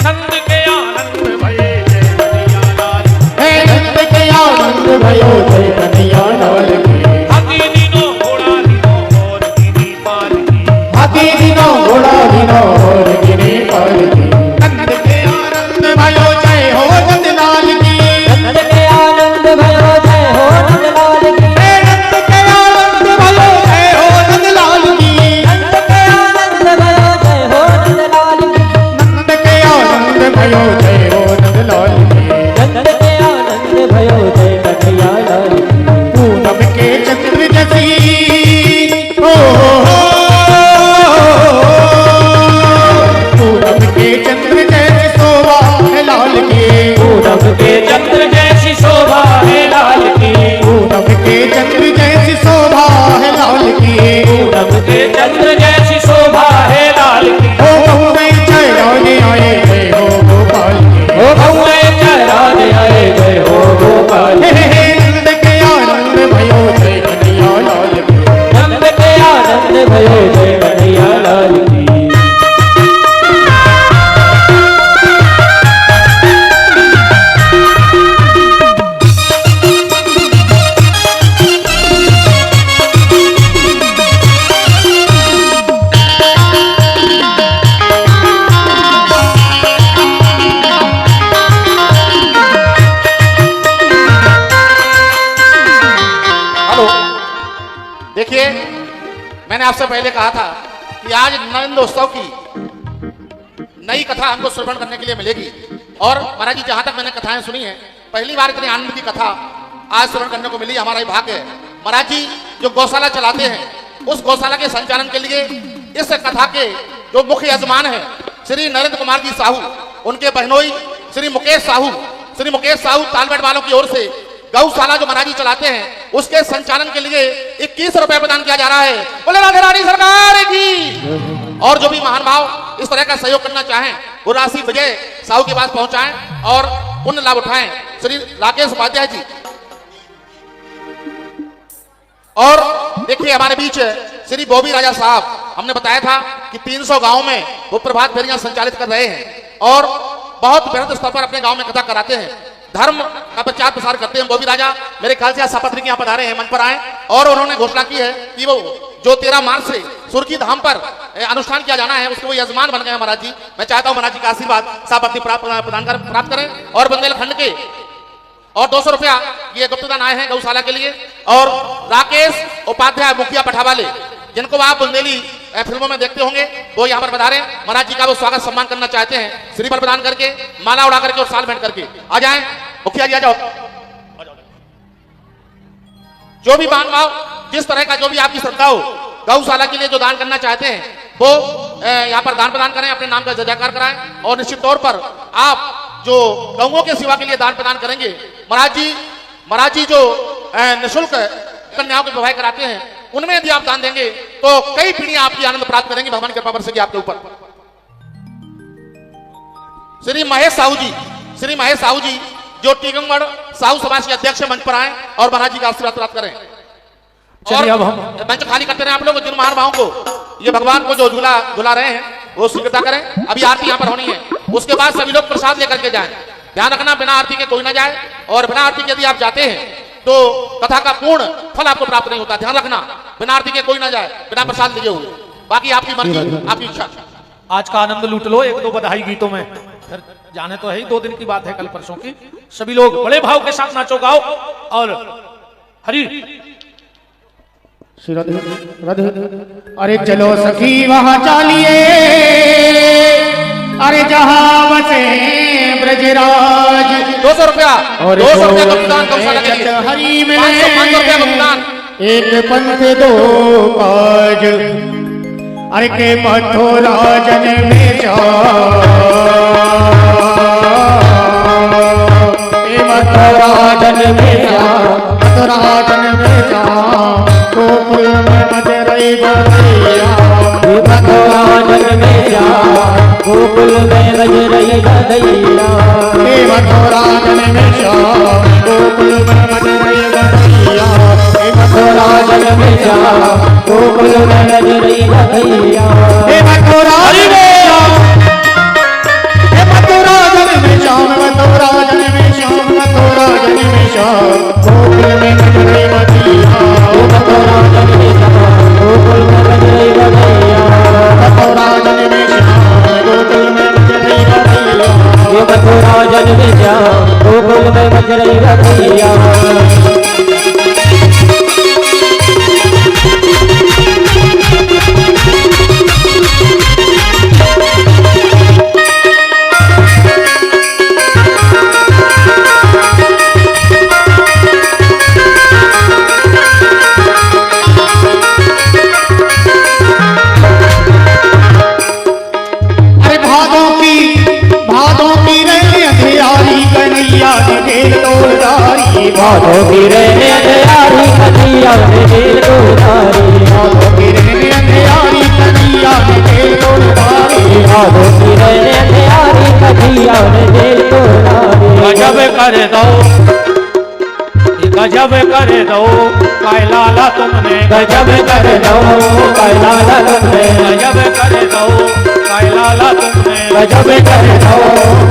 नंद के आनंद भये जय कन्हैया लाल की। हे नंद के आनंद भयो जय कन्हैया लाल की। हाथी दिनों घोड़ा दिनों और गिनी पाल की। हाथी दिनो घोड़ा दिनो और गिने पाल की। नंद के आनंद भयो जय हो नंद लाल की। नंद के आनंद भयो जय हो नंद लाल की। हे नंद के आनंद भयो जय हो नंद लाल की। नंद के आनंद भयो जय हो नंद लाल की। नंद के आनंद भयो जय हो नंद लाल की। नंद के आनंद भयो जय कन्हैया लाल की। पूनम के चंद्र जैसी पूनम के चंद्र जैसी शोभा है लाल की। पूनम के चंद्र जैसी शोभा है लाल की। पूनम के चंद्र जैसी शोभा है लाल की। पूनम के चंद्र जैसी शोभा है लाल की। ओ गौरे चढ़ाने आए जय हो गोपाल की। ओ गौरे चढ़ाने आए जय हो गोपाल की। हे नंद के आनंद भयो जय कन्हैया लाल की। नंद के आनंद भयो जय कन्हैया लाल की। हेलो, देखिए मैंने आपसे पहले कहा था कि आज नरेंद्र उत्सव की नई कथा हमको श्रवण करने के लिए मिलेगी। और महाराज जी, जहां तक मैंने कथाएं सुनी है, पहली बार इतनी आनंद की कथा आज श्रवण करने को मिली, हमारा ही भाग्य है। महाराज जी जो गौशाला चलाते हैं, उस गौशाला के संचालन के लिए इस कथा के जो मुख्य यजमान है श्री नरेंद्र कुमार जी साहू, उनके बहनोई श्री मुकेश साहू तालबेट वालों की ओर से गौशाला जो महाराज जी चलाते हैं, उसके संचालन के लिए 21 रुपए प्रदान किया जा रहा है। बोले राधे रानी सरकार की। और जो भी महान भाव इस तरह का सहयोग करना चाहें, वो राशि विजय साहू के पास पहुंचाएं और पुण्य लाभ उठाएं। श्री राकेश उपाध्याय जी। और देखिए हमारे बीच श्री बॉबी राजा साहब, हमने बताया था कि 300 गांव में वो प्रभात फेरियां संचालित कर रहे हैं और बहुत बृहद स्तर पर अपने गांव में कथा कराते हैं, धर्म का प्रचार प्रसार करते हैं। बॉबी राजा मेरे ख्याल से आज सपत्रिक यहाँ पधारे हैं, मंच पर आए और उन्होंने घोषणा की है कि वो जो 13 मार्च से सुर्खी धाम पर अनुष्ठान किया जाना है, उसके वो यजमान बन गए हैं महाराज जी। मैं चाहता हूँ महाराज जी का आशीर्वाद सपत्ति प्राप्त करें और बुंदेलखंड के और 200 रुपया ये गुप्तदान आए हैं गौशाला के लिए। और राकेश उपाध्याय मुखिया पठावाले, जिनको आप बुंदेली फिल्मों में देखते होंगे, वो यहाँ पर पधारे। महाराज जी का वो स्वागत सम्मान करना चाहते हैं, श्रीफल प्रदान करके, माला उड़ा करके और साल भेंट करके। आ जाएं मुखिया जी, आ जाओ। जो भी मान भाव, जिस तरह का जो भी आपकी श्रद्धा हो, गौशाला के लिए जो दान करना चाहते हैं, वो यहाँ पर दान प्रदान करें, अपने नाम का जयकार कराएं। और निश्चित तौर पर आप जो गौओं के सेवा के लिए दान प्रदान करेंगे, महाराज जी जो निःशुल्क कन्याओं के विवाह कराते हैं, उनमें यदि आप दान देंगे तो कई पीढ़ियां आपकी आनंद प्राप्त करेंगे, भगवान की कृपा बरसेगी आपके ऊपर। श्री महेश साहू जी जो टीकमगढ़ साहू समाज के अध्यक्ष मंच पर आए और महाराज जी का आशीर्वाद प्राप्त करें। चलिए अब हम मंच खाली करते रहे आप लोग। जिन महानुभावों को ये भगवान को जो झुला रहे हैं, वो स्वीकृता करें। अभी आरती यहाँ पर होनी है, उसके बाद सभी लोग प्रसाद लेकर के जाएं। ध्यान रखना, बिना आरती के कोई ना जाए, और बिना आरती के यदि आप जाते हैं तो कथा का पूर्ण फल आपको प्राप्त नहीं होता। ध्यान रखना, बिना आरती के कोई ना जाए, बिना प्रसाद लिए हुए। बाकी आपकी मर्जी, आपकी इच्छा। आज का आनंद लूट लो 1-2 बधाई गीतों में, फिर जाने तो है ही, 2 दिन की बात है, कल परसों की। सभी लोग बड़े भाव के साथ नाचो गाओ और हरि अरे चलो सखी वहां चालिए, अरे जहां बसे ब्रजराज। 200 रुपया, 200 रुपया भुगतान गौशाला के लिए। हरी में 500 रुपया भुगतान। एक पंथ 2 काज, अरे के मथुराजन में जा, मथुराजन में जा, मथुराजन में जा, गोकुल में मजरई गोसैया। भैया हे मथुरा जन में श्याम गोकुल में बज रही गधैया हे मथुरा जल में जा गोकुल में बज रही भैया हे मथुरा जन में श्याम हे मथुरा जन में श्याम मथुरा जन में श्याम मथुरा जन में श्याम गोकुल में बज रही गधैया मथुरा जल में जा गोकुल में बज रही भैया मथुरा जन में श्याम गोकुल में बज रही गधैया ये मथुरा जल में जा गोकुल में बज रही भैया भादों की रे अंधियारी कन्हैया ने खेल तोड़दारी भादों की रे अंधियारी कन्हैया ने खेल तोड़दारी भादों की रे अंधियारी कन्हैया ने खेल तोड़दारी भादों की रे अंधियारी कन्हैया ने खेल तोड़दारी गजब कर दो गजब कर दो कैलाला तुमने गजब कर दो कैलाला तुमने गजब कर दो कैलाला तुमने गजब कर दो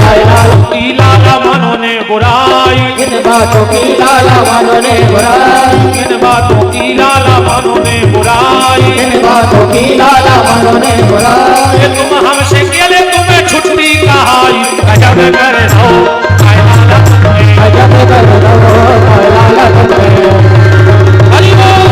कैलाला की लाला मानो ने बुराई इन बातों की लाला मानो ने बुराई इन बातों की लाला मानो ने बुराई इन बातों की लाला मानो ने बुराई ये तुम हमसे केले तुम्हें छुट्टी कहाई गजब कर दो कैलाला तुमने गजब कर दो कैलाला तुमने हरि बोल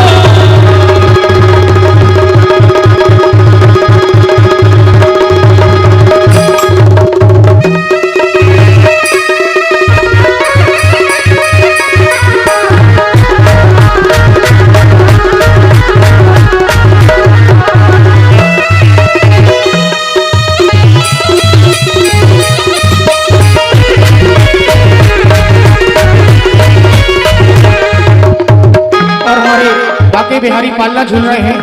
बिहारी पाल्ला झूल रहे हैं।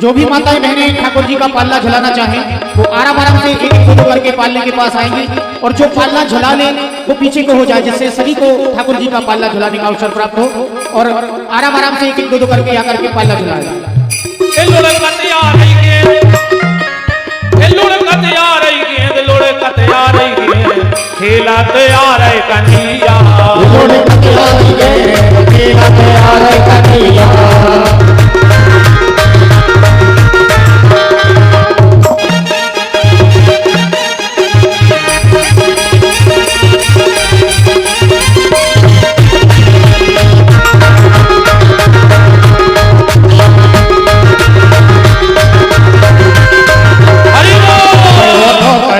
जो भी माताएं बहनें ठाकुर जी का पाल्ला झुलाना चाहें वो आराम आराम से एक दो करके पाल्ले के पास आएंगे और जो पाल्ला झुला ले वो पीछे को हो जाए, जिससे सभी को ठाकुर जी का पाल्ला झुलाने का अवसर प्राप्त हो और आराम आराम से एक दो करके आकर के पाल्ला झुलाए। खेला तैयार है कन्हैया खेला तैयार है कन्हैया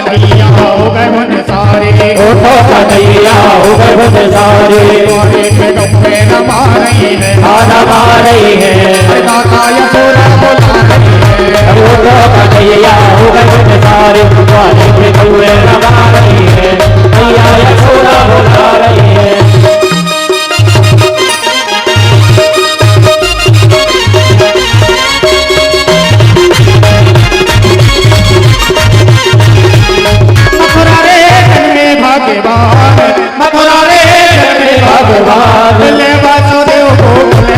कन्हैया हो गए बड़े सारे खाना रही है कन्हैया हो गए बड़े सारे रमा रही है भैया यशोदा बोला रही है। मथुरा रे भगवान ले वासुदेव गोकुल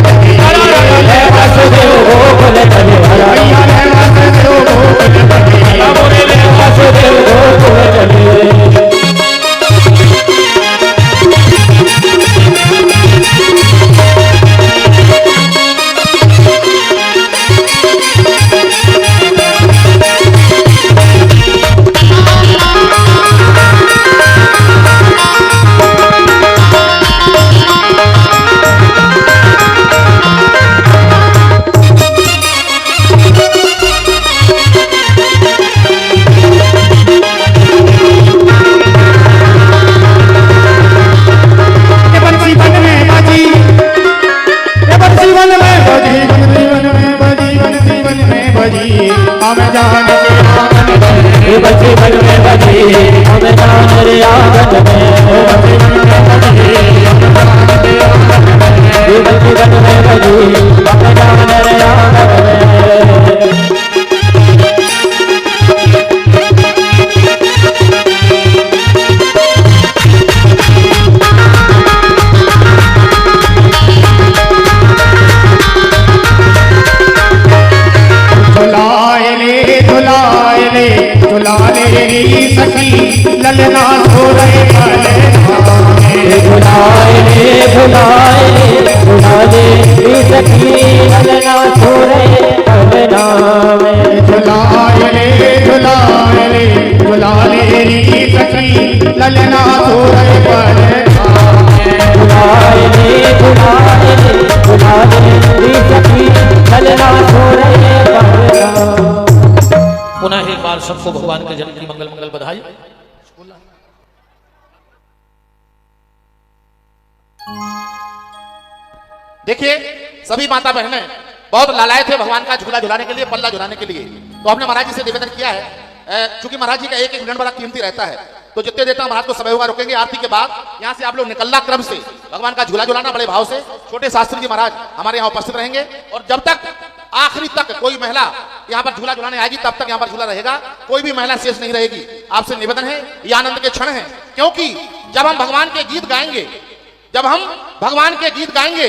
ले वासुदेव गोकुल चले भैया ले वासुदेव गोकुल चले ले वासुदेव गोकुल चले ललना सो रहे पलना में। भुलाए भुला दे सखी ललना सो रहे पलना में। झुलाए रे झुला ले री सखी ललना सो रहे पलना में। भुलाए भुला दे सखी ललना सो रहे पलना। पुनः एक बार सबको भगवान के जन्म की मंगल मंगल बधाई। देखिए सभी माता बहनें बहुत लालाए थे भगवान का झूला झुलाने के लिए, पल्ला झुलाने के लिए। तो हमने महाराज जी से निवेदन किया है, चूंकि महाराज जी का एक मिनट बड़ा कीमती रहता है, तो जितने देर तक महाराज को समय होगा रुकेंगे। आरती के बाद यहाँ से आप लोग निकलना क्रम से भगवान का झूला झुलाना बड़े भाव से। छोटे शास्त्री जी महाराज हमारे यहाँ उपस्थित रहेंगे और जब तक आखिरी तक कोई महिला यहाँ पर झूला झुलाने आएगी तब तक यहाँ पर झूला रहेगा, कोई भी महिला शेष नहीं रहेगी। आपसे निवेदन है, ये आनंद के क्षण है, क्योंकि जब हम भगवान के गीत गाएंगे, जब हम भगवान के गीत गाएंगे,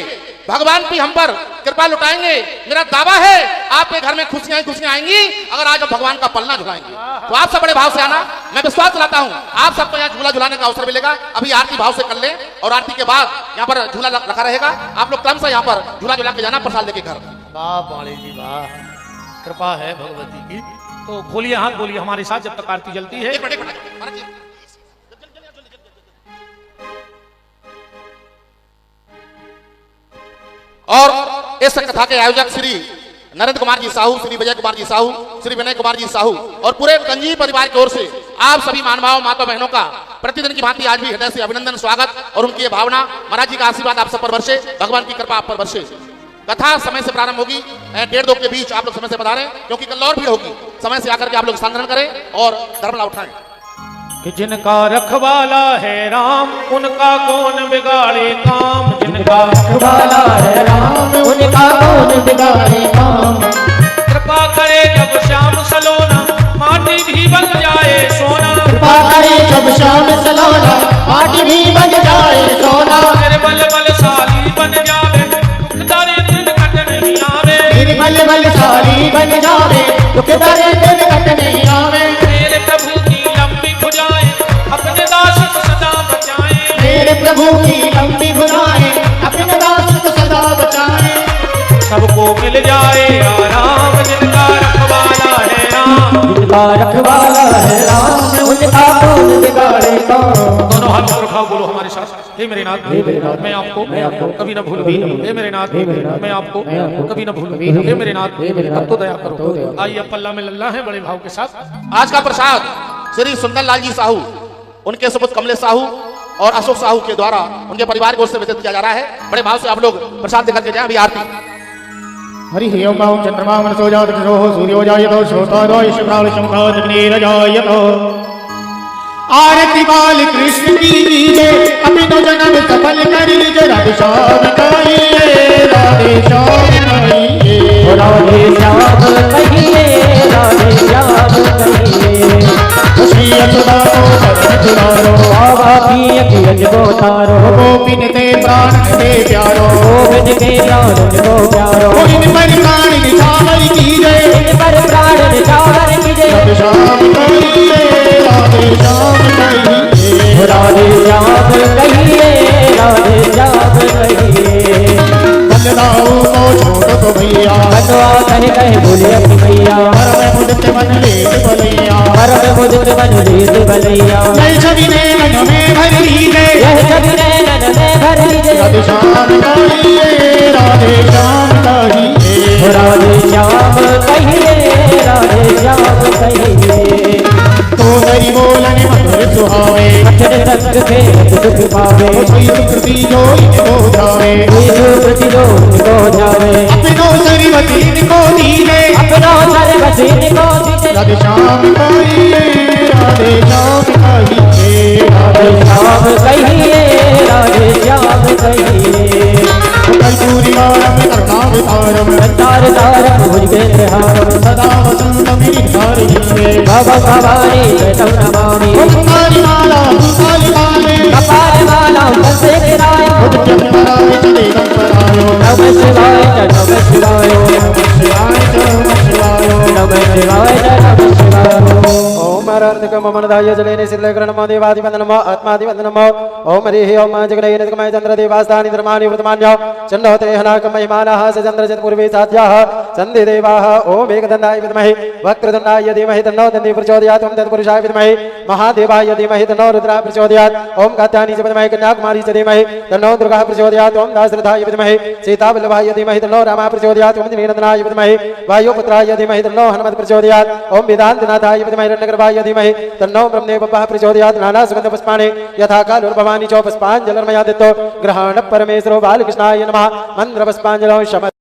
भगवान भी हम पर कृपा लुटाएंगे। मेरा दावा है आपके घर में खुशियां खुशियां आएंगी अगर आज हम भगवान का पलना झुलाएंगे। तो आप सब बड़े भाव से आना, मैं विश्वास दिलाता हूं आप सबको यहाँ झूला झुलाने का अवसर मिलेगा। अभी आरती भाव से कर लें और आरती के बाद यहाँ पर झूला रखा रहेगा, आप लोग क्रम से यहाँ पर झूला झुला के जाना प्रसाद लेके घर। वाह बाड़ी जी वाह, कृपा है भगवती की। तो खोलिए हाथ, बोलिए हमारे साथ जब तक आरती जलती है। एक मिनट महाराज जी। और इस कथा के आयोजक श्री नरेंद्र कुमार जी साहू, श्री विजय कुमार जी साहू, श्री विनय कुमार जी साहू और पूरे कंजी परिवार की ओर से आप सभी मानवाओं माता बहनों का प्रतिदिन की भांति आज भी हृदय से अभिनंदन, स्वागत और उनकी ये भावना, महाराज जी का आशीर्वाद आप सब पर बरसे, भगवान की कृपा आप पर बरसे। कथा समय से प्रारंभ होगी, 1:30 के बीच आप लोग समय से पधारें, क्योंकि कल और भीड़ होगी। समय से आकर के आप लोग स्थान ग्रहण करें और धर्मला उठाएं। कि जिनका रखवाला है राम उनका कौन बिगाड़े काम, जिनका रखवाला है राम उनका कौन बिगाड़े काम। कृपा करे जब श्याम सलोना माटी भी बन जाए सोना। कृपा करे जब श्याम सलोना माटी भी बन जाए सोना। निर्बल बलशाली बन जावे दुखदारे दिन कट नहीं आवे। निर्बल बलशाली बन जावे दुखदारे दिन कट नहीं आवे। मेरे प्रभु की लंबी भुजाएं अपने दास को सदा बचाएं। मेरे प्रभु की लंबी भुजाएं अपने दास को सदा बचाएं। सबको मिल जाए आराम जिनका रखवाला है राम। जिनका रखवाला है राम उनका कौन बिगाड़े काम। दोनों हाथ जोड़ खाओ, बोलो हमारे साथ। हे मेरे नाथ मैं आपको कभी न भूलूं। हे मेरे नाथ मैं आपको कभी न भूलूं। हे मेरे नाथ अब तो दया करो। आइए अब पल्ला में लल्ला है बड़े भाव के साथ। आज का प्रसाद श्री सुंदरलाल जी साहू, उनके सुपुत्र कमलेश साहू और अशोक साहू के द्वारा उनके परिवार की ओर से वितरित किया जा रहा है। बड़े भाव से आप लोग प्रसाद देकर के जाएं। अभी आरती। हरि ओम चंद्रमा मनसो जातो सूर्यो जायतो श्रोतो शुक्राल शंखो आरती बाल कृष्ण की कीजिए अपनो जन्म सफल करिए। राधे श्याम कहिए राधे श्याम कहिए राधे श्याम कहिए राधे श्याम कहिए। खुशी अचुदा को भक्त दुलारो बाबा की अखियज को तारो। गोपिन ते प्राण ते प्यारो गोविंद के प्राण को प्यारो। इन पर प्राण निछावर कीजिए इन पर प्राण निछावर कीजिए। राधे श्याम कहिए राधे श्याम कहिए राधे श्याम कहिए राधे श्याम कहिए। बलदाऊ को छोड़ो तो भैया बलवा कहे बोले अपनी मैया। हर में मुदित मन लेत बलैया हर में मुदित मन लेत बलैया। जय छवि नैनन में भर लीजे यह छवि नैनन में भर लीजे। राधे श्याम कहिए राधे श्याम कहिए राधे श्याम कहिए राधे श्याम कहिए। तो हरि बोलन मधुर सुहावे अक्षर रंग से दुख पावे। कोई सुकृति जो इनको जावे कोई सुकृति जो इनको जावे। अपनो सरवती को दीजे अपनो सर्वसी को दीजे। राधे श्याम कहिए राधे श्याम कहिए राधे श्याम कहिए राधे श्याम कहिए। कर्पूरी वारम करुणावतारम तार तारक भुजगेंद्र हारम। सदा वसंतम गिरिधारी जिन्हे भव भवानी जयतम नमामि। कुमारी माला कुमारी माले कपाल माला कंसे गिराय। उद्यम पराय चले परायो नमः शिवाय नमः शिवाय शिवाय नमः शिवाय नमः शिवाय नमः शिवाय। ओम अरहत ममनदाय जलेन सिद्धकरणमो देवादिवन्दनमो आत्मादिवन्दनमो ओम हरिः ओम जगदेन जगमय चन्द्रदेवास्तानि धर्माणि वृतमान्यो चण्डोते हनाकं महिमानः सचन्द्रचन्द्रपूर्वे साध्याः सन्धि देवाः ओम एकदन्ताय विद्महे वक्रतुण्डाय धीमहि तन्नो दन्ति प्रचोदयात् ओम तत्पुरुषाय विद्महे महादेवाय धीमहि तन्नो रुद्रः प्रचोदयात् ओम कात्यायनी च विद्महे कन्याकुमारी च धीमहि तन्नो दुर्गा प्रचोदयात् ओम दाशरथाय विद्महे सीतावल्लभाय धीमहि तन्नो रामः प्रचोदयात् ओम नीलनन्दनाय विद्महे वायुपुत्राय धीमहि तन्नो हनुमत् प्रचोदयात् ओम वेदान्तनाथाय विद्महे हिरण्यगर्भाय धीमहि तन्नो ब्रह्मदेवः प्रचोदयात् नाना सुगन्धपुष्पाणि यथा कालुर्भवानि च पुष्पाञ्जलिर्मया दत्तो ग्रहाण परमेश्वरो बालकृष्णाय नमः मन्त्रपुष्पाञ्जलौ शम